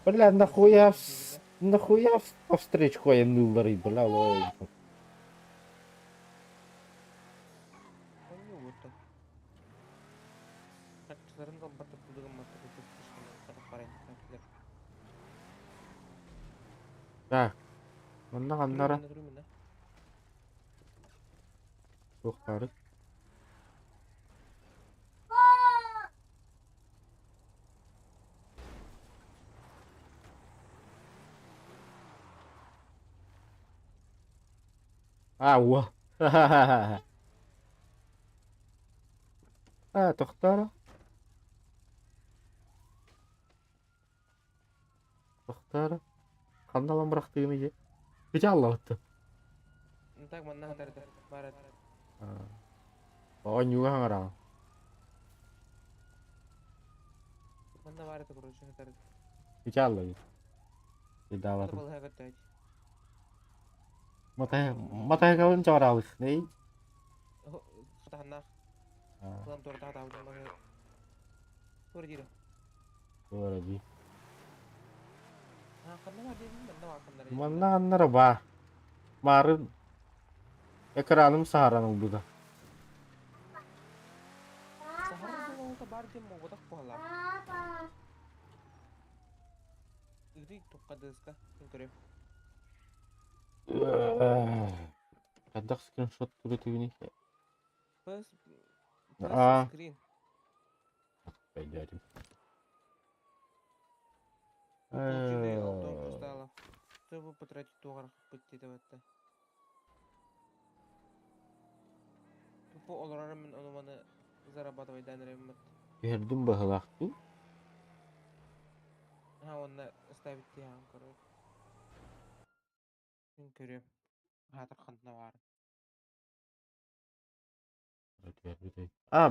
بلا нахуя в встречку я нуллары бля лой. O ne bu da? Kaçların da batıp bulduğum matı bu çok kışkın. Sana parayı takipler. Так. Онда қандары Durumuna. тоқтары. Уа. тоқтары. Тоқтары. Қандалан бірақ дегені же. Кете алла өтті. Так манна хатарды. Барат. О, нюға ғара. Манна барат короче хатарды. Кете алла өтті. Кете алла Hadi өтті. balığa götür. Матайға өн жауыралық. Ней? Sutahannak. Ulan doğru daha da ulan. Doğru değil. Doğru değil. Ha kanna var değil mi? Bende var kanları. Манна қандары ба. Марын. Экранım сағараның бұда. Sahara da olsa bari değil mi? O da pahalı. İgri tukkadı ıska. Görüyorum. Қадақ скриншот түретігіне. Plus Aa. screen. Пойдем. Получили алтон кристаллов. Чтобы потратить доллар пойти в это. Тупо оларым мен onu зарабатывать данным. Бердім бағылақты. Ha onu ставить ya короче. Ben görüyorum. Hatır kantına var.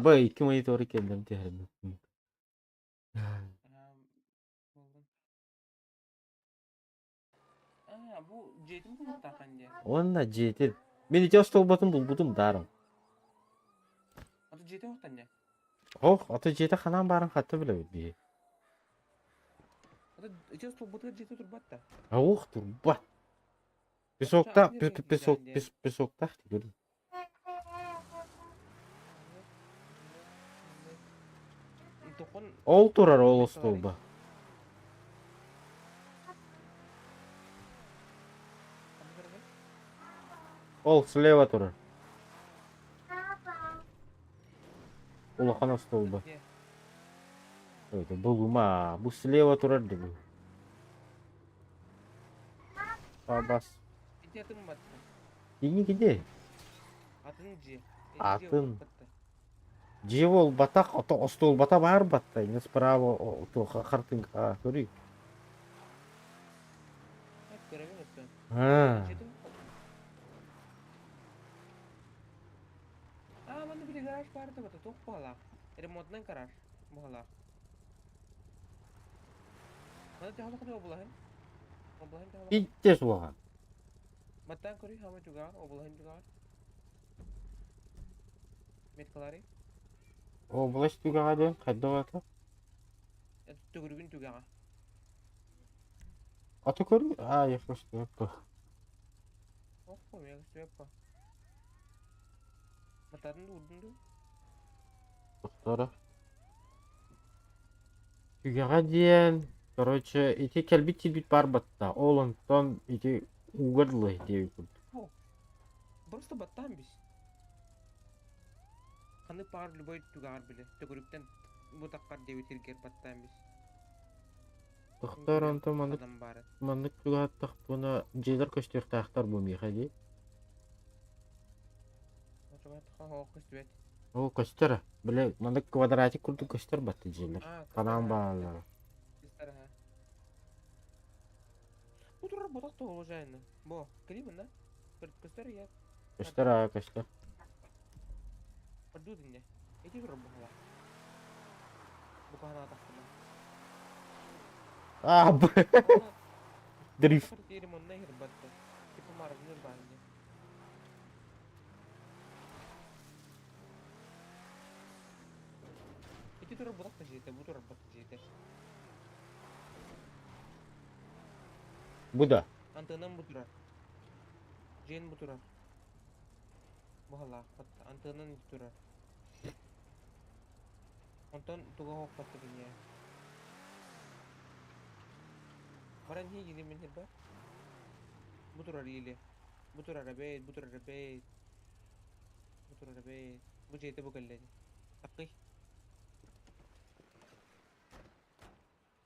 Б, 2 монитор екендім терді. Buldum. Bu jetim bu takan diye. Онда жетеді. Мен ете столбатын бұлбұдым дарым. Adı jeti yoktan diye. Аты жеті қанан барын қатты біле бе. Adı ete stol butlar jeti turbat da. Тұрбат. Песокта. Dokun Ол тұрар ол столба. Ол слева тұрыр. Улахан столба. Где? Это булума. Бу слева тұрыр деп. Бас. Где ты маттың? Кини киде? Атын же. Атын. Же ол батақ, стол бата бар батта. Не справа, то хартын көрейік. Көреген өткен. Ha. Мында bir garaj барды бата, тоқ бағалақ. Ремонтнан гараж бағалақ. Мында тағылық қыды обылайын? Обылайын тағылық. Иттес оған. Баттан көрей, хама жүгағар, обылайын жүгағар. Меткалары. О, бұлаш түгіға дейін қайда ғата? Түгіргін түгіға. Аты көрі? Ехош түгіппі. Оқпа, мега сөйеппа. Матарын ұрдыңды? Тоқтары. Түгіға дейін, короче, ити кәлбит-телбит бар батта. Олантон ити уғырлы деу күрді. Просто баттан біз. Қаны пар любой түгіғар білі. Түгіріктен бұтаққар деу тергер баттан біз. Тоқтар онты Адам бары. мандық түгіғаттық бұны жейлер көштерікті ақтар бұл мейха дей. О, көстер. Біле, мандық квадратик күрді көстер батты жейлер. Канан бағалары. Bu turlar bodak da olacağını. Bu, klibin ne? Göster ya. Көстер, көстер. Perdudin ya. İki turlar bu hala. Bu kahana ataklı. Bu. Drift. Yerim onun ne yerim battı. Tipi marabınır bence. İki turlar bodak da jeyde. Bu turlar battı jeyde. Bu da. Antığından bu durar. Jeyn bu durar. Bu hala battı. Antığından iki durar. Ondan tuğa hok battı dünya. Baran hiç gidiyor min hirba. Bu durar iyili. Bu durar abeyt. Bu durar abeyt. Bu durar abeyt. Bu jeyde bu galledi. Hakkı.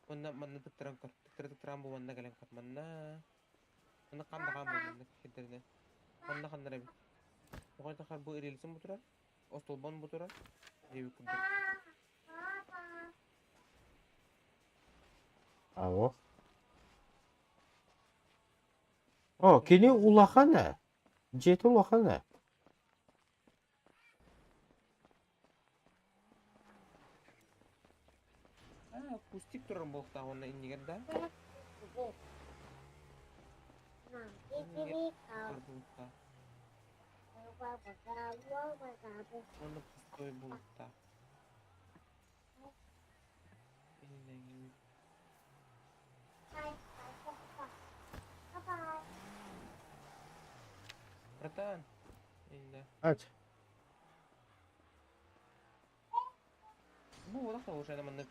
Manna tıktıran kar. Tıktıran bu manna gelen kar. Manna kanda kan bu kederine. Manna kanlara bir. O kadar kar bu erilsin bu turar. Ostolban bu turar. Devi kudur. Avo. O, kini ulaha ne? Jeti ulaha ne? Pustik turar bu tahunna inigen da. Onu pustoy bulutta. Bratан. Инде. Aç. Bu odak da уже наманны.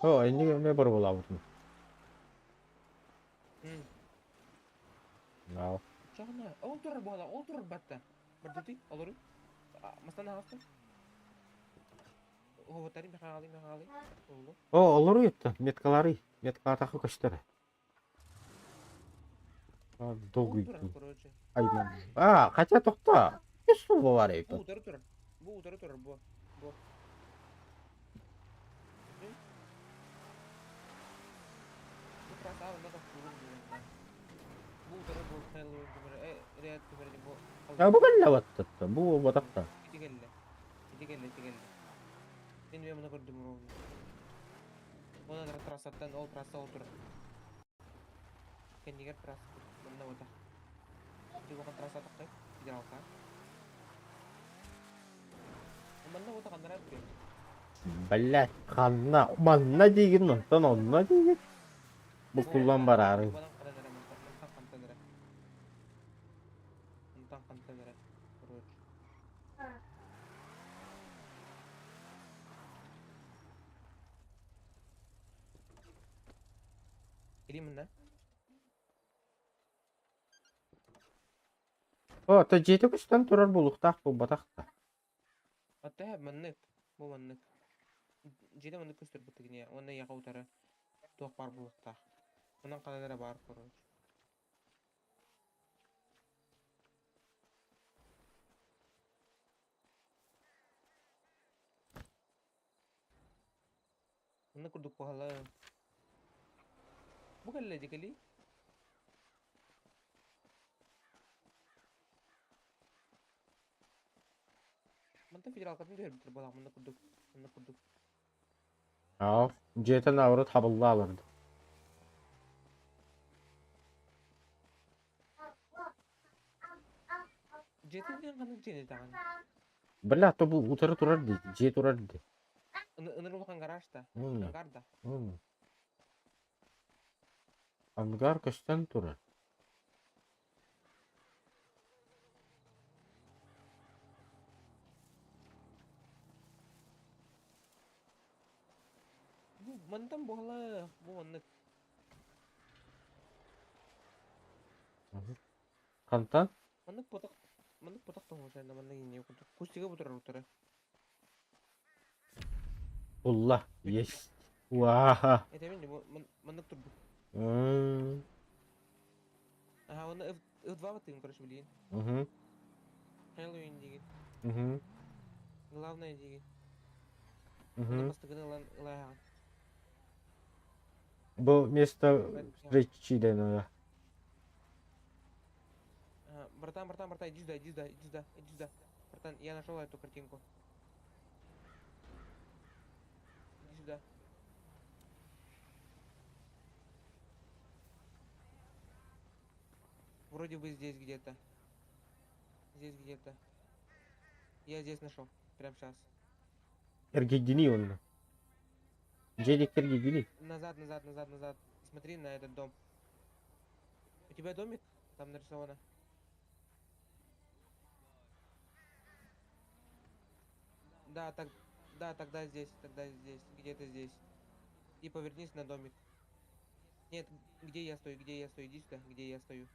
O, ne var bola bunu? No. Чагына. Ол турар бала, ол турар батта. Бардыты, алыры. Мастана хаста. О, тарим хали. Олу. O, olur yuttu. Metkaları. Metkala takı köştere. Dolgu yuttu. Короче. Ayman. Kaça tokta. Üstü bu var evde. Bu turar. Bu. Bu krasava ne kadar kurun diyor. Bu turar bu kaylı böyle riyad böyle bu. Ya bu galla vattı. Bu batakta. İti gelle. Ben ve bunu gördüm onu. Ona da trasattan ol trasa oturur. Kendi ger tras. Bunda oda. Di bakal trasa takay. Di alka. Bunda oda kan darab bir. Balla kanna manna digin nonton onna digin. Bu kullan bararı. Balang kada darab mentang kanta darab. Mentang kanta darab. Terus. Ini mana? О, та жеті күстен тұрар бұлықтақ бұл батақта. Ата маннык, бу маннык. Жеде маннык көстөр бутыгыне, онда яга утары тоқ бар булыкта. Онан кададара бар короче. Маннык курдук пахала. Бу калле дикали. Манта федерал катын дер битер балак маннык курдук. Маннык курдук. Ал, жетен авыры табылла алырды. Жетиден канын жене таган. Біля, то бұл ұтары тұрар дейді, жет тұрар дейді. Ынырылған гаражда. Мм. Ангарда. Ангар көстен тұрар. Бу мантан бухала, бу маннык. Қантан? Маннык потак тоңу жайна маннык ине курдук. Кустиге бутурар утары. Улла, ес. Уаха. Этемен де маннык турду. Ага, оны F2 баттыгын короче билейин. Хэллоуин деген. Главное деген. Оны бастыгын ылайган. Бұл место речиден оя. Братан, иди сюда. Братан, я нашел эту картинку. Иди сюда. Вроде бы здесь где-то. Я здесь нашел. Прям сейчас. Эргедини онна. Джедик эргедини. Назад. Смотри на этот дом. У тебя домик там нарисовано? Да, тогда здесь, где-то здесь. И повернись на домик. Нет, где я стою, иди сюда, где я стою.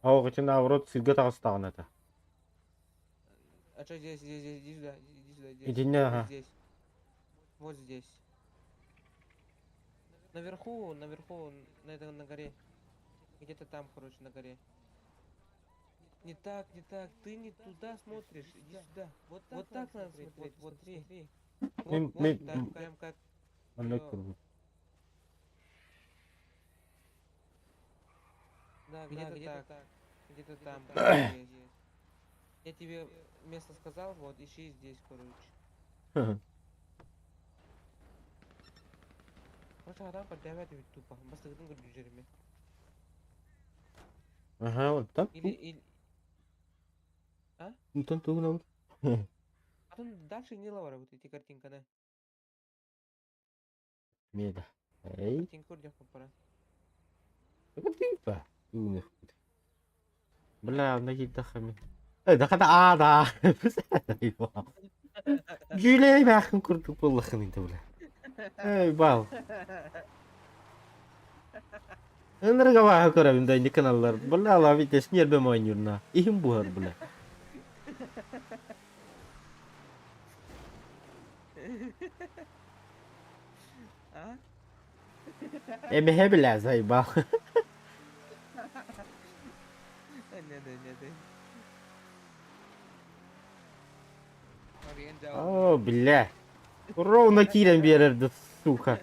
Ау, ғытын авырот сілге тағыстағын әті. А что здесь, иди сюда, Иди не, ага. здесь. Вот здесь. Наверху, на горе. Где-то там, короче, на горе. Не так, ты не туда смотришь, иди сюда. Вот так надо смотреть, вот смотри. Вот так, прям как... Анна Всё. көрді. Да, где-то так. Где-то там. Здесь. Я тебе место сказал, вот, ищи здесь, короче. Просто адам поддавать ведь тупо. Бастыгдың көрді жеріме. Ага, вот так. Или... Ұлтан тұғын ауыр. А тут дальше не лавара вот эти картинканы. Меді. Эй, Картинку көрдек пара. қытып ба? Бля, ана кейді қаме. Дақада ада. Гүлей бәқін күрдік болықын енді бля. Эй, бал. Өнірге бағы көрәбін дайынды каналлар. Бля, ала бітес нербем ойнырна. Ихім бұғар бля. А? Эбе бля, заебал. Не дай. О, бля. Ровно кирен берерді, сука.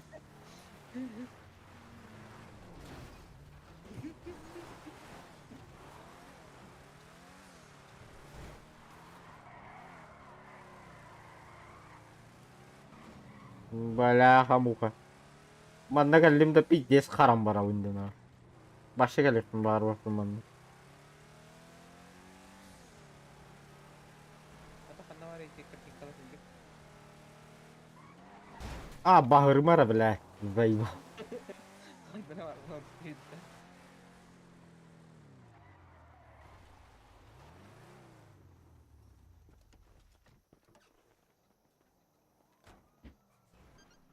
Бляха-муха. Манда кәлімді пиздес қарам бара өндена. Башы кәлектің бар бақпын манда. А, бағырмара, бля. Заебал.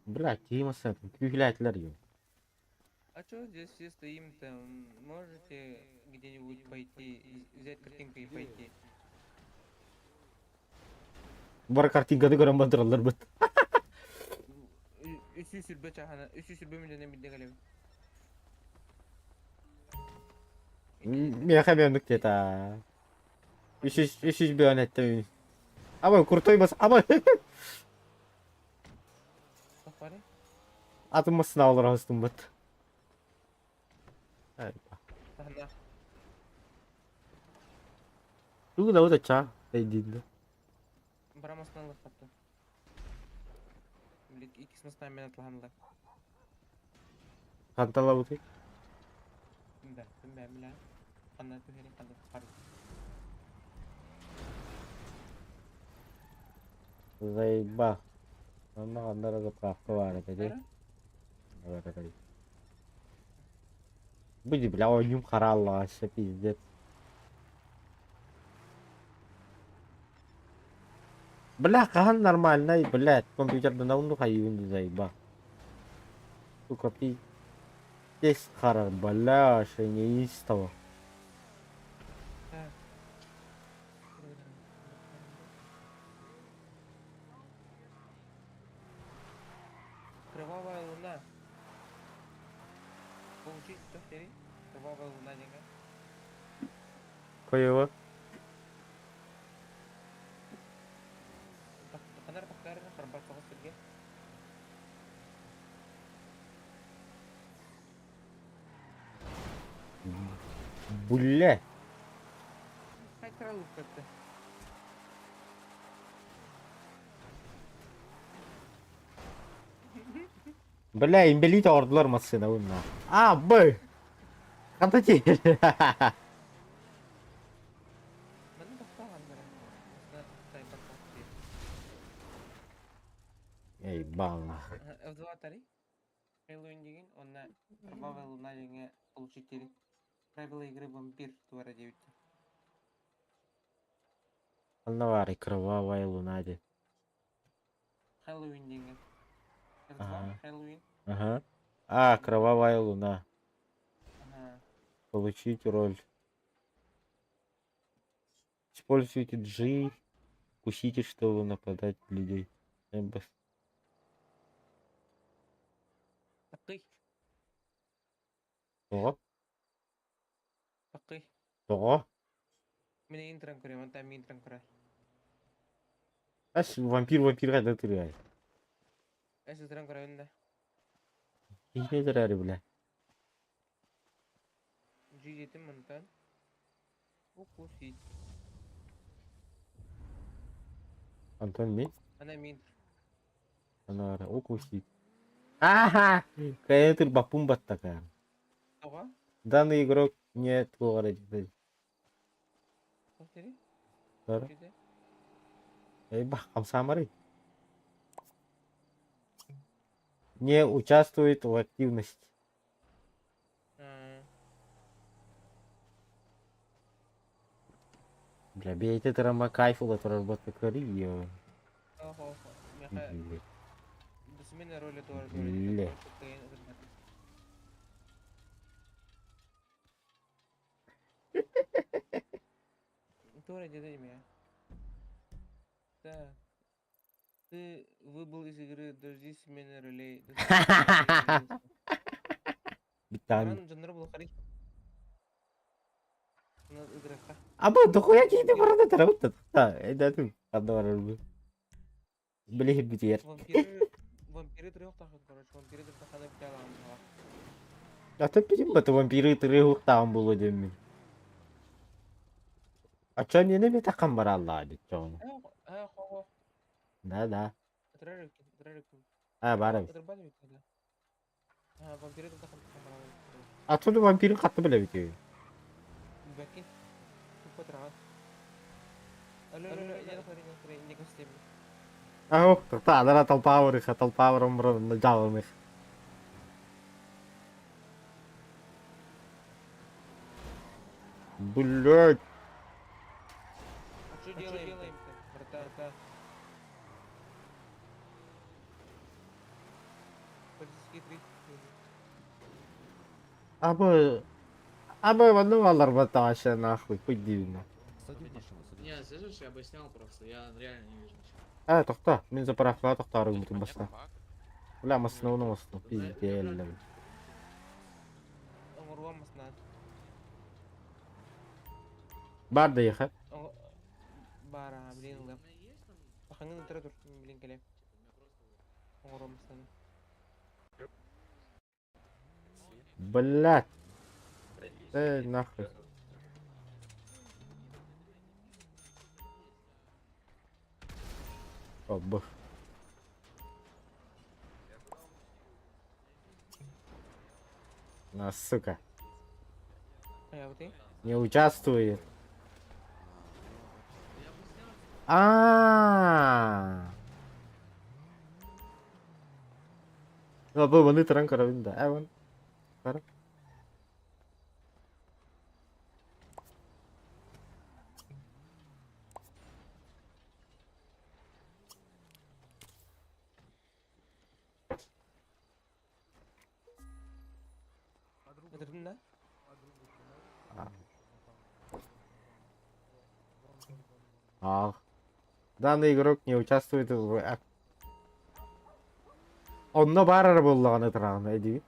Бля, тима сәтім. Күйләтілер ем. А чё здесь все стоим-то? Можете где-нибудь пойти, взять картинку и пойти? Бар картинканы көрөн батыралар бит. Үсү сүрбө чахана, үсү сүрбө менен эмне келем? Мен хамемдик тета. Үсүс бөөн еттем. Абай куртой бас. Абай. Сафари? Атымысына алыр астым бит. Сахна. Тугу да өтө ча. Дейдинде. Барамасынан лыктапты. Билек икисинен мен атланды. Кантала бути. Ben bile anlat öyle kaldı. Pardon. Зайба. Мама кандара да правка бар эди. Буди бля ойнум каралла аше пиздец. Бля, кахан нормально, блядь, компьютерда на унду хайюнди зайба. Сука, пиздец харар, бля, аше неистово. Кровавая луна. Получить что хотели? Кровавая луна деньга. Коева? Канар бактарына карбат соғыс сирге. Бля. Хай кралу как-то. Бля, имбелите ордылар масына унна. А, б. Канта ти. Мен бактаган бара. Осна тай бактаган. Эй, бала. F2 тари. Хэллоуин деген, онна кровавая луна деньга получить тели. Правила игры вампир 2.9. Алнавари, кровавая луна де. Хэллоуин деньга. F2 Ага. Хэллоуин. Ага. А, кровавая луна. Ага. Получить роль. Используйте G. Кусите, чтобы нападать людей. Эмбас. Такый. Того? Такый. Того? Мен интран көрөм, анда мен интран көрөм. Аш вампир кайда тургай. Эс интран көрөм да. Кийне зарары бля. G7 монтан. Укусить. Антон ми? Ана мен. Анара укусить. Аха! Кайда тур бапум баттака. Тога? Данный игрок не твора теперь. Смотри. Да? Эй, бах, камсамары. Не участвует в активности. Бля, бейте трама кайфула работа кори. Ого. Меха. Досмена роли тоже. Бля. Тоже дедай меня. Так. Ты выбыл из игры, дожди смены ролей. Битан. Ран жанр был хари. На игрока. Або дохуя кейде барады тараутта. Та, это ты. Адварбы. Бле битер. Вампиры трех тахат, короче, вампиры трех тахат битала. А то пидим бата вампиры трехук там было демми. А чё не неми такам баралла дит чон. Хо. Да. Трерик. А, бара. Это бали тогда. Вампиры трех тахат. А то вампиры катты беле бите. Бакин. Тупо трагат. Алло, я хори не костем. Ау, та, да толпавром наджалных. Блять. А что делаем-то, братан? Полицейский 3. Abi. Abi bana varlar bata aşağı nахуй. Хоть дивно. Не, слышишь, я объяснял просто, я реально не вижу ничего. Тохта. Мен заправкаға тоқтарым бүтін баста. Бля, масынауны осыны. Пизделі. Оңырбамасынан. Бар да ехать. Бара, блин, лап. Бахаңын ұтыра тұр, блин, келем. Оңырбамасынан. Блядь. Нахуй. О, бых. На, сука. А вот ты? Не участвует. А. Abi bunu tren karabinde. Evet. Kara. Ötürdün de? А. Данный игрок не участвует в... Онно барар боллаганы турган эди.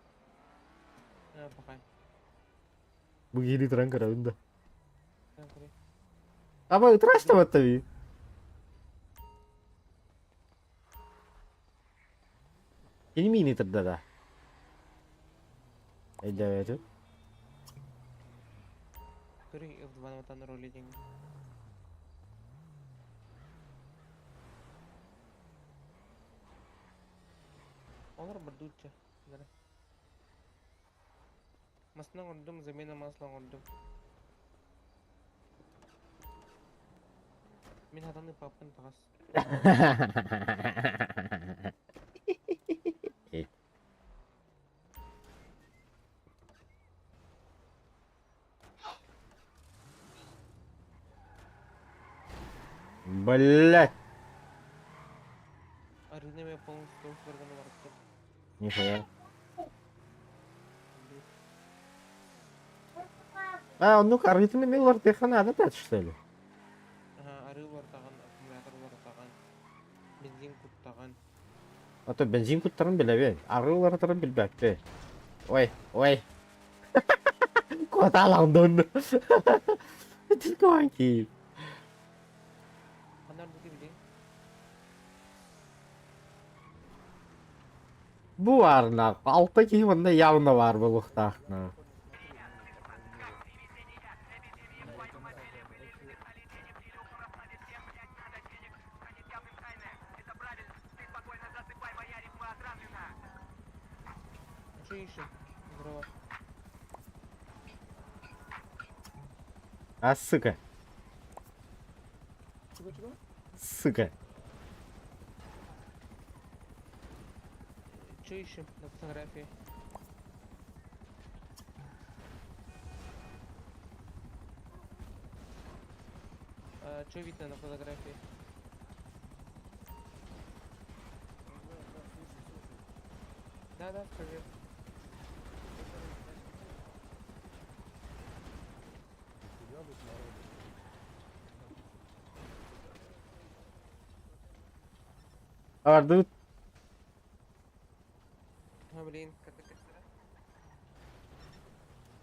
Пахай. Бу кири турган карабында. Кыры. Аба ытрашта баттаби. Келмейни турда да. Эдебету. Кыры в два ватан роли деньги. Олар бардучча. Масына ордум, замена масла ордум. Мен атаны папын тагас. Блять. Арыны мен полностью сберганы барыптым. Нихуя. А, ну аргентина милар техана да что ли? Ага, ары бар таган, аккумулятор бар таган. Бензин куттаган. А то бензин куттарын билебе. Арыларын билбеппи. Ой, ой. Коталандын. Тиконки. Канар бути биле. Bu varna. Alttaki bunda явно var bu luhtahna. Что ищем? Дрова. А, сука. Чего? Сука. Что ищем на фотографии? Что видно на фотографии? Да, скажи. Ardut. Блин, как это кстати?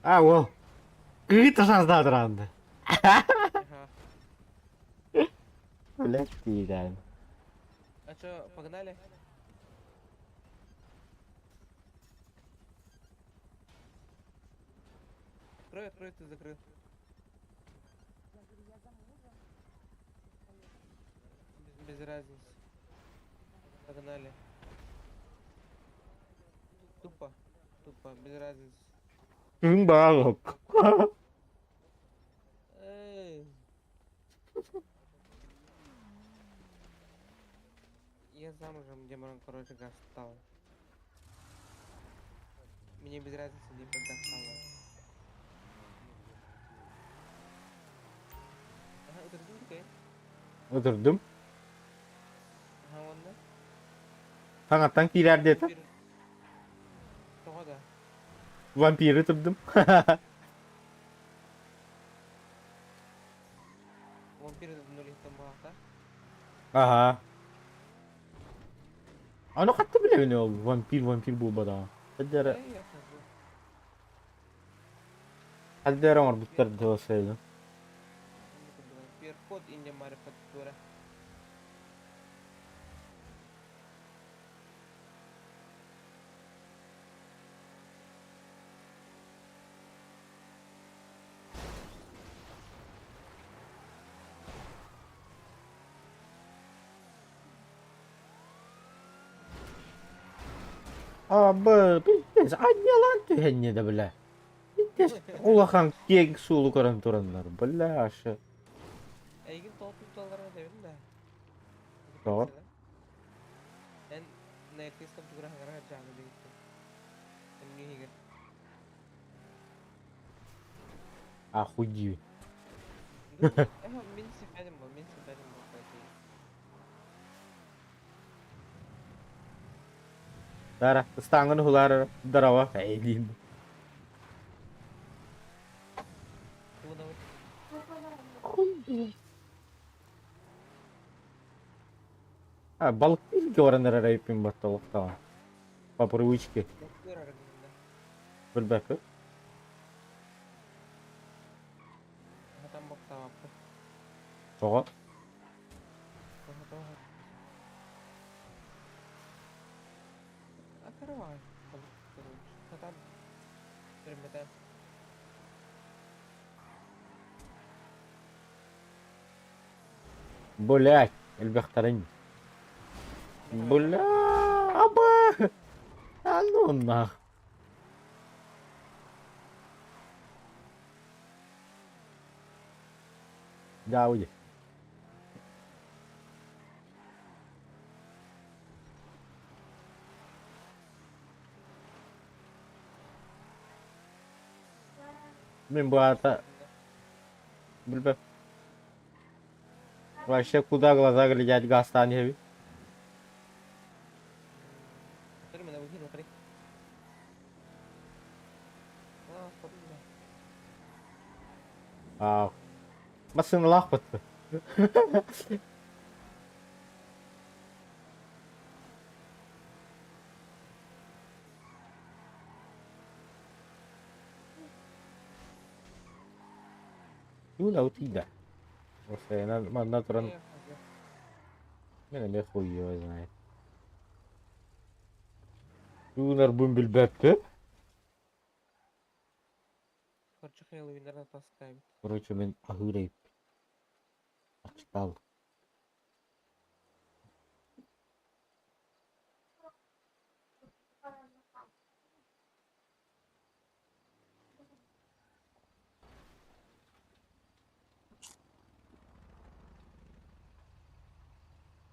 А, во. Это создат ранда. Ага. Блять, пидал. А что, погнали? Открой, ты закрыл. Без разницы. Погнали. Тупо, без разницы. Балок. Эй. Я замужем, Демон, короче, стал. Мне без разницы, где когда стало. Ага, это такая. Oturdum. Ага, он да? Sangattan ileride. Тоға да. Vampiri tuttum. Vampir нуль там багта. Aha. Ano kattı bile ne oldu? Vampir bu bana. Hadi ara. Я хожу. Hadi ara var bu tarafta olsaydı. Вампир код инди марифатура. Abi, biz anyalan tühenni de bile. Biz ulakan kek sulu karan toranlar. Bile aşı. Эйгин толпуп талларга дебин да. Doğru. En nekis kam чугра хагара жаны дегитти. En нихигер. Ахуй. Мин сипедим бу, кайсы. Dara, stangan hular darawa. Eylin. Куда вот? Ha, balık değil ki oranlara arayıp battalık tamam. По привычке. Вампир аргында. Bilbek. Хатам бактабапты. Soğa. Открывай. Хатам. Ребята. Блять, البخترين. Бля, аба. А ну нах. Да, уйди. Блин, брата. Блин. Вообще, куда глаза глядят, гастаневи? Смотри, меня выкинул, смотри. Стоп, да. Басын лахпатты. Юля, утида. Просто на трон. Меня хуй его знает. Юнар бумбил бэппе. Короче, Хэллоуин таскаем. Короче, мен агырайып. Ачтал.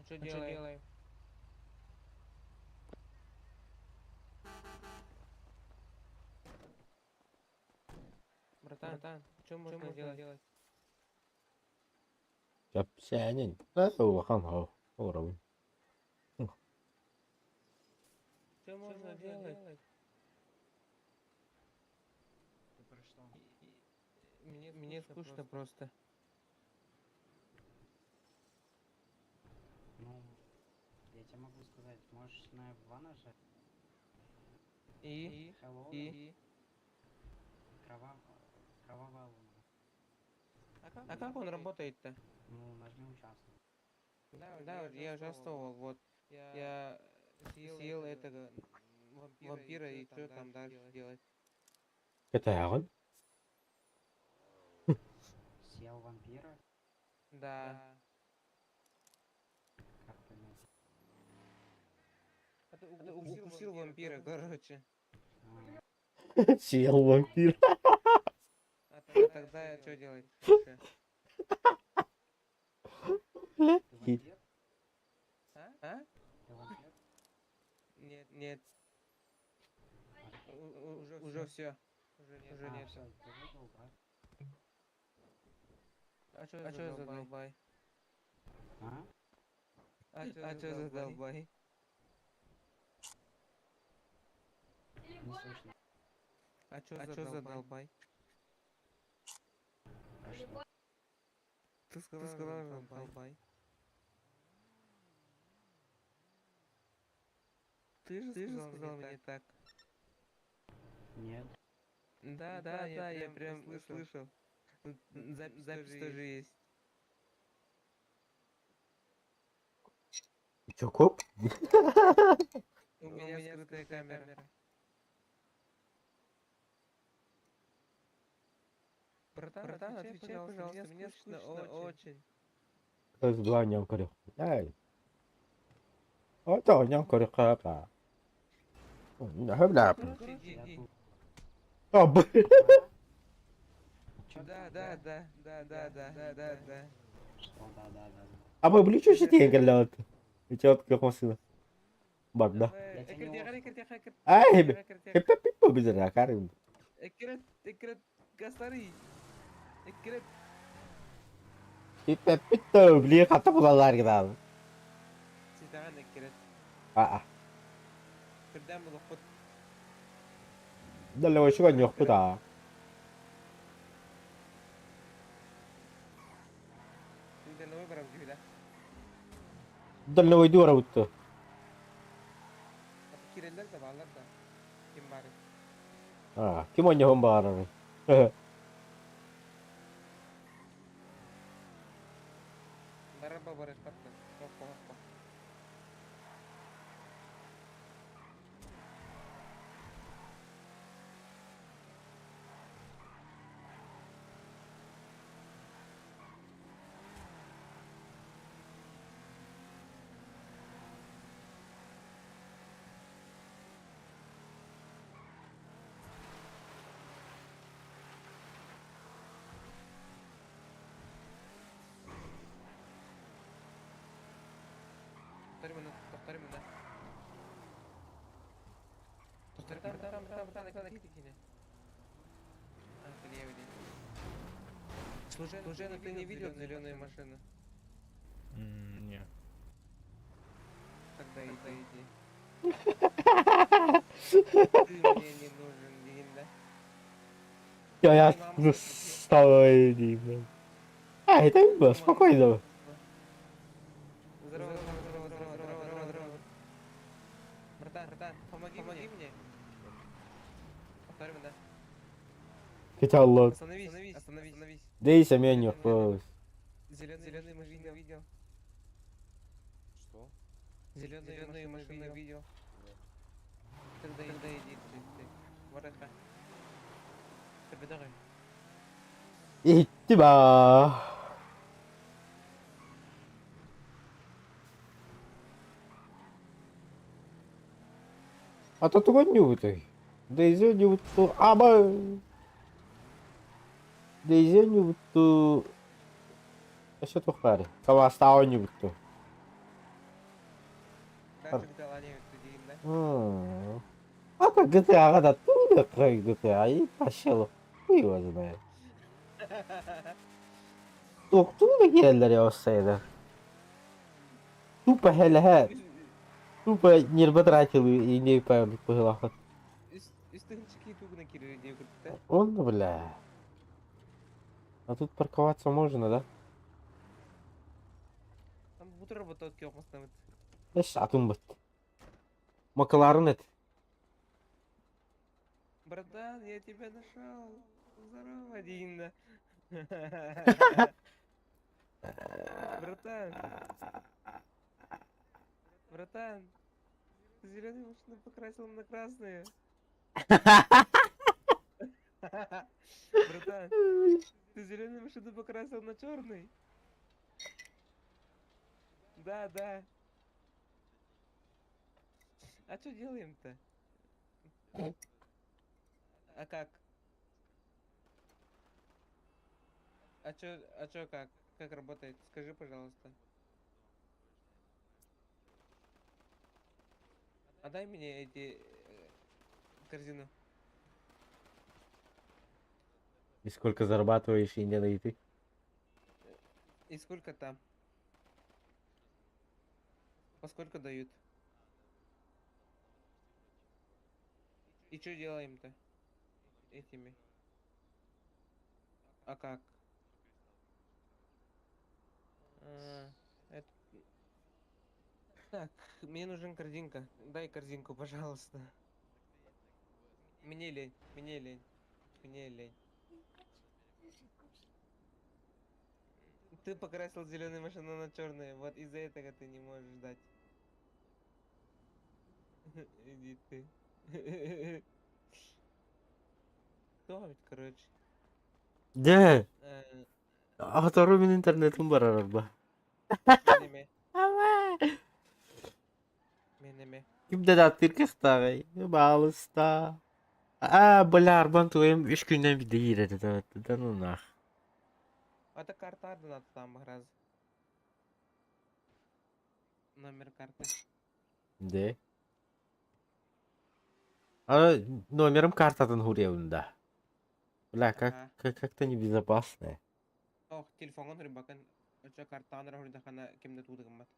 Что делаем? Братан, что можно делать? Чапсянин. Да, уахан хау. Уровень. Что можно делать? Ты про что? Мне скучно просто. Ну, я тебе могу сказать, можешь на F2 нажать. И? Hello, И? кровавая луна. А как он работает-то? Ну, нажми участвовать. Да, я участвовал, вот. Я съел этого вампира, и что там дальше делать? Это ягод? Съел вампира? Да. Как понять? Это укусил вампира, короче. А, Съел вампир. А тогда что делать? Дальше? ты вампир? А? Ты вампир? Нет. Уже все. Уже нет. Всё, ты выиграл, брат. А что за долбай? А? А что за долбай? Не слышно. А чё за долбай? Ты сказал же долбай. Ты же сказал мне так. Нет. Да, я прям слышал. Запись тоже есть. Ты чё, коп? У меня скрытая камера. Братан, отвечай, пожалуйста, мне скучно очень. Два ням-корю. Ай. Это ням-корю хака. Бля. Короче, иди. А, блин. Да. Что? Да. А мы блючу ще тієї гальот. І чотки хосила. Бак, да. Ай, пиппа бизера, карим. Экрет, гастари. Экрет. Пиппа, блин, хата булалар гидал. Ситаган экрет. А. Кырдан был ход. Да лево чего не худа. Ты на выборах где? Да лево иду работу. Kirender de bağlar da. Kim bari? А, кем он не гомбарами. Merhaba Barış Tatlı. Hoppa. Повтори меня. Братан, экран кини. А, ты я видел. Слушай, ты не видел зеленую машину? Не. Тогда иди. Ты мне не нужен, Дин, да? Я стал, блин. А, это было спокойно. Здорово. Братан, помоги мне. Повтори меня. Хотя лот. Остановись. Дейся меню. Просто. Зеленую машину видел? Что? Зеленую машину видел? Тогда иди ты. Ворота. Тебе давай. Иди ба. А то того не вытай. Да извини, вот то. Аба. Да извини, вот то. А что то хари? Кого осталось не вот то. Даже дала не Дин, да? А как GTA да туда край GTA и пошел. Хуй его знает. Туğla gelirler olsaydı. Тупо hele. Тупо не потратил и не поймет было. Источники тугно кири не да? Он, бля. А тут парковаться можно, да? Там бутерброд кёмастан. Эш атым бит. Макаларын эт. Братан, я тебя нашел. Здорово, Дина. Братан, ты зеленую машину покрасил на красную. Братан, ты зеленую машину покрасил на черный. Да. А что делаем-то? А как? А чё как? Как работает? Скажи, пожалуйста. А дай мне эти корзину. И сколько зарабатываешь и не найти? И сколько там? Поскольку дают? И что делаем-то? этими. А как? Это... Так, мне нужен корзинка. Дай корзинку, пожалуйста. Мне лень, мне лень, мне лень. Ты покрасил зеленую машину на черную, вот из-за этого ты не можешь ждать. Иди ты. Кто ведь, короче. De. Э, Atorumun internetim var araba. Менеме, менеме. Kimde de attır kıhtağay. Bağlısta. Böyle arban toyum 3 günden bir değil dedi. Дан ona. Это карта надо там раз. Номер карты. De. А номером картадан хуревында. Бля, Ага. как-то небезопасно. Ох, телефонға түрі бакын. Өтші карта аныр хүрді қана кемді тудығым бат.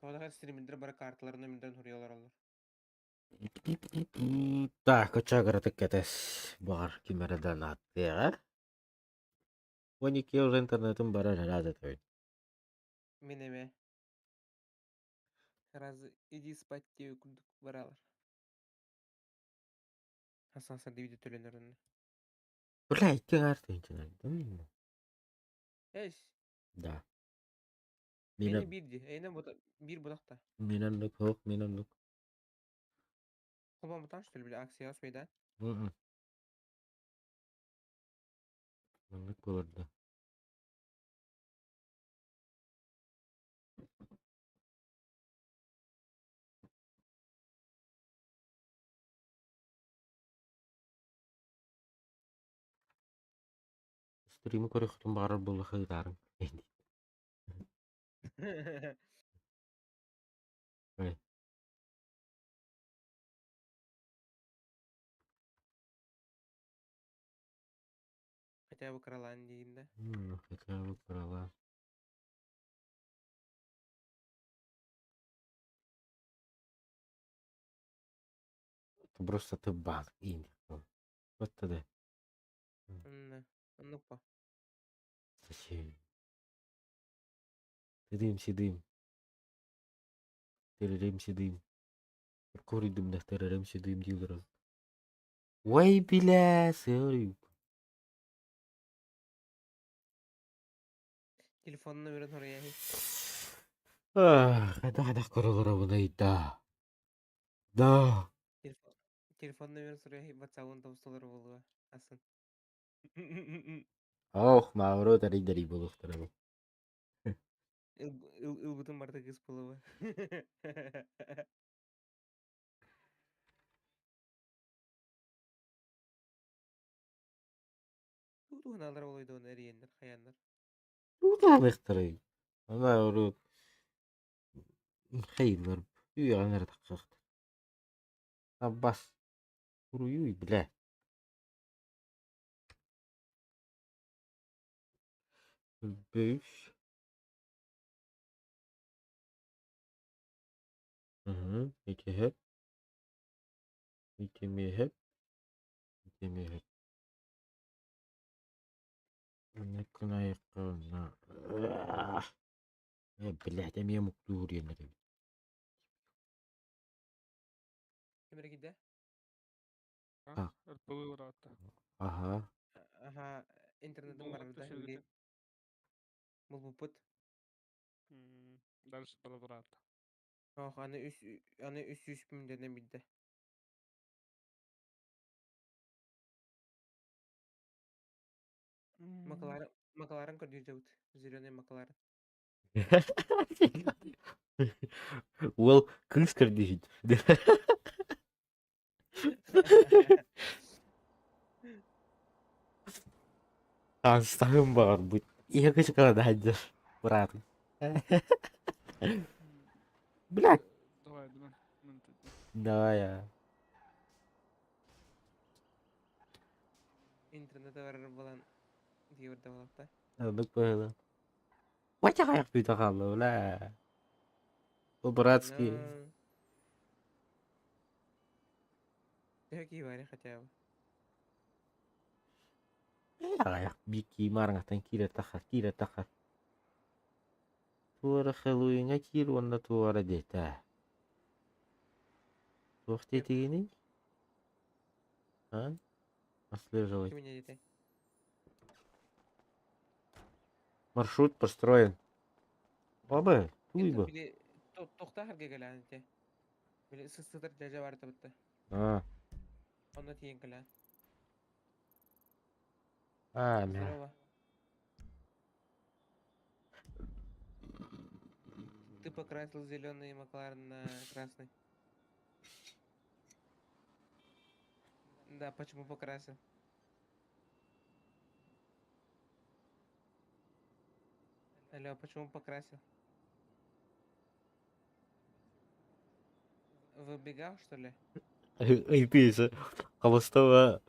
Тоғыдағы стримендер бары карталар номерден түріялар олар. Так, очагара текетес бар кимерадан атты. 12 уже интернетім бар әлі тойын. Менеме. Раз иди спать тебе күлдік баралар. Асанса DVD төленерін. Бля, иттің артын. Эш, Да. әйне Менен бірде, әйне бір бұдақта. менен yok, менен yok. Құлбан бұтан что ли, бля, акция осмейда? Менен көрді. Стримі көріқтім бары бұл қайдарың. Ой. Хотя бы кралан дейін да. Хотя бы права. Это просто ты баг. Вот тогда. Ну па. Зачем? Тыдым сидым. Теререм сидым. Көрдім да теререм сидым дейлер. Ой, бля, сөрі. Телефон номерін орaya. Қайда көрілер абынай да. Да. Телефон номерін сұрaya, WhatsApp-ын тауыстылар болуға. Асын. Ох, Мауро dari болуқтыр. Ылбытын барды кыз болуға. Туғыналар олайды оны әрейендер, қаяндар. Удалықтыр. Ана ұры. Хейлер. Үй аңыр таққақты. Аббас. Уруй, бля. Бөш. İki hep. İki mi hep. İki mi hep. Ne kına yakına. Бля, там я муктур я надо. Кемері киді? РПВ врата. Ага. Ага, интернетім бар да, или бұл бұпыт. Дальше про врата. Ох, аны үс міндерден білді. Макаларын көрді жәуд. Зеленый макаларын. Ол кыз кірді жейді. Астағым бар бұд. Екі шықады әдір. Брат. Блядь. Давай. Давай я. Интернеті бар болан дейбірді болақта. Öldük böyle. Bacak ayak büyüdü kaldı la. Bu Bratski. Какие вари хотя бы. Аяқ бики марңатан кире тахар. Туара Хэллоуинга кир онда туара дета. Туахте тегени? А? Отслеживай. Ты меня детей. Маршрут построен. Бабы, туй бы. Били тохта харга галан те. Били сыстыр жажа бар табытты. А, Онда тиен калан. мя. Здорово. Ты покрасил зеленый Макларен на красный. Да, почему покрасил? Алло, почему покрасил? Выбегал, что ли? Эй, ты холостого...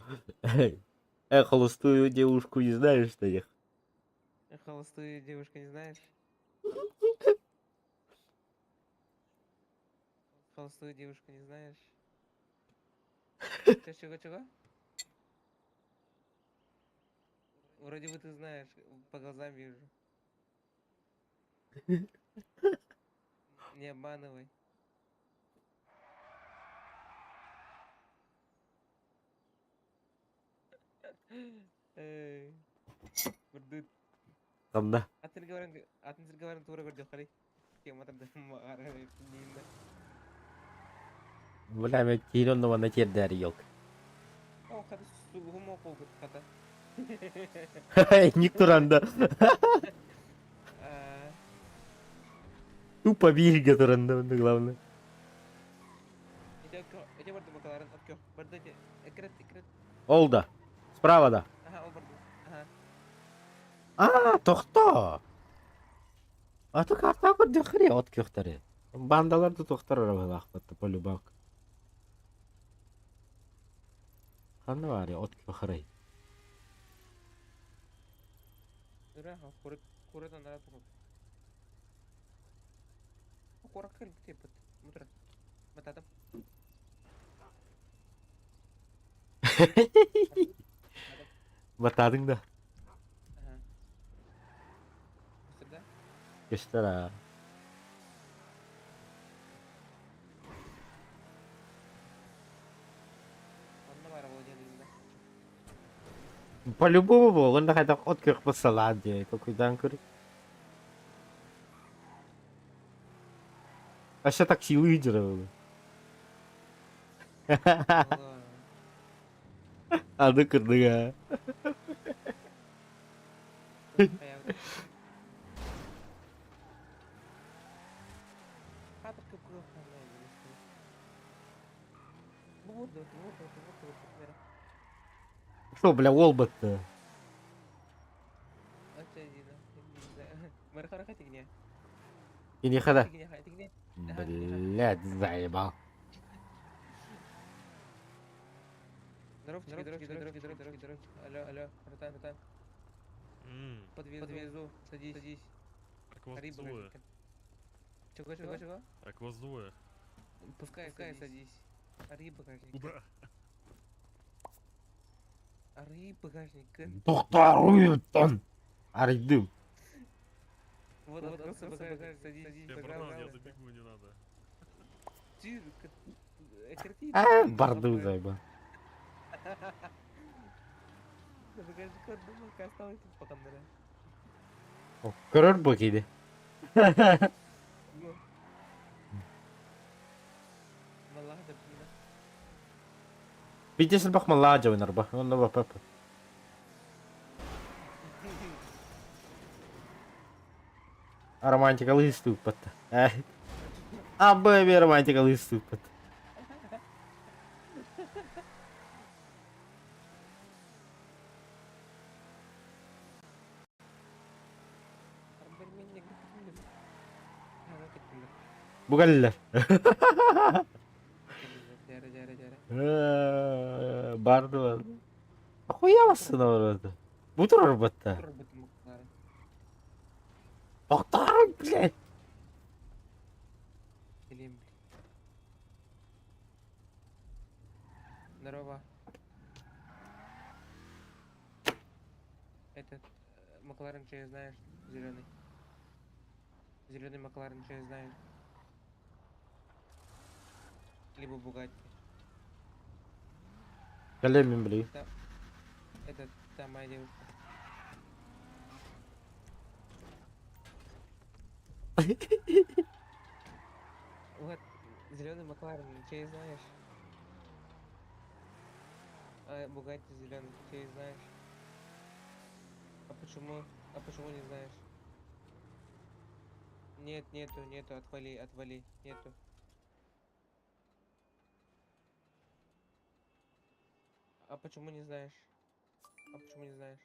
Холостую девушку не знаешь, что ли? Холостую девушка не знаешь? Холостую девушку не знаешь? Чего? Вроде бы ты знаешь, по глазам вижу. Не обманывай. Эй, Бурдут. Анда. Атын говорен тура көрдө кали. Кем атам мара нинда. Бля, мен кинонного на тердәр yok. О, хады сугумо колгут хата. Ник туранда. Тупо бирге туранда, главное. Эти варды Макларен откё. Барды экрет. Ол да. Справа да. Ага, ол барды. Ага. А, тохта. Аты карта көрдө хре от көхтөрү. Бандаларды тохтар арабалак батты полюбак. Ханна бар от көхрей. Дура, куры надо тугу. Курак кел тепет. Мутра. Матадам. Батадың да. Ага. Сюда? Кештера. Онда бар Владимирда. По-любому был, он хотя от көх посаладе, какой-то анкер. А ще такси выдержал. Ады кырдыга. Хатыр көп көп қандай вот. Что, бля, олбат-то? Мархара хатигне. И не хода. Хатигне. Блядь, заебал. Здоров. Алло, братан. Подвезу, садись. Акваздуя. Чего? Акваздуя. Пускай садись. Ари багажник. Куда? Ари багажник. Тоқтаруйттан. Аридым. Вот просто багажник, садись. Братан, я забегу, не надо. Барды заебал. Багажник думал, как осталось потом, да. Көрөр бу кейде. Малада, блин. Битесіл бақ маладжа ойнар ба. Онда ба папа. Романтикалы иступпатты. Абы романтикалы иступпатты. Бугаллар. Жара. Барды. Охуямасың орады. Бу турар батта. Тоқтар, блядь. Здорово. Макларен чей знаешь? Зеленый. Зеленый Макларен чей знаешь? Либо Бугатти. Калемин, блин. Там моя девушка. Вот, зеленый Макларен, чей знаешь? А Бугатти зеленый, чей знаешь? А почему? А почему не знаешь? Нет, нету, отвали, нету. А почему не знаешь? А почему не знаешь?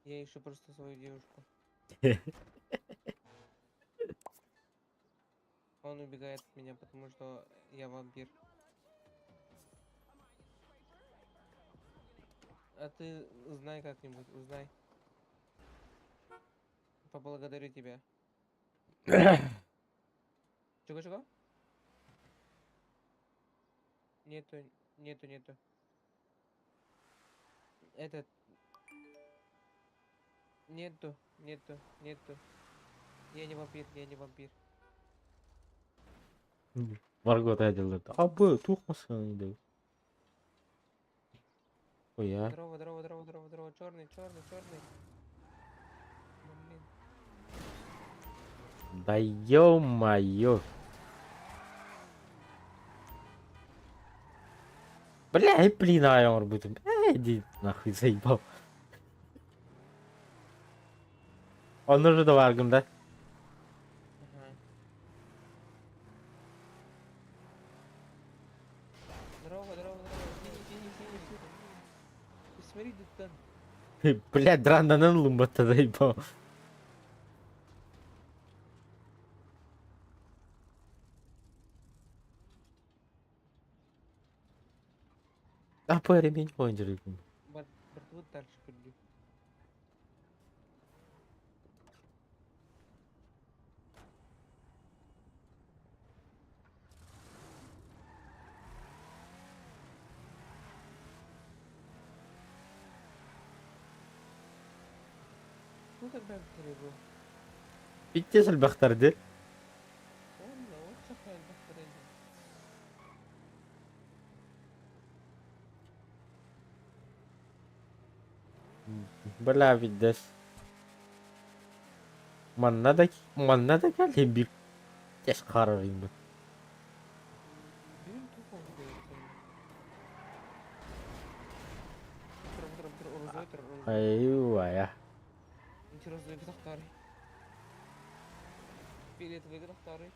Я ищу просто свою девушку. Он убегает от меня, потому что я вампир. А ты узнай как-нибудь, узнай. Поблагодарю тебя. Чего? Нету. Этот... Нету. Я не вампир. Маргот aytildi. Abi to'qmasin edi. Qo'ya. Здорово. Черный. Блин. Да ё-моё. Бля, блин, ayol butum. Иди нахуй, заебал. Он уже доварган, да? Ага. Здорово. Синий. Ты смотри, Дитан. Блядь, дранданын лумбатта заебал. Apa ремень oyuncularım. Бортвуд дальше пойди. Ну тогда был. Bitti baktardı. Он сахал бахтарейди. Бля, видишь. Manna da geldi bir geç kararıyım. Блин, тупо выдается. Розойтер. Ayva ya. Розовый гитахтары. Фиолетовый гитахтары.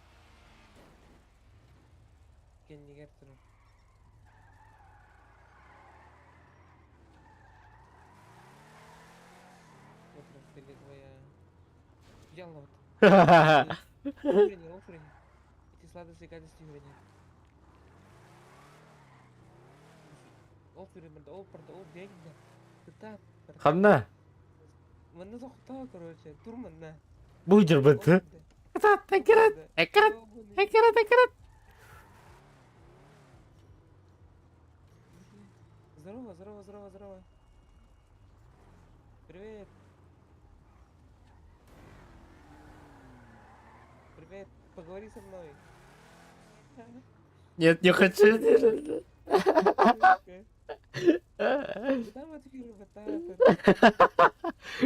Кенни Гертер. Вот фиолетовая. Ялла вот. Уфрени. Эти сладости и гадости уфрени. Офрени, деньги. Так. Hanna. Мына тоқта, короче, тур мына. Buyur batı. Ekrat. Здорово. Привет. Поговори со мной. Нет, не хочу. Там отвер,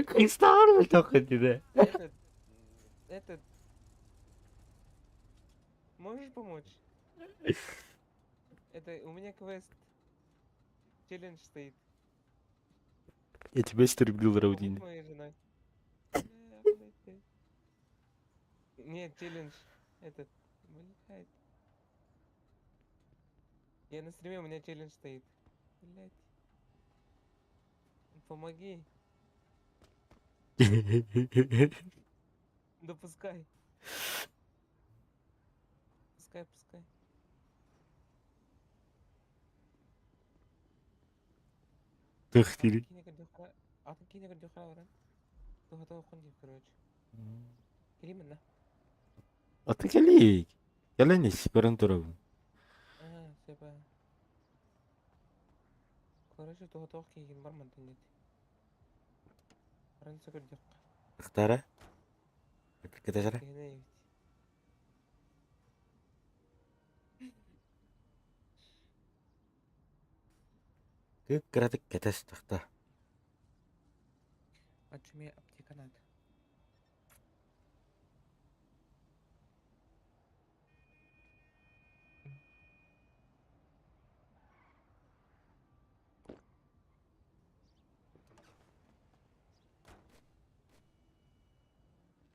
Кристалл только тебе. Этот. Можешь помочь? Это у меня квест. Челлендж стоит. Я тебя истреблю, Побудь Раудин. моей женой. Нет, челлендж. Этот. Блядь. Я на стриме, у меня челлендж стоит. Блядь. Помоги. Да пускай. Пускай. Тахтили. Атын кейіне көрді қырауырын. Тұғата оқын деп, короче. Келеймін, на. Atı gelik. Gelenis, görün durun. Ага, все, Короче, тоқ киген бар мантан деді. Баран сөкірдек. Ықтара? Кетесірі? Кені ебет. Кыратык кетес тақта. Ачуме аптека надо.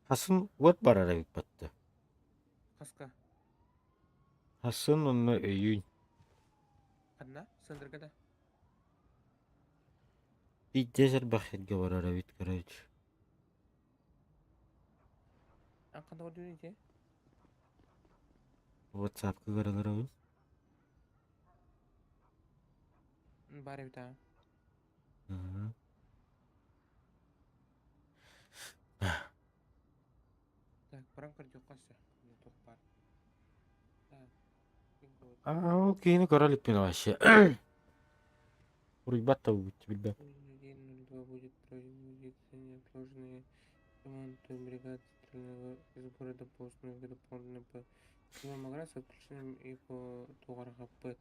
Хасын вот барара бит батты. Қасқа. Хасын онны өйін. Қадна? Сындыргада. Биддезер бахерге барара бит, короче. Қанда көрді өйде? WhatsApp-ка қаралар ауын. Бар ебет аға. Так, баран көрдек қасы. Тоқ бар. Ол кейіні көраліп пен вообще. Урыбат та будет, билбе. 02 будет производиться неотложные ремонты бригад стрельного из города Постную дополнительно по 7 градус отключением и по туғарға пэт.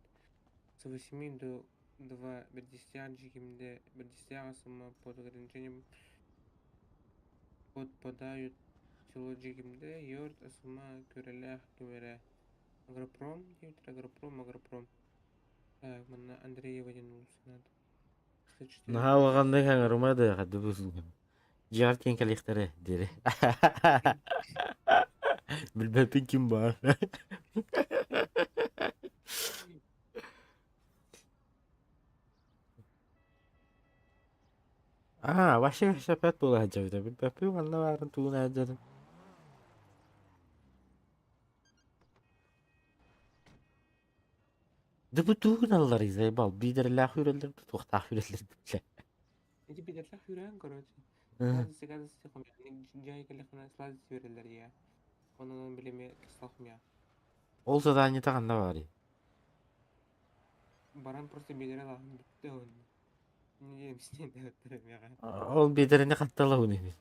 С 8 до 2 бердестян жегімде бердестян асыма под ограничением подпадают село жегімде йорт асыма көрелях көмері. Агропром, агропром. Мына Андреева ден улысынады. Нағалғандай қаңырымады қады бұзылған. Жартен кәлектері, дері. Білбәпін кім бар. Вообще шапет бұл әжевді. Білбәпі ғанна барын туын әжерін. Дыбы туын аллар изайбал. Бидерлі хүрелер, тұқтақ хүрелер. Эти пидоршах юрян, короче. Сладости хумя. Жай калехана сладости верелер я. Onun bilimi kısal humya. Ол задание тағанда бар. Баран просто бедері лағын бітті он. Не деймін сінен де өттірім яға. Ол бедеріне қаттала оны.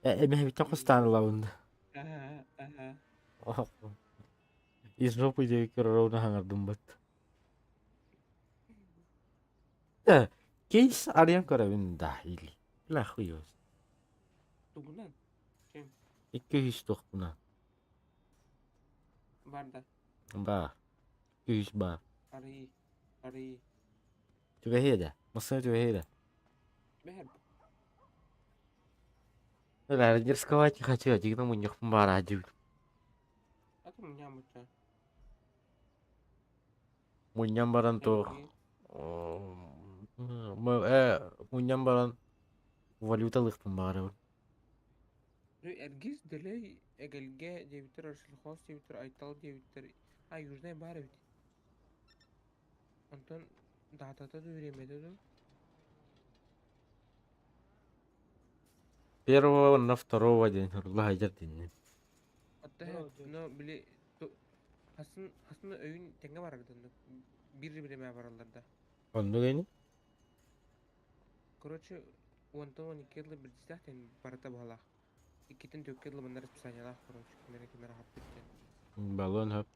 Әмі бітен қостаны лауында. Из жопы деуі көрі хаңырдым бат. Кейс ариян көрі да или. Біла хуй өз. Тугунан? Чем? 200 тоқтына. Барда. Бар. 200 бар. Арый. Түбәхейді. Мұсына түбәхейді. Бәр. Өләрі дерсковать не хочу, дегені мұньяқпын бар әдеу. Атым меня мұтша. Мұньян баран тоқ. Мұньян баран валюталықпын бары. Эргиз ділей әгелге дебітер аршылхос дебітер айтал дебітер. Южный бар бит. Антон датата да үремеді да. Первого на второго день. Рулла хайдар дейін. Атта, но біле... Хасын өйін тәңге бар ағыдан. Бір білеме бараларда. Онды гейні? Короче, Антон 12 елі бір дистақтен барата бағалақ. 2-4 елі бұндар расписаниялақ, короче. Кемері хап біткен. Баллон хап.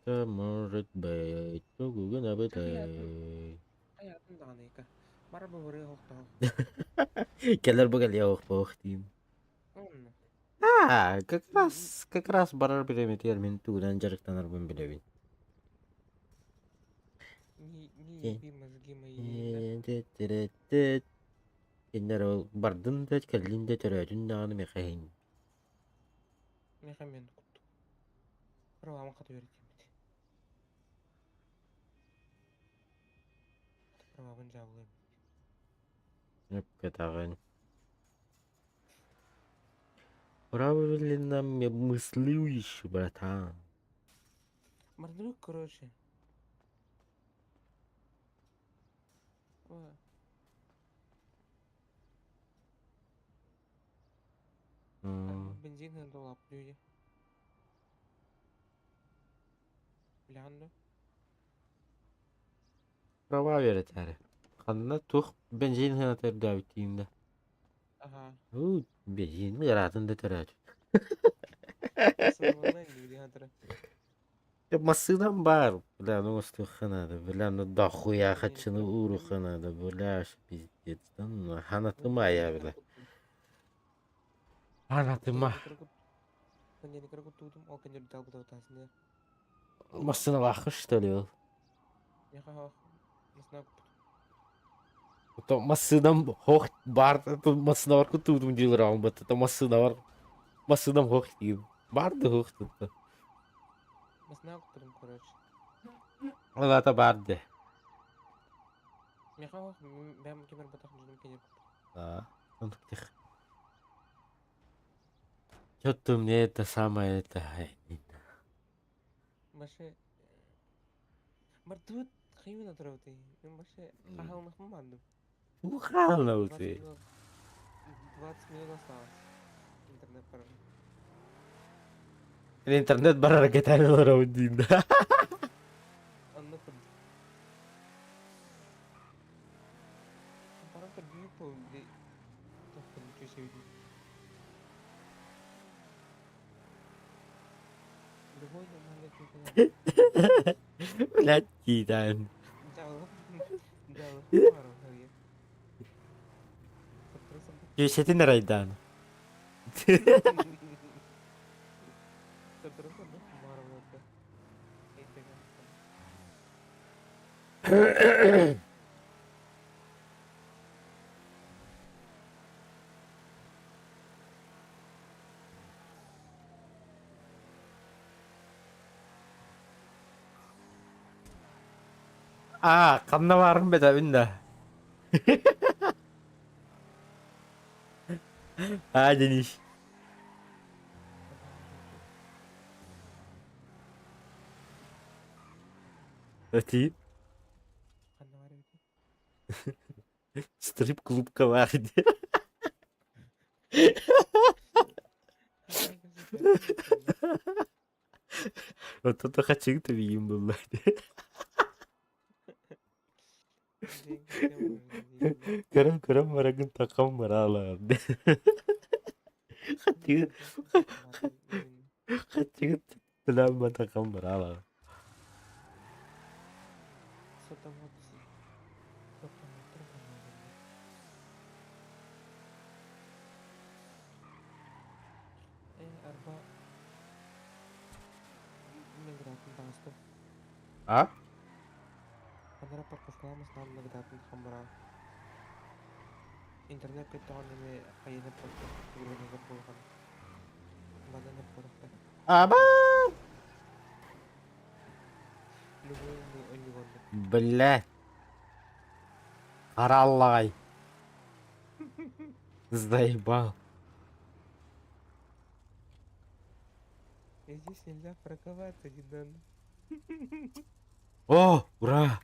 Может быть, тугугын абытай. Аятын дағаны ека. Бара бұғыры хоқтағы. Келер бұғал я оқ дейм. Онны. Как раз барар білемет ермен туғынан жарықтанар бұн білевін. Не еби мозги мои. Кендер ол бардын да кәлін де түрәдін дағаны меқайын. Меха мен құтты. Правамы қаты өретем беді. Правамын жабылайым. Өпке тағын. Правильно мыслюешь, братан. Мордрук, короче. Бензин долап люди. Гляну. Prava vereter. Kanına tuh benzin hına terdi bittiğinde. Aha. Benzin mi yaratında terer. Sınavından gibi hatıra. Masıdan var. Bilen o hına da. Bilen o da huya Aynen, kaçını kırık uğru kutum. hına da. Böyle şu bizdetten. Hanatıma Önce ya bile. Hanatıma. Önce kırık kutum. O kendi dalga tutasın. Masına bakış doluyor. Ya ha. Nasıl To masıdan hoş bar. To masına var kutuğum diyorlar ama. To masına var. Masıdan hoş diyeyim. Bardı hoş tuttu. Nasıl yaptım короче. Valla da bardı. Ya ha. Ben kemer batak dedim kendi. Да, он таких. Что-то мне это самое это. Başı Мартут hayvan tarafı. Ben başı ahal nahmadım. Ухал 20 ты. минут 20 минут осталось. Интернет пароль. Интернет барара кетер раудин. Anlatın. Para da büyük oldu. Topladım köşeyi. Любой нормальный человек. Блядь, Кидан. Дало. Дало. Пару говорит. Просто Кюсетин райдан. Сатраса да? Пару это. Kanna varım be tabii de. Deniz. Öteyim. Anne var ya. Strip klubka vardı. Вот это хочу ты видим был. Kıram varagın takam var hala. Kaçık bilen takam var hala. Arba Наградын тағыстым. А? Қандара парковкаламыз нам наградын қамбара. Интернет көттіған неме қайыны парковкаламыз болған. Бананы қорықты. Аба! Любой онигонды. Бля. Қараллай. Заебал. Здесь нельзя парковаться, Дидан. О, ура!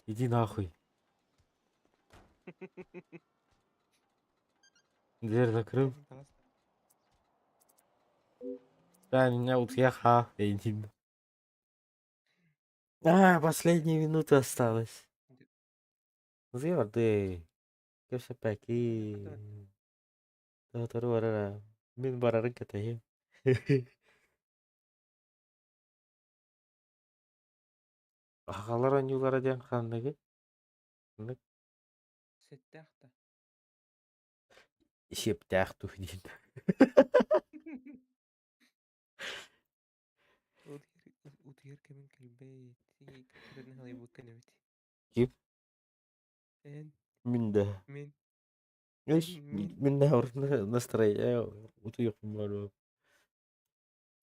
Иди нахуй. Дверь закрыл. Да, меня утъеха. Последние минуты осталось. Звезды. Köşepeki. Doğru var ara. Min bararın köteği. Ağalar oynuyorlar diyen kandığı. Сеттяхта. Şeptah tuhdin. Утир кемен килбей. Ти катрын халай букканемит. Kim? Эн Min de. мен Eş. Min de orada настроение. Utuyuk var.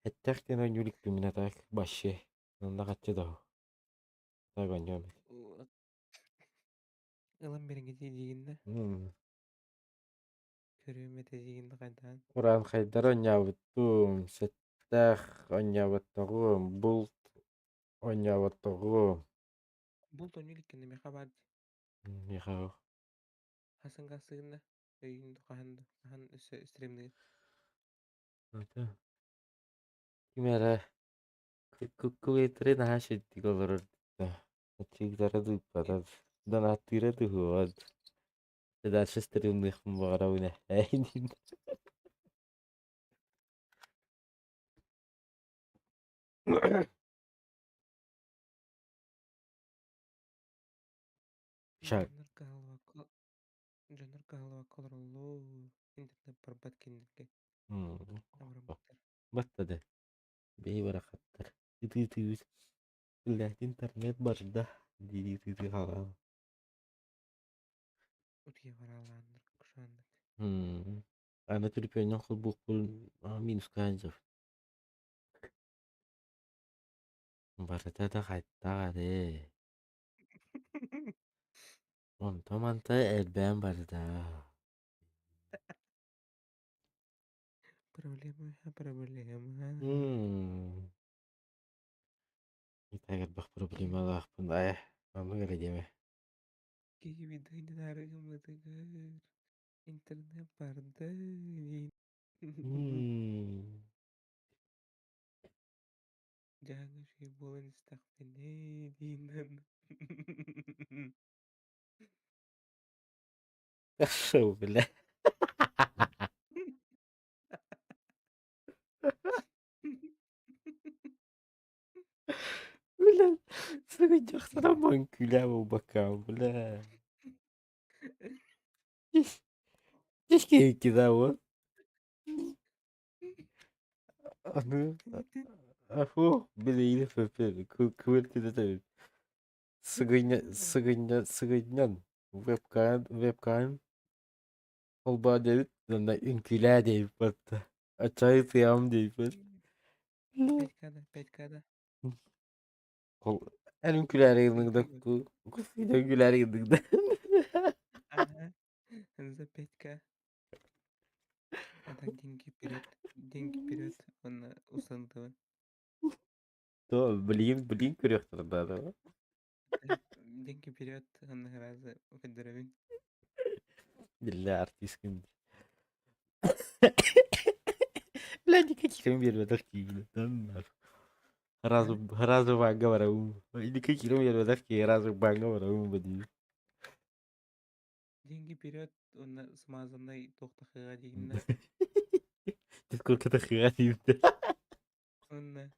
Hatta ki oynuyorlik bir minatak başı. Onda kaçtı da. Tak oynuyorum. ылым беренге дегенде көрөмөтө дегенде кайдан. Kur'an Haydar oynayabıttım. Settah oynayabıttım. Bult oynayabıttım. Бул тонюлик кенде ме хабар. Яхау. Хасынга сыгында өйүндө каханды. Кахан стримди. Это. Kimere. Kuvvetleri daha şiddet olur. Чигдара дыппатат. Донаттыра дыхуат. Дальше стримных барауна. Эйнин. Шак. Жанар калва колорлу интернет барбат кендерге абраматтар. Баттады. Бей барахаттар. Тыты-тыт. Ләт интернет барда. Диди-тыты халал. Утия бараландыр кушандык. Ана түрпенен кыл букпул минус канжов. Барыта да кайттагады. Онтоманта элбен барда. Проблема. Итагат бах проблемалах бундай. Мамы гale деме. Кеги видайны нарыгымыдыгыр. Интернет барды. Жаңы şey болан истақпене деймін. Шо, бля. Бля. Сыгын жақтара манкүлә бу бакам, бля. Кешке кидавы. Аны. Афу, билейли фепе. Күвертеді тәбі. Сыгыннан. Вебкан. Олба дебит. Данда үнкүлә дейіп батты. Ачайы тыям дейіп бат. 5K'da. En ünküler yılında kufide güler yılında. Ага. За 5К. А так деньги вперед. Деньги вперед. Он усандывает. То, блин, көрөктөр да. Деньги вперед. Он разы федеровин. Билля артисткин. Бля, никаких бербедак кийбиле. Разу банга барабым. Никаких бербедак ки разу банга барабым бди. Деньги вперед. Он смазанный тохтахыга деймін. Сколько-то хватит. Он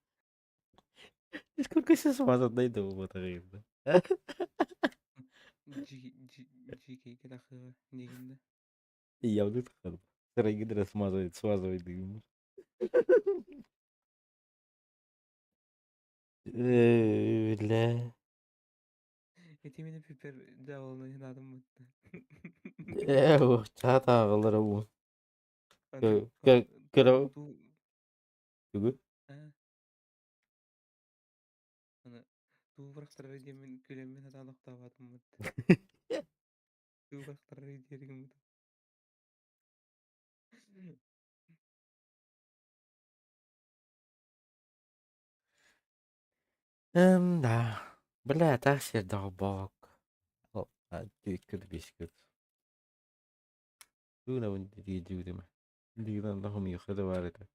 Сколько сейчас смазанный дома батарейда. жикейге тахыга деймін. Я вот это Сарайгидра смазывает дым. Бля. Это именно пипер дьяволный надо Чата ağları bu. Аны Кыра. туу Түгү. аны туу бырактар демен күлөммен аталыктабатым туу бырактар деригим Да. Бля, так себе долбок. Тükür bisküt. Тuna bunu diyeceğim. Diyeceğim daha mı yukarıda vardı.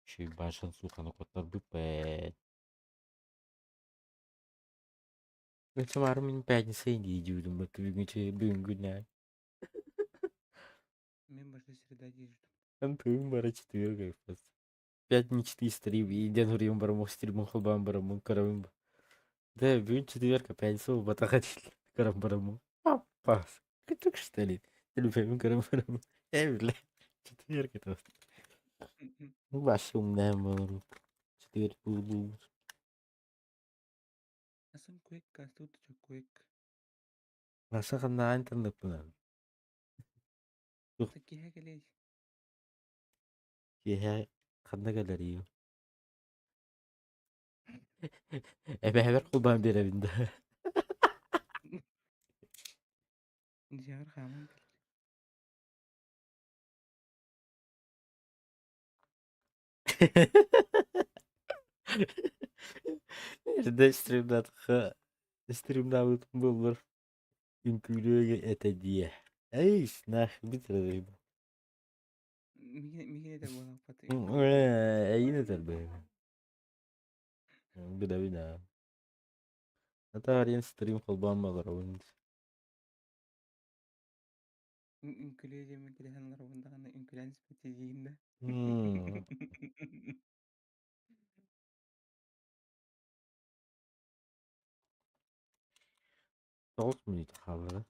Şey başın sukanı kotar büpe. Ben çamarım benim пятницей diyeceğim. Bak bugün günler. мен башка среда деждым Антон бара четверга yapacağız. Пятничный стрим. И ден huriyum барам стримом хлбам барам карам. Да, бugün четверга, пятница в батахатил. Карам барам. Пас. Как что ли? Телефон карам барам. Бля. Четверга-то. Вообще умная был. Четверг был. асым көйк конституция көйк Masa kena internet benar. такие келеш Ya kena galeri. Haber kurban bir evinde. жар хамын Nerede streamde bulur. Ünkülüğe ete diye. Ey nah bitirdim. миге да болак баты Yine de be. Bida. Ata arien stream kolban balar oyun. Үңкүлээ жеме килеһен ларабындагана үңкүлән спети жиинде. Hmm. Todos minut kaldı.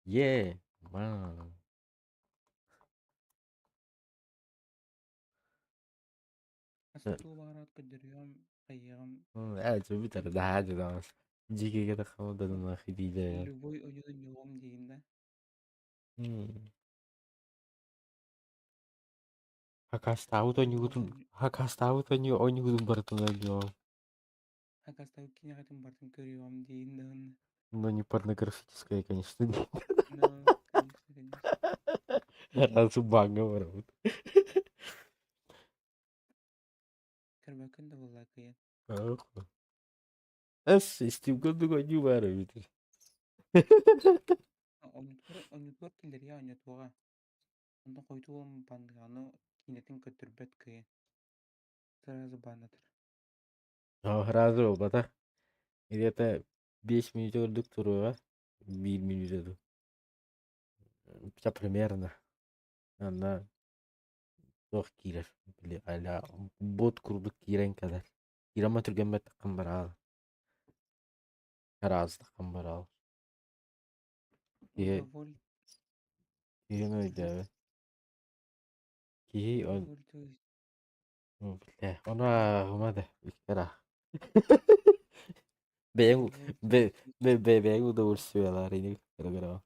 Yeah. Man. Асатуу багарат көдөрүм, кайягым, Evet, bir tane daha hadi daha. Ciki kadar kalmadı mı hediye. любой ойнудун жолом жиинде. Hakastauto ni oyunu бартын. Акастау кинегатым бартын көрүм жиинде. Но не порнографическое, конечно. Ну, конечно, конечно. Раз банга воруют. Көрбөкүн да булла кыйын. Стив Гондуга не воруют. Онутур килдер я онутуга. Онда койтуум бандыганы кинетин көтүрбөт кыйын. Сразу банатыр. Разы ol bata. Где-то 5 минут öldük turuğa. 1 minut öldü. Ya примерно. Anda çok girer. Bile hala bot kurduk giren kadar. Girama türgenme takım var al. Her takım var al. Ki Удоволь... öyle evet. Ki on Удовольствие. bile ona olmadı. İkra. Ben ben удовольствиялар ini gara-gara.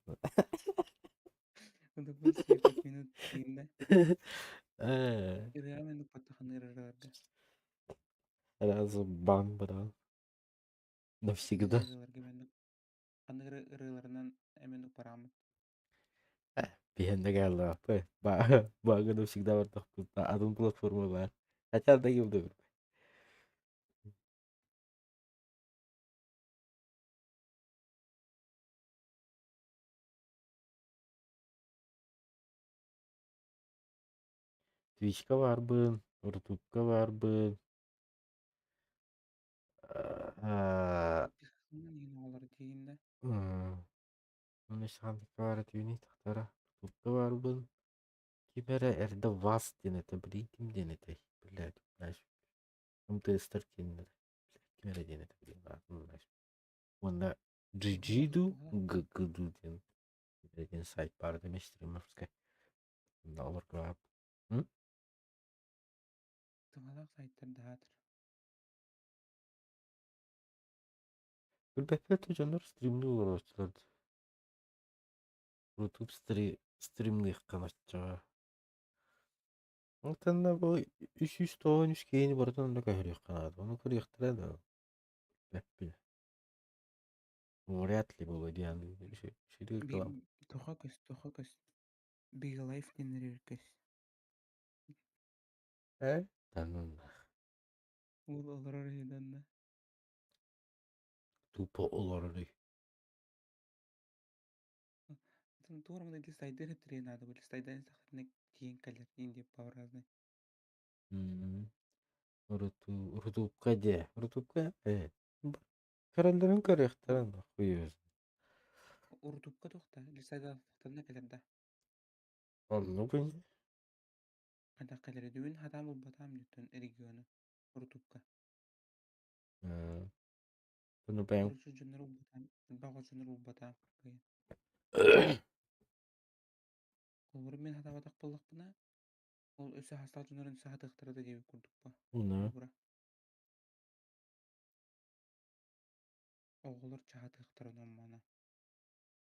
Удовольствие 5 минут жиинде. Ee, Иргамен паттаханы ырырларды. Razı ban bra. Навсегда. Ырырларга мен аны ырыйларынан эмен барамын. Bir de geldi abi. Bagada всегда var da adın platformu var. Kaçar da gibi dur. Twitch'ka var bın. YouTube'ka var bın. Aa, Нин олар жиинде. Onun sandıkta var tüyünü tahtara. YouTube'ka var bın. Kimere erde vas denete. Bileydim denete. Bileydim. Naş. Tester kendine. Kimere denete. Bileydim. Onda Gigi'du. Gıgıdu den. Bileydim site var demiştir. Mırska. Onda olur grab. Hı? Тымалак сайттар даатыр. Гүлбәппәт жандар стримді олар YouTube стримных канатчаға. Оқтанда бұл 393 кейіні бардан да көрек қанады. Оны көрек тұрады. Бәппіл. Вряд ли бұл идеяны. Шерек кылам. Тоха көс. Big Life денер көс. Танын. Ул олар орыйданна. Тупо оларды. Турамда листайдер трен надо. Листайдер сахарник жиин калер. Инди пауразны. Рутубка де. Рутубка? Королдарын көрек тұрады. Құйыз. Уртупка тохта. Листайда сахарник калерда. Onu ben. Ада калер дүн хатам батам нютон регионы. Уртупка. Bunu ben. Уручу жонор батам. Бага жонор батам. Олар мен хата батак боллак бына. Ол өсө хастал жонорун сахатыктырды деп курдукпа. Bunu. Бура. Оголор чахатыктырын мана.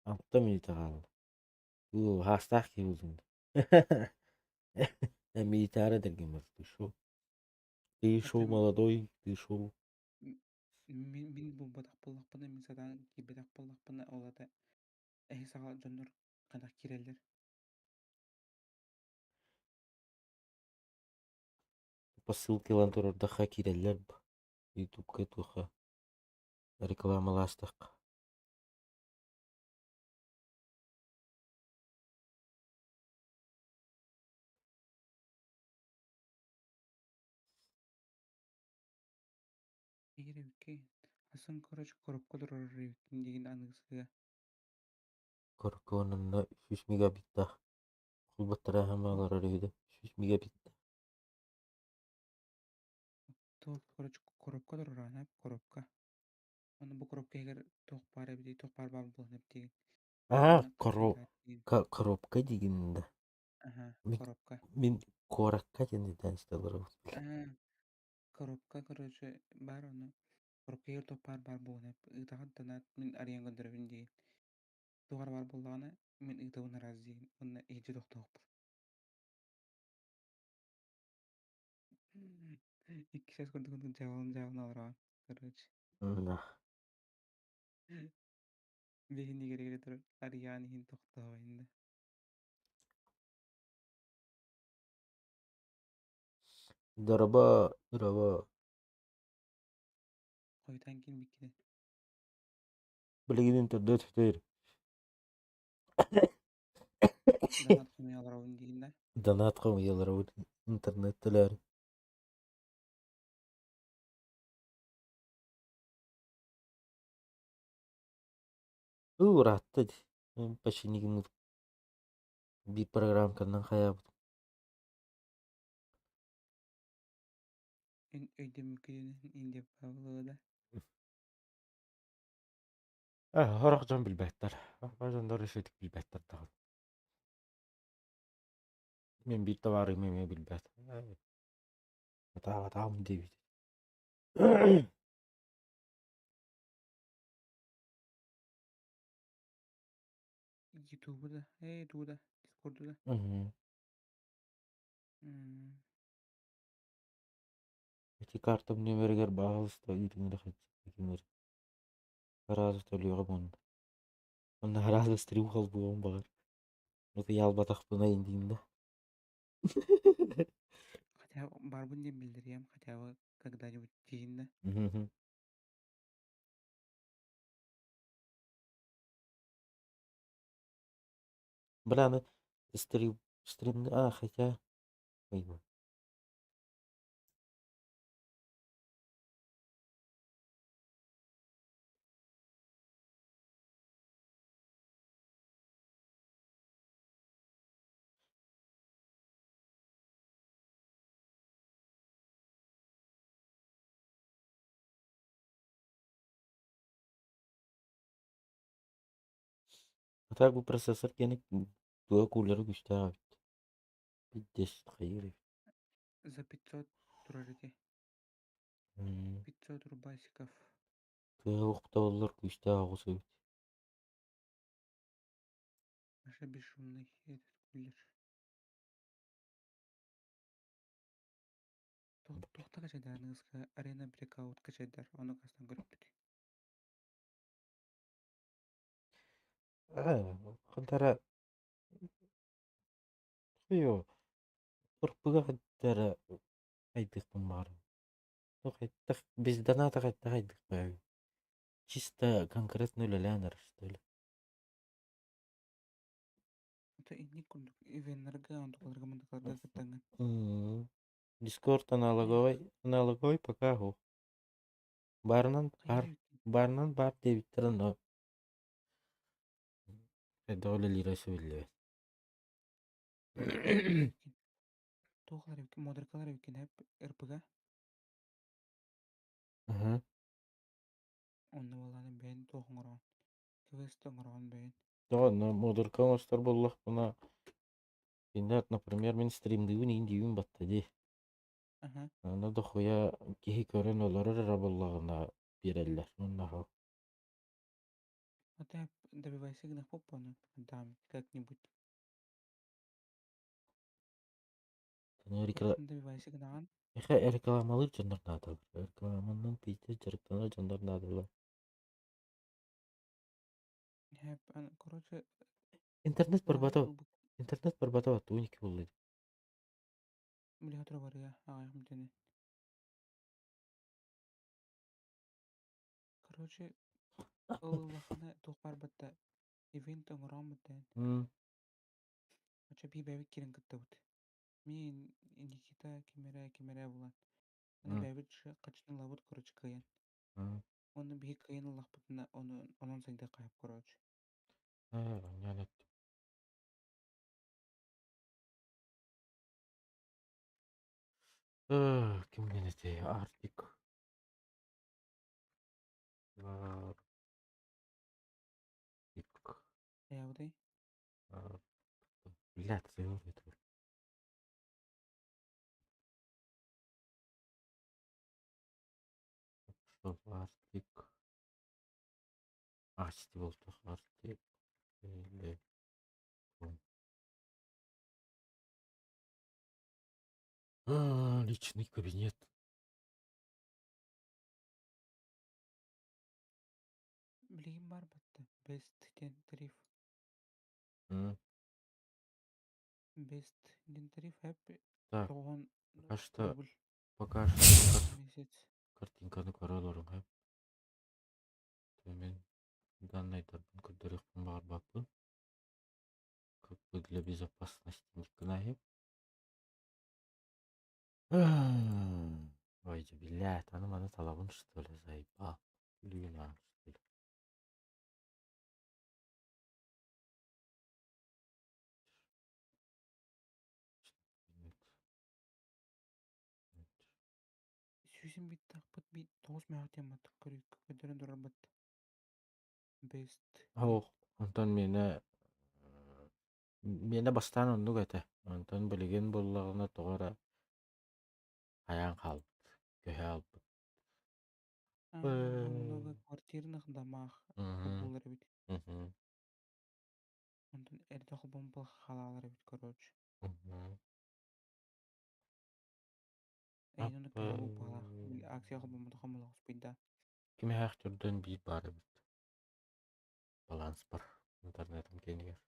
Altta militer kaldı. Bu hasta ki uzun. Militer derken Ты шо? Ты шо, молодой? Ты шо? Мин бу батак боллак бына мен садан кибетак боллак бына олада. Сага жонор кадак кирелер. По ссылке лантурда хакирелер. YouTube'ка туха. Рекламаластык. Ревки. Асын, короче, коробка durur Revkin деген анысыга. Корконунда 3 мегабитта. Кулбаттара хамалар өрейді. 3 мегабитта. То, короче, коробка durur anap, коробка. Onu bu коробка егер тоқпары бідей, тоқпар бар болын деген. Коробка дегенде. Ага, Мен- коробка. Мен коракка дегенде дәністелер. Коробка, короче, бар оны. Коробка егер тоқпар бар болын ытағат донат мен ариян көндірівін деген. Тоғар бар болғаны мен ытауын араз деген. Оны ежі тоқтауық бұл. 2 час көрдігін жауын алырған. Короче. Бейін егер тұрыр. Ариян егін тоқтауын. Драба. Қойтан кейін бекіне. Білеген интернет өтер. Донат қымай алырауын деген да. Донат қомыялар интернеттілер. Уратты. Почти не bir programkandan hayabıdım. Өйде мүмкін инде бағылығы да. Horak can bilbekler. Bacanlar işedik bilbekler dağıl. Men bir de varım meme bilbek. Hata mı deyip. Ютубы да, Ютубы да, Дискорды да. Эти карта мне вергер bağlısta ürünleri kaçırdılar. Razı söylüyor bunu. Onda razı stream kal bu on bağır. O da yalbatak buna indiğinde. Хотя барбын деп білдірем, хотя бы когда-нибудь дейін да. Бля, стрим, хотя... Ой, а так bu процессор gene dual cooler güçlü abi. Bir deşit hayır. За 500 тұрар ете. 500 рубасиков. Dual уктавалар güçlü ağusu. Аша бесшумный этот кулер. Тоқта қачайдарыңызға арена блекаут қачайдар. Оны қастан көріп біті. Кантара Yo, Urpuga kadar aydık bunlar. Yok ettik. Bizden atak ettik aydık be. Чисто конкретно öyle işte öyle. Это инни күндік ивенлерге, антуқаларға мындықларға кіттаңын. Discord аналоговый пока ху. Барынан бар дебиттерін но. Это öyle lira söylüyor. Тоқалар евкен, модеркалар евкен әп РПГ. Онны баланы бәйін тоқын ұрған. Квесті ұрған бәйін. Да, но модерка мастер боллах бuna. Инде, например, мен стримдигин индигин баттади. Аны да хуя кихи көрен олары раболлагына биреллер. Оннаху. Это добивайся гнах попаны. Дам, как-нибудь. Добивайся гнаган. Рекламалар жандар надалар. Рекламанын пейте жарыктанар жандар надалар. Короче... Интернет барбатабат 12 болды. Біле тұра бар я, ағайым дені. Короче, ұлылақына тоқпар бітті. Ивент оңыран бітті. Ача бей бәбі керін күтті бұд. Мен Никита кемере болан. Аны бәбі қачының лабыд, короче, каян. М, Onu bir kıyın Allah butuna onun sayıda kayıp koruyucu. Yani kim denedi artık. Artık. Ya bu değil. Блядь, зовут это. Что Артик. Асти болтук Артик. Личный кабинет. Bilgim var battı. Best tarif. М, Best tarif hep Так, toğun пока что, rubl пока что mesaj. картинканы көрө аларым, хэп. Мен данныйдардын көтөрүп барбакпын. Как бы для безопасности никогда, хэп. Ой, блядь, аны талабын, что ли, заебал. Блин, что ли. Süzün bitti akbıt bir toğuz mağatiyam battı. Körük ködörün durar battı. Best. Ох, онтон мені бастан ондук эте. Онтон билигин буллагына тоҕора хаян халбыт, көһө албыт. Онуга kvartirnах дамах Мгм, bulları bit. мгм, Ondan erde xubun bul halaları bit koruyucu. мгм. Eyni onu kaya bu Апа, bağlaq. Aksiya xubun bu xamıl hospida. ким хахтурдан бий бары бит. Баланс бар. Интернетом кенигер.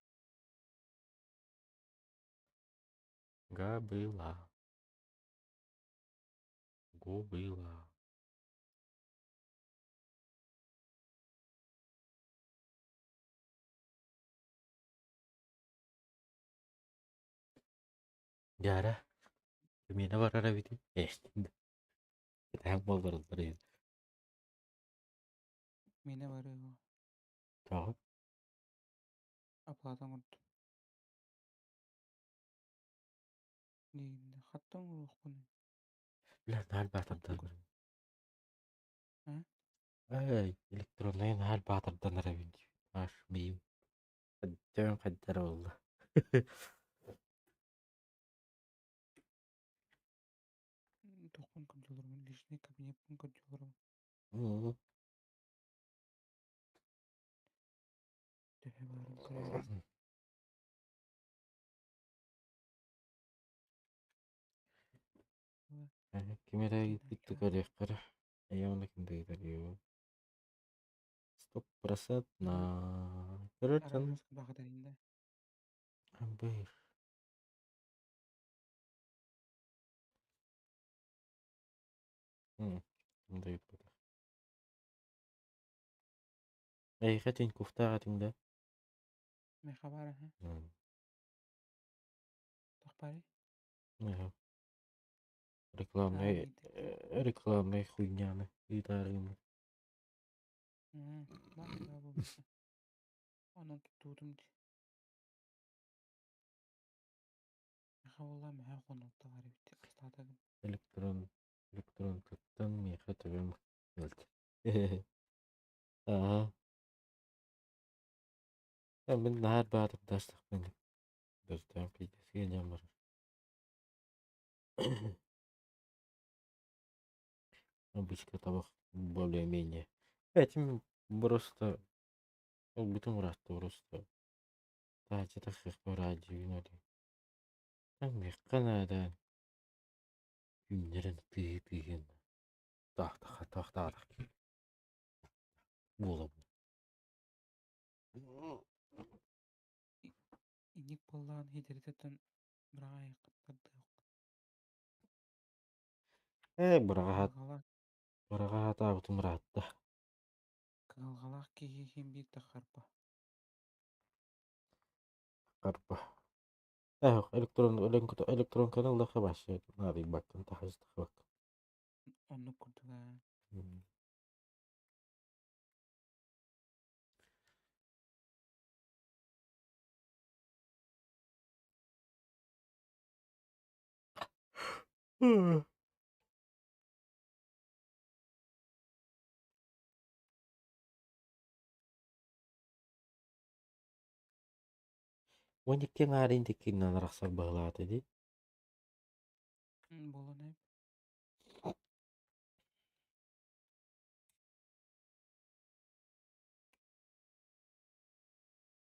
Габыла. Губыла. Яра, мені барара бити. Тәң болдырыз бір еді. Mene var o. Тағы. Apladan kurdu. Neyinde? Hattan ruh bunu. Бля, нәл батырдан. Ha? Эй, электронный нәл батырдан ара бити. Аш, мейім. Жөн қаддар болды. Toxun kurdularım. Lişne kabine yapın kurdularım. Мгм. Döhe varım kırarım. Кимера Кино битти чё? коректор. Аявна кимдегидер юу. 100% на көрөтөн Aramız bağdarında. амбер. Мындай өтпөдө. Эй, хатин куфтага тиңде. Me xabara ha? Toxpari? Рекламный рекламный хуйняны. Гитарыны. Bak ya bu bitti. Onu tuttum. Xawalla me ha konu tağarı bitti. Astadım. Электрон каттан меха төбөм келди. Ага. Мен наар баатар дастык мен. Достан пидесге жамар. Обычка табак более-менее. Этим просто bütün uğraştı просто. Sadece takık bir acıyın öyle. Ben bir kanadan günlerin tıyın. Tahta. Oğlum. İnik ballan hidereten bırağa yakıtladı. Браға хата bütün rahatta. Kalgalak ki hem bir takarpa. Karpa. Elektron kanalda başladı. Hadi bakın tahızda bak. Onu kurdular. Wanyak yang ada yang tikin na raksa bahla tadi. Боло не.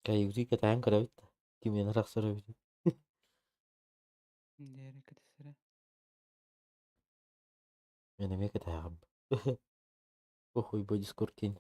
Kayak sih katanya kada bit. Gimana raksa bit. Диаре катесере. Mana me katanya. Oh, ibu Discord kin.